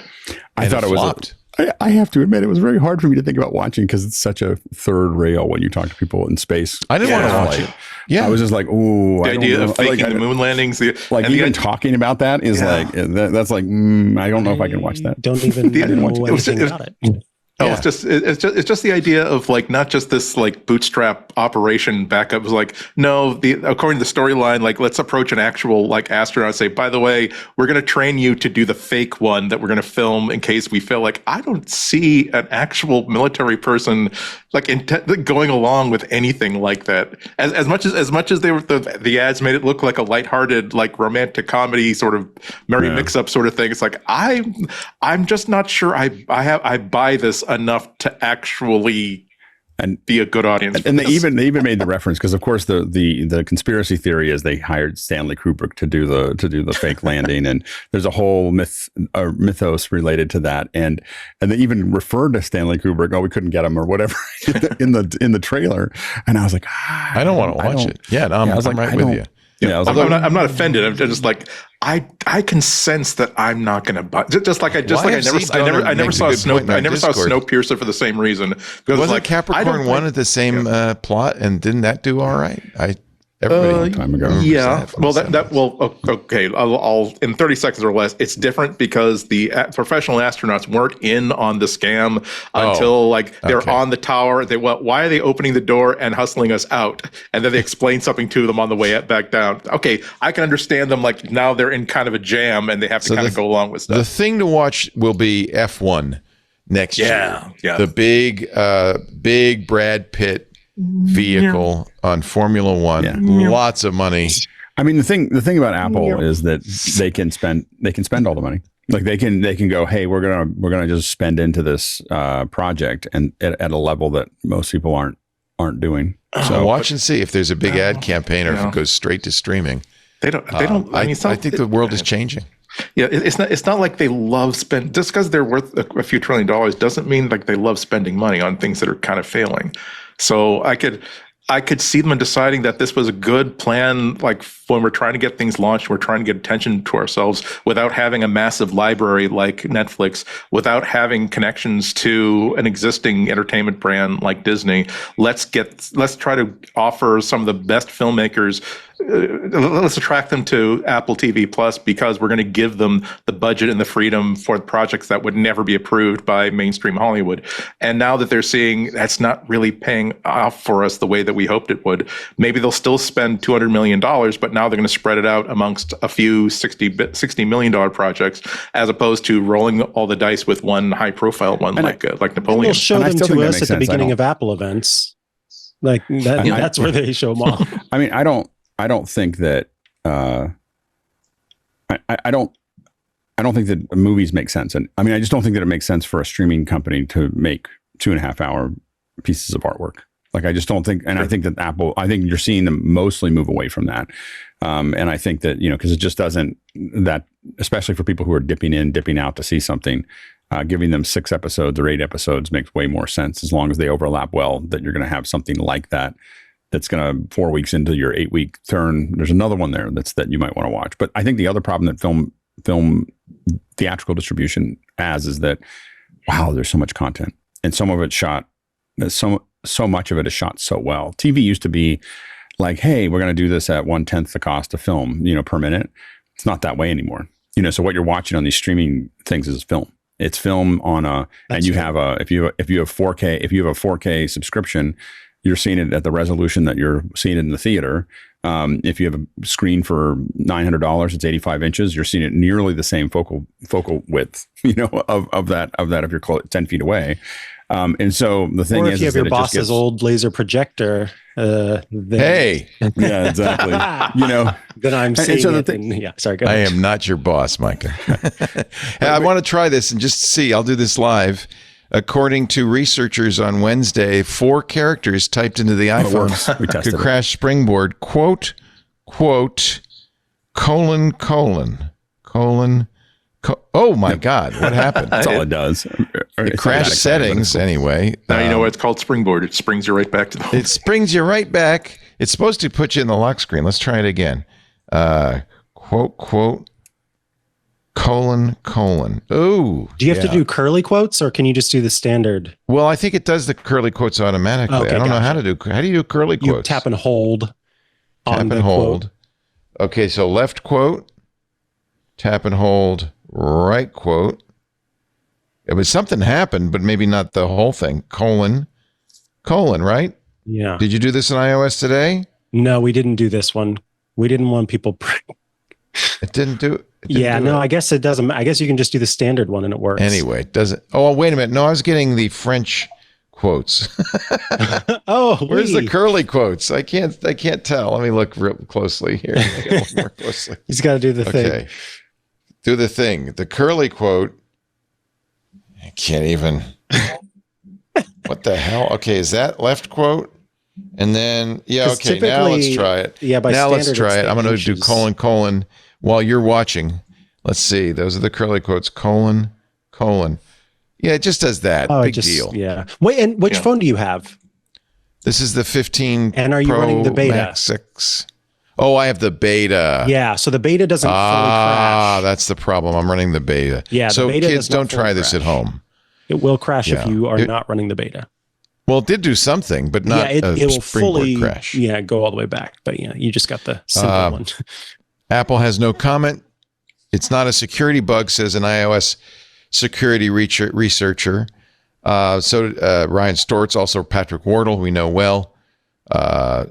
I thought it was flopped. I have to admit, it was very hard for me to think about watching because it's such a third rail when you talk to people in space. I didn't want to watch it. Yeah, I was just like, ooh, the idea of faking the moon landings, even talking about that is that's like, I don't know if I can watch that. Don't even know anything about it. Oh, yeah. It's just the idea of not just this bootstrap operation backup. It was no, according to the storyline, let's approach an actual astronaut and say, by the way, we're going to train you to do the fake one that we're going to film in case we fail. I don't see an actual military person going along with anything like that. As much as they were the ads made it look like a lighthearted romantic comedy sort of merry mix-up sort of thing. It's I'm just not sure I buy this enough to actually be a good audience. And they even made the reference because, of course, the conspiracy theory is they hired Stanley Kubrick to do the fake landing, and there's a whole mythos related to that, and they even referred to Stanley Kubrick. Oh, we couldn't get him or whatever in the trailer, and I was like, I don't want to watch it. Yeah, no, I'm right with you. Yeah, I'm not offended. I'm just I can sense that I'm not going to buy. I never saw Snowpiercer for the same reason. Wasn't Capricorn 1 at the same plot, and didn't that do all right? Everybody time ago. Yeah. Okay. I'll in 30 seconds or less. It's different because the professional astronauts weren't in on the scam until they're on the tower. Why are they opening the door and hustling us out? And then they explain something to them on the way back down. Okay, I can understand them. Like now they're in kind of a jam and they have to kind of go along with stuff. The thing to watch will be F1 next year. Yeah. The big Brad Pitt vehicle on Formula One. Lots of money. I mean, the thing about Apple is that they can spend all the money. Like they can go, hey, we're gonna just spend into this project and at a level that most people aren't doing. So watch and see if there's a big ad campaign or if it goes straight to streaming. They don't. I think the world is changing. Yeah, it's not like they love spend just because they're worth a few $1 trillion doesn't mean like they love spending money on things that are kind of failing. So I could see them deciding that this was a good plan, like when we're trying to get things launched, we're trying to get attention to ourselves without having a massive library like Netflix, without having connections to an existing entertainment brand like Disney. Let's try to offer some of the best filmmakers. Let's attract them to Apple TV Plus because we're going to give them the budget and the freedom for projects that would never be approved by mainstream Hollywood. And now that they're seeing that's not really paying off for us the way that we hoped it would, maybe they'll still spend $200 million, but now they're going to spread it out amongst a few $60 million projects as opposed to rolling all the dice with one high profile one like Napoleon. They'll show them to us at the beginning of Apple events. Like that, that's where they show them off. I mean, I don't think that I don't think that movies make sense. And I mean, I just don't think that it makes sense for a streaming company to make 2.5 hour pieces of artwork. Like, I just don't think, and I think that I think you're seeing them mostly move away from that. And I think that, because it just doesn't, that, especially for people who are dipping in, dipping out to see something, giving them 6 episodes or 8 episodes makes way more sense as long as they overlap well, that you're going to have something like that. That's going to 4 weeks into your 8-week turn. There's another one there that you might want to watch. But I think the other problem that film theatrical distribution has is that, wow, there's so much content and some of it's shot. So much of it is shot so well. TV used to be like, hey, we're going to do this at 1/10 the cost of film, per minute. It's not that way anymore. So what you're watching on these streaming things is film. It's film on and you have if you have 4K subscription, you're seeing it at the resolution that you're seeing it in the theater. If you have a screen for $900, it's 85 inches. You're seeing it nearly the same focal width, of that if you're 10 feet away. And so the thing is, if you have your boss's old laser projector, hey, yeah, exactly. Then I'm seeing sorry, go ahead. I am not your boss, Micah. Hey, I want to try this and just see. I'll do this live. According to researchers on Wednesday, 4 characters typed into the iPhone could crash Springboard. Quote, colon. Oh my God, what happened? That's all it does. It crashed settings anyway. Now you know what it's called, Springboard. It springs you right back to the home. It springs you right back. It's supposed to put you in the lock screen. Let's try it again. Quote, colon. Oh. Do you have to do curly quotes or can you just do the standard? Well, I think it does the curly quotes automatically. Okay, I don't know how to do. How do you do curly quotes? You tap and hold. Tap and hold. Okay, so left quote, tap and hold, right quote. It was something happened, but maybe not the whole thing. Colon, right? Yeah. Did you do this in iOS today? No, we didn't do this one. We didn't want people. It didn't do it. I guess it doesn't. I guess you can just do the standard one and it works. Anyway, it doesn't. Oh, wait a minute. No, I was getting the French quotes. Where's the curly quotes? I can't tell. Let me look real closely here. Look more closely. He's got to do the thing. Okay. Do the thing. The curly quote. I can't even. What the hell? Okay, is that left quote? And then, okay, now let's try it. Yeah, now let's try it. I'm going to do colon while you're watching. Let's see. Those are the curly quotes. Colon. Yeah, it just does that. Big deal. Yeah. Wait, and which phone do you have? This is the 15 And are you Pro running the beta? Max 6. Oh, I have the beta. Yeah, so the beta doesn't fully crash. That's the problem. I'm running the beta. Yeah, so the beta kids, don't try this at home. It will crash if you are not running the beta. Well, it did do something, but not it will springboard fully crash. go all the way back. But yeah, you just got the simple one. Apple has no comment. It's not a security bug, says an iOS security researcher. Ryan Stortz, also Patrick Wardle, we know well,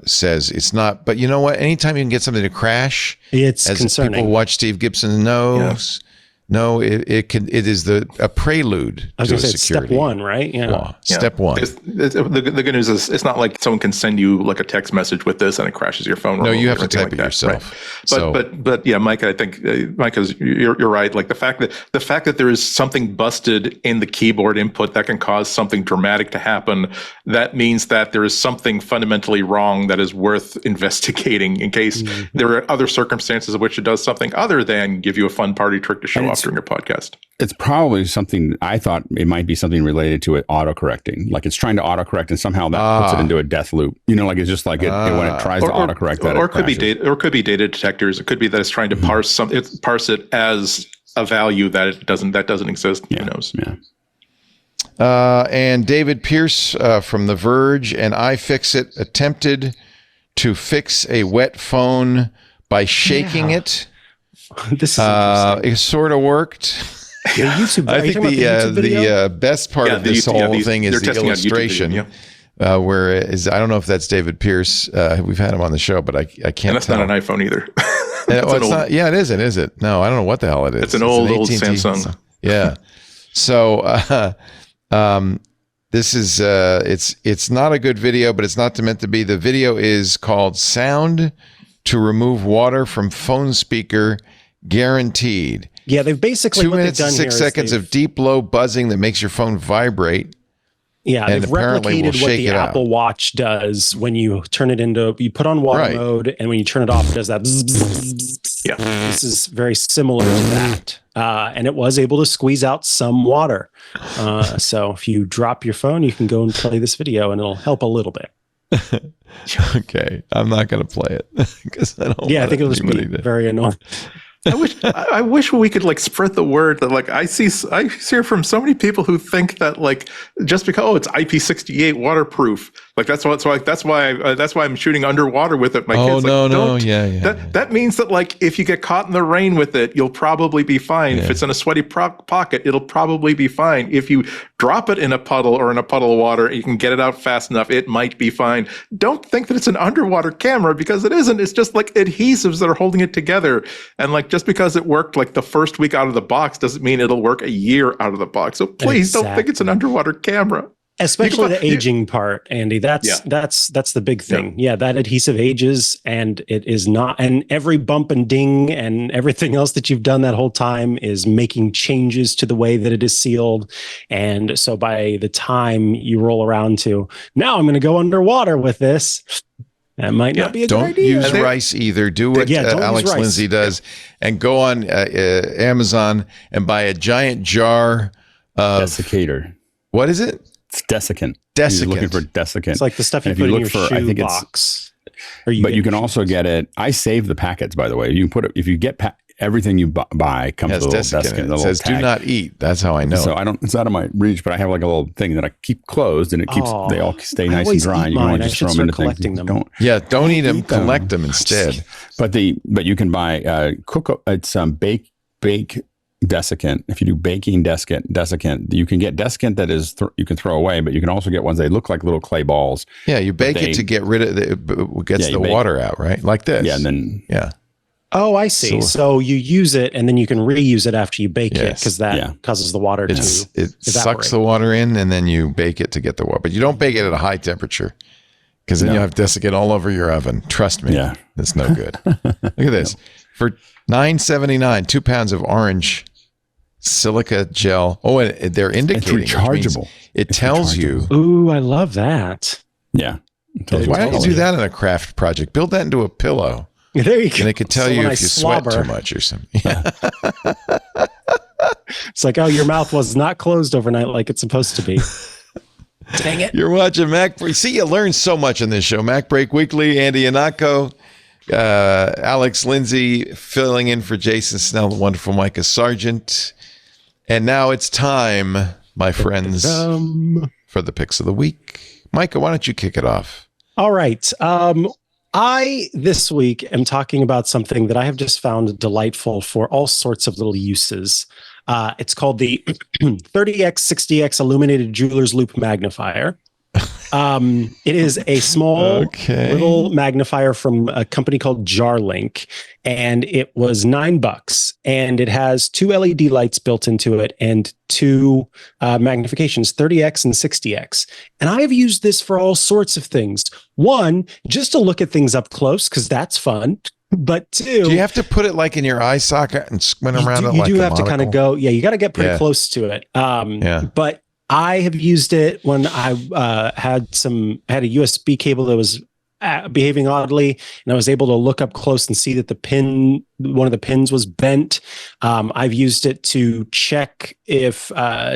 says it's not. But you know what? Anytime you can get something to crash, it's as concerning. People watch Steve Gibson knows. Yeah. No, it is a prelude I was to going to say security step one, right? Yeah. law. Step one. The good news is it's not like someone can send you like a text message with this and it crashes your phone. No, you have to type it yourself. Right. But yeah, Mike, I think Mike, you're right. Like the fact that there is something busted in the keyboard input that can cause something dramatic to happen, that means that there is something fundamentally wrong that is worth investigating in case there are other circumstances in which it does something other than give you a fun party trick to show off during your podcast. It's probably something, I thought it might be something related to it autocorrecting. Like it's trying to autocorrect and somehow that puts it into a death loop. You know, like it's just like when it tries to autocorrect that. Or it could be data detectors. It could be that it's trying to parse it as a value that doesn't exist. Yeah. Who knows? Yeah. And David Pierce from The Verge and iFixit attempted to fix a wet phone by shaking it. This is interesting. It sort of worked. YouTube, I think the best part of this whole thing is the illustration. Where I don't know if that's David Pierce. We've had him on the show, but I can't. And that's tell. not an iPhone either. It isn't, is it? No, I don't know what the hell it is. It's an old Samsung. Yeah. So this is it's not a good video, but it's not meant to be. The video is called "Sound to Remove Water from Phone Speaker Guaranteed." Yeah, they've basically 2 what minutes they've and done 6 here seconds of deep low buzzing that makes your phone vibrate. Yeah, and they've apparently will replicated what shake the it out. Apple Watch does when you turn it into, you put on water mode, and when you turn it off, it does that. Bzz, bzz, bzz, bzz. Yeah, this is very similar to that, and it was able to squeeze out some water. So if you drop your phone, you can go and play this video, and it'll help a little bit. Okay, I'm not going to play it because I don't. Yeah, I think it'll just be very annoying. I wish we could like spread the word that like I hear from so many people who think that like just because it's IP68 waterproof, like that's why I'm shooting underwater with it. My kids that means that like if you get caught in the rain with it, you'll probably be fine. If it's in a sweaty pocket, it'll probably be fine. If you drop it in a puddle or in a puddle of water, you can get it out fast enough, it might be fine. Don't think that it's an underwater camera because it isn't. It's just like adhesives that are holding it together, and like just because it worked like the first week out of the box doesn't mean it'll work a year out of the box. So please don't think it's an underwater camera. Especially the aging part, Andy. That's the big thing. Yeah, that adhesive ages, and it is not. And every bump and ding and everything else that you've done that whole time is making changes to the way that it is sealed. And so by the time you roll around to now, I'm going to go underwater with this. That might not be a good idea. Don't use rice either. Do what Alex Lindsay does and go on Amazon and buy a giant jar of desiccator. What is it? It's desiccant. Desiccant. You're looking for desiccant. It's like the stuff you put in your shoe box. But you can also get it. I save the packets, by the way. You can put it if you get everything you buy comes with a little desiccant. It says "Do not eat." That's how I know. So it's out of my reach, but I have like a little thing that I keep closed, and it keeps they all stay nice and dry. You can just throw them into things. Don't eat them. Collect them instead. But you can buy it's bake desiccant. If you do baking desiccant, you can get desiccant that is you can throw away, but you can also get ones that look like little clay balls. Yeah, you bake it to get rid of the water out, right? Like this. Yeah, and then Oh, I see. So you use it, and then you can reuse it after you bake it because that causes the water to it sucks the water in, and then you bake it to get the water. But you don't bake it at a high temperature because then you have desiccant all over your oven. Trust me, that's no good. Look at this for $9.79, 2 pounds of orange silica gel. Oh, and they're indicating it's rechargeable. It tells you. Ooh, I love that. Yeah. Why don't you do that in a craft project? Build that into a pillow. There you go. And it could tell you if you sweat too much or something. Yeah. It's like, oh, your mouth was not closed overnight like it's supposed to be. Dang it. You're watching MacBreak. See, you learn so much on this show. MacBreak Weekly, Andy Yanako, Alex Lindsay filling in for Jason Snell, the wonderful Micah Sargent. And now it's time, my friends, for the picks of the week. Micah, why don't you kick it off? All right. I, this week, am talking about something that I have just found delightful for all sorts of little uses. It's called the 30x, 60x illuminated jeweler's loop magnifier. It is a small little magnifier from a company called JarLink, and it was $9, and it has 2 LED lights built into it and 2 magnifications, 30x and 60x. And I have used this for all sorts of things. One, just to look at things up close, because that's fun. But 2, do you have to put it like in your eye socket and squint around it like you do a have to kind of go, you got to get pretty close to it. But I have used it when I had a USB cable that was behaving oddly, and I was able to look up close and see that one of the pins was bent. I've used it to check if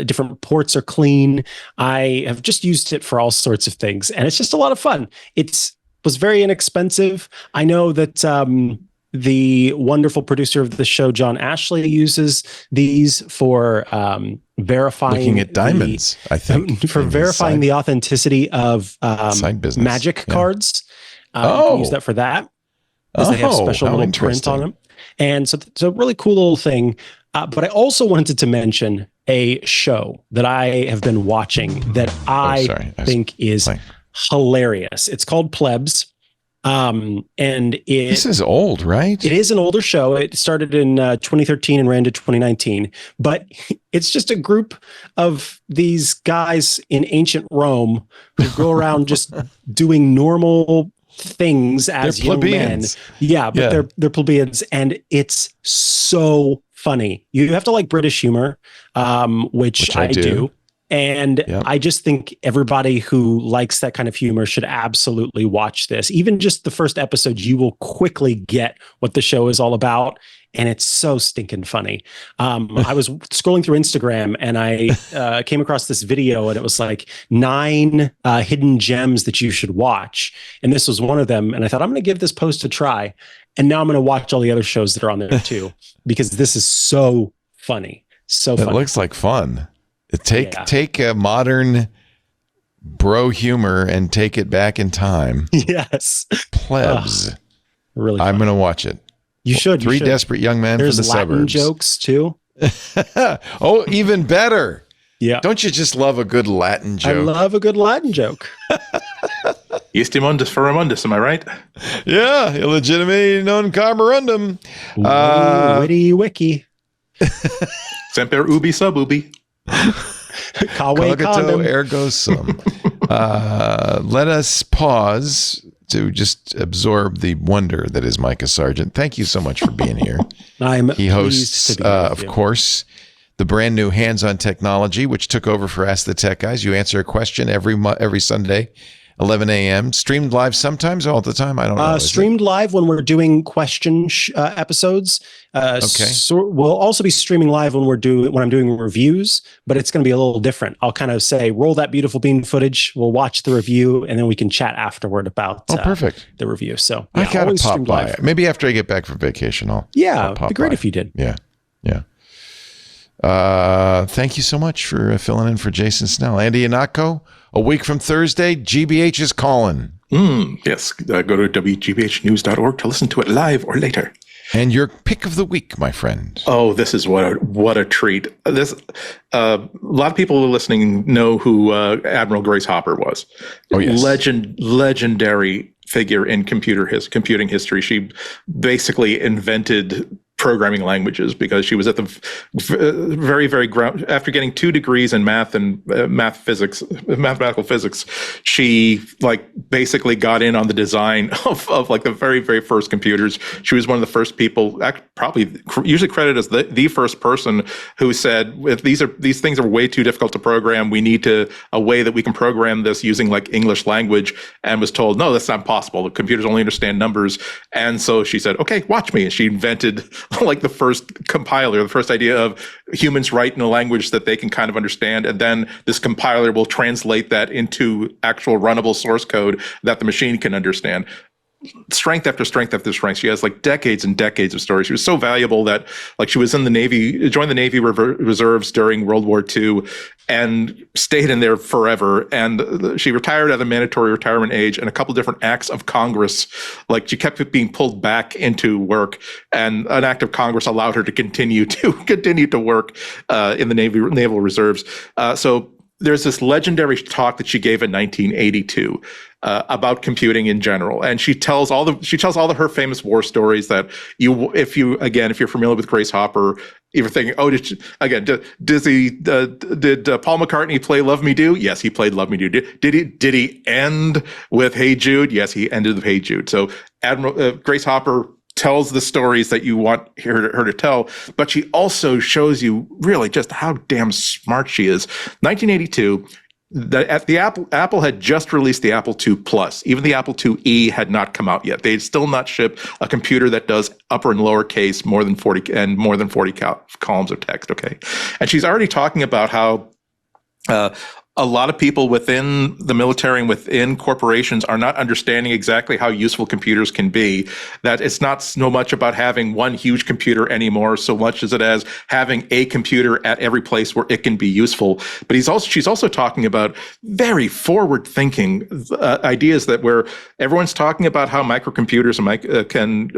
different ports are clean. I have just used it for all sorts of things, and it's just a lot of fun. It was very inexpensive. I know that the wonderful producer of the show, John Ashley, uses these for verifying, looking at diamonds. I think for verifying the authenticity of magic cards. You can use that for that, because they have special little print on them. And so it's a really cool little thing. But I also wanted to mention a show that I have been watching that I think is hilarious. It's called Plebs. This is old, right? It is an older show. It started in 2013 and ran to 2019, but it's just a group of these guys in ancient Rome who go around just doing normal things as young men. Yeah, but they're plebeians, and it's so funny. You have to like British humor, which I do. And I just think everybody who likes that kind of humor should absolutely watch this. Even just the first episode, you will quickly get what the show is all about. And it's so stinking funny. I was scrolling through Instagram, and I came across this video, and it was like 9 hidden gems that you should watch. And this was one of them. And I thought, I'm going to give this post a try. And now I'm going to watch all the other shows that are on there too, because this is so funny. So funny. It looks like fun. Take a modern bro humor and take it back in time. Yes. Plebs. Really I'm going to watch it. You should. Three desperate young men from the Latin suburbs. Jokes too. Oh, even better. Yeah. Don't you just love a good Latin joke? I love a good Latin joke. Justimundus ferramundus, am I right? Yeah. Illegitimae non carborundum. Witty wiki. Semper ubi sub ubi. Cogito ergo sum. Let us pause to just absorb the wonder that is Micah Sargent. Thank you so much for being here. He hosts, of course, the brand new Hands-on Technology, which took over for Ask the Tech Guys. You answer a question every Sunday, 11 a.m. Streamed live sometimes, all the time. I don't know. Streamed live when we're doing question episodes. So we'll also be streaming live when I'm doing reviews, but it's going to be a little different. I'll kind of say, roll that beautiful bean footage. We'll watch the review, and then we can chat afterward about perfect. The review. So I gotta pop by. Live. Maybe after I get back from vacation, I'll it'd be great if you did. Yeah. Thank you so much for filling in for Jason Snell. Andy Ihnatko, a week from Thursday, GBH is calling. Yes, go to wgbhnews.org to listen to it live or later. And your pick of the week, my friend. Oh, this is what a treat. This a lot of people listening know who Admiral Grace Hopper was. Oh, yes. Legendary figure in computing history. She basically invented programming languages because she was at the very, very ground. After getting 2 degrees in math and mathematical physics, she basically got in on the design of like the very, very first computers. She was one of the first people, probably usually credited as the first person who said, if these things are way too difficult to program, we need a way that we can program this using like English language, and was told, no, that's not possible. The computers only understand numbers. And so she said, okay, watch me. And she invented like the first compiler, the first idea of humans write in a language that they can kind of understand, and then this compiler will translate that into actual runnable source code that the machine can understand. strength after strength after strength. She has like decades and decades of stories. She was so valuable that like she was in the Navy, joined the Navy Reserves during World War II and stayed in there forever. And she retired at a mandatory retirement age, and a couple different acts of Congress, like she kept being pulled back into work, and an act of Congress allowed her to continue to work in the Naval Reserves. So there's this legendary talk that she gave in 1982 about computing in general, and she tells all of her famous war stories that if you're familiar with Grace Hopper, you're thinking, oh, did Paul McCartney play Love Me Do? Yes, he played Love Me Do. Did he end with Hey Jude? Yes, he ended with Hey Jude. So Grace Hopper tells the stories that you want her to tell, but she also shows you really just how damn smart she is. 1982, Apple had just released the Apple II Plus. Even the Apple IIe had not come out yet. They had still not shipped a computer that does upper and lower case more than 40 columns of text. Okay, and she's already talking about how a lot of people within the military and within corporations are not understanding exactly how useful computers can be, that it's not so much about having one huge computer anymore, so much as it as having a computer at every place where it can be useful. But she's also talking about very forward-thinking ideas that where everyone's talking about how microcomputers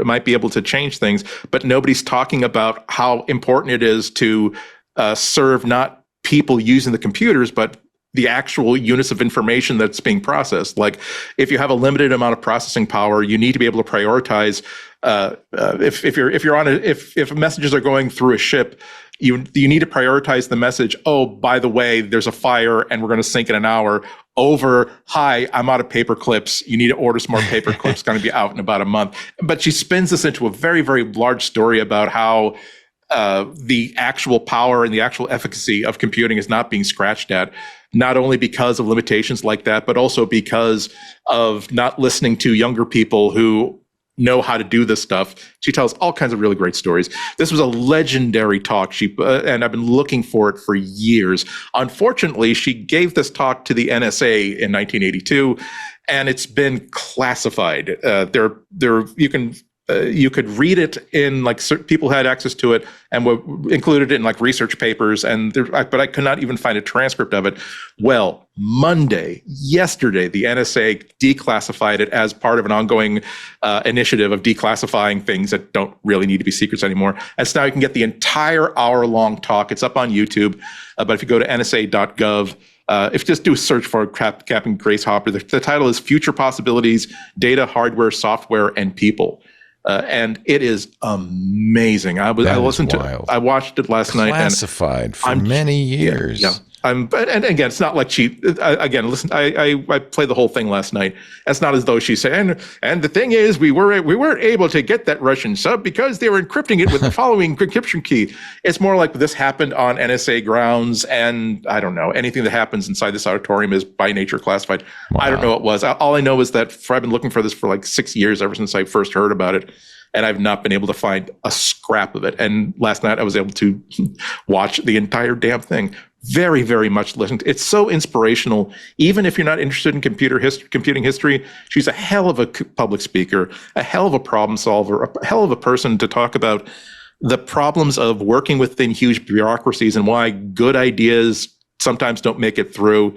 might be able to change things, but nobody's talking about how important it is to serve not people using the computers, but the actual units of information that's being processed. Like if you have a limited amount of processing power, you need to be able to prioritize. If messages are going through a ship, you need to prioritize the message. Oh, by the way, there's a fire and we're going to sink in an hour. Over, hi, I'm out of paper clips. You need to order some more paper clips. Going to be out in about a month. But she spins this into a very, very large story about how the actual power and the actual efficacy of computing is not being scratched at, not only because of limitations like that, but also because of not listening to younger people who know how to do this stuff. She tells all kinds of really great stories. This was a legendary talk. And I've been looking for it for years. Unfortunately, she gave this talk to the NSA in 1982, and it's been classified. You could read it in people had access to it and were included in like research papers, but I could not even find a transcript of it. Well, yesterday, the NSA declassified it as part of an ongoing initiative of declassifying things that don't really need to be secrets anymore. And so now you can get the entire hour-long talk. It's up on YouTube, but if you go to nsa.gov, if you just do a search for Captain Grace Hopper, the title is Future Possibilities, Data, Hardware, Software, and People. And it is amazing. I watched it last night. Classified for many years. Yeah. And again, it's not like I played the whole thing last night. It's not as though she's saying, and the thing is, we weren't able to get that Russian sub because they were encrypting it with the following encryption key. It's more like this happened on NSA grounds, and I don't know, anything that happens inside this auditorium is by nature classified. Wow. I don't know what it was. All I know is that I've been looking for this for like 6 years, ever since I first heard about it. And I've not been able to find a scrap of it. And last night I was able to watch the entire damn thing. Very, very much listened. It's so inspirational. Even if you're not interested in computing history, she's a hell of a public speaker, a hell of a problem solver, a hell of a person to talk about the problems of working within huge bureaucracies and why good ideas sometimes don't make it through.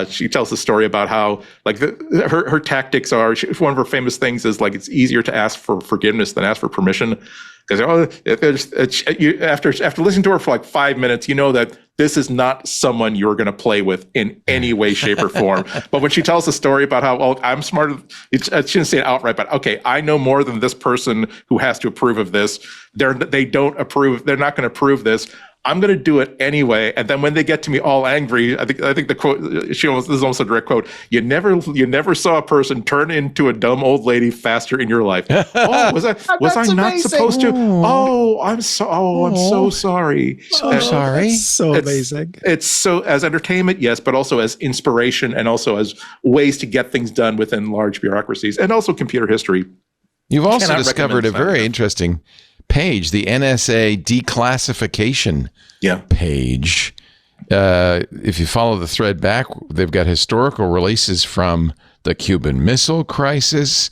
She tells the story about how her tactics are. One of her famous things is like it's easier to ask for forgiveness than ask for permission, because after listening to her for like 5 minutes, you know that this is not someone you're going to play with in any way, shape, or form. But when she tells the story about how I'm smarter, she didn't say it outright, but okay, I know more than this person who has to approve of this. They don't approve. They're not going to approve this. I'm going to do it anyway. And then when they get to me all angry, I think the quote, this is almost a direct quote. You never saw a person turn into a dumb old lady faster in your life. Oh, was I not supposed to? Oh, I'm so sorry. So sorry. So amazing. It's so as entertainment, yes, but also as inspiration and also as ways to get things done within large bureaucracies and also computer history. You've also discovered a very interesting page, the NSA declassification page. If you follow the thread back, they've got historical releases from the Cuban Missile Crisis,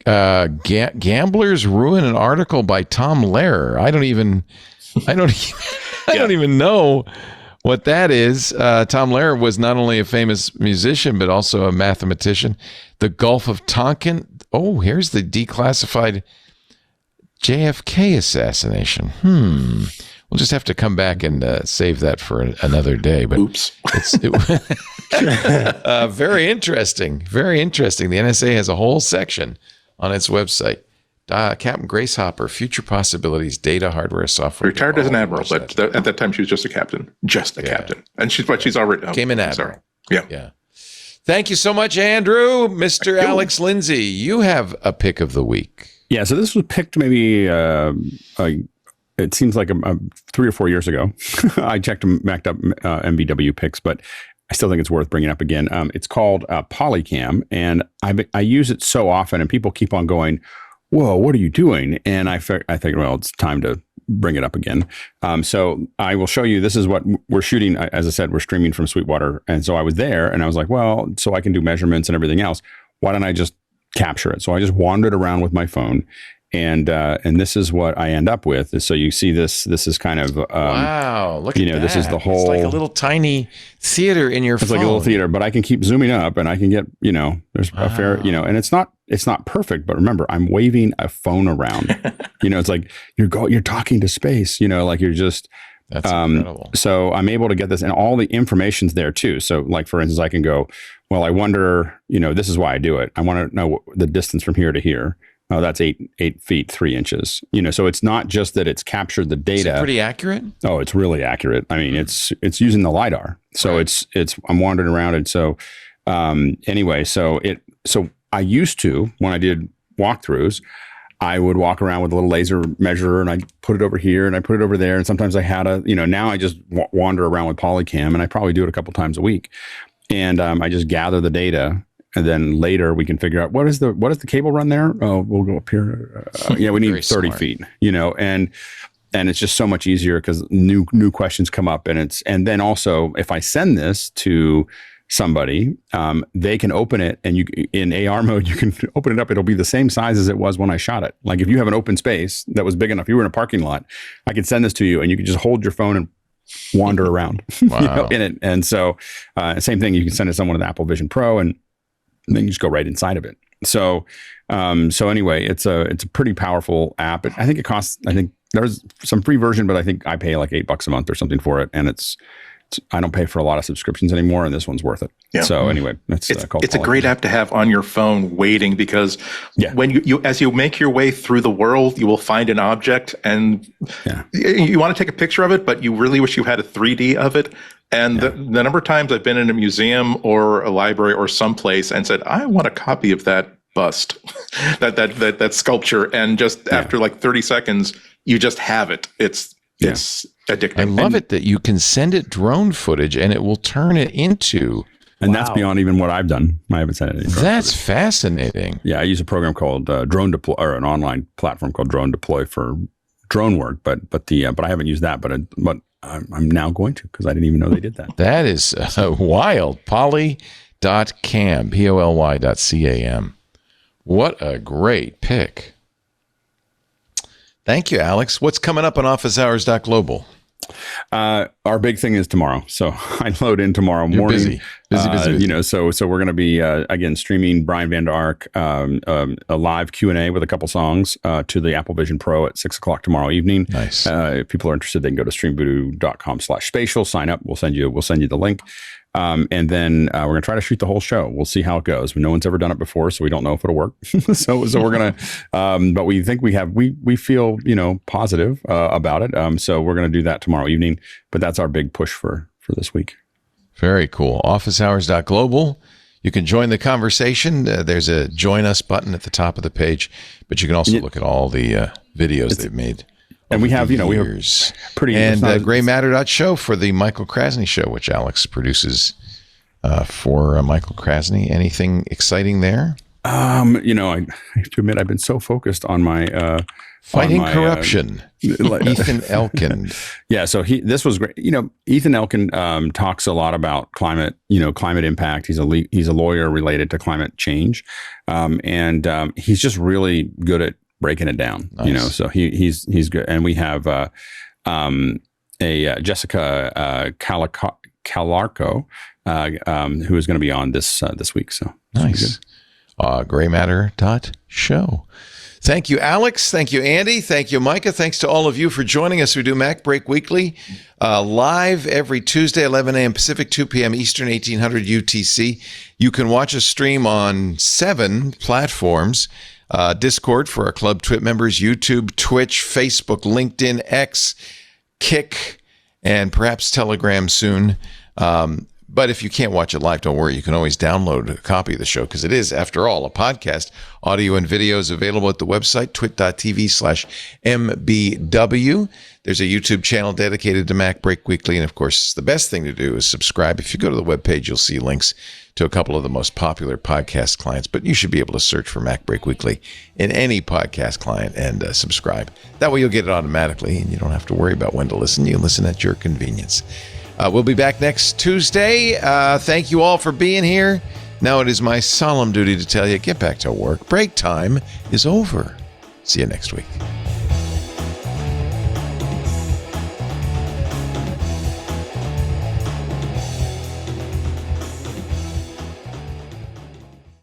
Gamblers ruin an article by Tom Lehrer. I don't even know what that is. Tom Lehrer was not only a famous musician, but also a mathematician. The Gulf of Tonkin. Oh, here's the declassified JFK assassination. We'll just have to come back and save that for another day. But oops. Very interesting. Very interesting. The NSA has a whole section on its website. Captain Grace Hopper, Future Possibilities, Data, Hardware, Software. Retired as an admiral, but at that time she was just a captain. Just a captain. And she's already... Came in admiral. Sorry. Yeah. Thank you so much, Andrew. Mr. Alex Lindsay, you have a pick of the week. Yeah, so this was picked maybe... it seems like 3 or 4 years ago. I checked and backed up MVW picks, but I still think it's worth bringing up again. It's called Polycam, and I use it so often, and people keep on going, whoa, what are you doing? And I think, well, it's time to bring it up again. So I will show you, this is what we're shooting. As I said, we're streaming from Sweetwater. And so I was there, and I was like, well, so I can do measurements and everything else. Why don't I just capture it? So I just wandered around with my phone. And this is what I end up with. So you see this is kind of wow. Look at that. This is the whole. It's like a little tiny theater in your phone. It's like a little theater, but I can keep zooming up, and I can get there's a fair and it's not perfect, but remember, I'm waving a phone around. It's like you're talking to space. Like you're just. That's incredible. So I'm able to get this, and all the information's there too. So like for instance, I can go, well, I wonder, this is why I do it. I want to know the distance from here to here. Oh, that's 8 feet 3 inches. So it's not just that it's captured the data. Is it pretty accurate? Oh, it's really accurate. I mean, it's using the LiDAR. So right. it's I'm wandering around, and so anyway, so I used to, when I did walkthroughs, I would walk around with a little laser measurer, and I put it over here and I put it over there, and sometimes I had now I just wander around with Polycam, and I probably do it a couple times a week, and I just gather the data. And then later we can figure out what is the cable run there? Oh, we'll go up here. We need 30 feet, and it's just so much easier because new questions come up, and then also if I send this to somebody, they can open it, and you in AR mode, you can open it up. It'll be the same size as it was when I shot it. Like if you have an open space that was big enough, you were in a parking lot, I could send this to you, and you could just hold your phone and wander around wow. In it. And so same thing, you can send it to someone with Apple Vision Pro, and then you just go right inside of it. So, anyway, it's a pretty powerful app. I think there's some free version, but I think I pay like $8 a month or something for it. And I don't pay for a lot of subscriptions anymore, and this one's worth it. Yeah. So anyway, it's called It's a great app to have on your phone waiting, because when you as you make your way through the world, you will find an object, and you want to take a picture of it, but you really wish you had a 3D of it. And the number of times I've been in a museum or a library or someplace and said, I want a copy of that bust, that sculpture. And just after like 30 seconds, you just have it. It's addictive. I love it that you can send it drone footage and it will turn it into. And that's beyond even what I've done. I haven't sent it. That's fascinating. Yeah, I use a program called Drone Deploy, or an online platform called Drone Deploy for drone work. But I haven't used that. But I'm now going to, because I didn't even know they did that. That is wild. Poly.cam, Poly.cam. What a great pick. Thank you, Alex. What's coming up on officehours.global? Our big thing is tomorrow. So I load in tomorrow morning. Busy. So we're going to be, again, streaming Brian Van Ark, a live Q&A with a couple songs to the Apple Vision Pro at 6:00 tomorrow evening. Nice. If people are interested, they can go to streamvoodoo.com/spatial, sign up. We'll send you the link. And then we're going to try to shoot the whole show. We'll see how it goes. No one's ever done it before, so we don't know if it'll work. so we're going to, but we think we feel, positive about it. So we're going to do that tomorrow evening, but that's our big push for this week. Very cool. Officehours.global. You can join the conversation. There's a join us button at the top of the page, but you can also look at all the videos they've made. And we have, we have pretty, and graymatter.show for the Michael Krasny show, which Alex produces for Michael Krasny. Anything exciting there? I have to admit, I've been so focused on my Fighting on my, corruption. Ethan Elkin. Yeah, so this was great. Ethan Elkin talks a lot about climate impact. He's a lawyer related to climate change, and he's just really good at breaking it down. Nice. So he's good. And we have Jessica Calarco, who is going to be on this week. So nice. Graymatter.show. Thank you, Alex. Thank you, Andy. Thank you, Micah. Thanks to all of you for joining us. We do MacBreak Weekly live every Tuesday, 11 a.m. Pacific, 2 p.m. Eastern, 1800 UTC. You can watch us stream on 7 platforms. Discord for our Club TWIT members, YouTube, Twitch, Facebook, LinkedIn, X, Kick, and perhaps Telegram soon. But if you can't watch it live, don't worry. You can always download a copy of the show because it is, after all, a podcast. Audio and video is available at the website, twit.tv/MBW. There's a YouTube channel dedicated to MacBreak Weekly. And, of course, the best thing to do is subscribe. If you go to the webpage, you'll see links to a couple of the most popular podcast clients. But you should be able to search for MacBreak Weekly in any podcast client and subscribe. That way you'll get it automatically, and you don't have to worry about when to listen. You can listen at your convenience. We'll be back next Tuesday. Thank you all for being here. Now it is my solemn duty to tell you, get back to work. Break time is over. See you next week.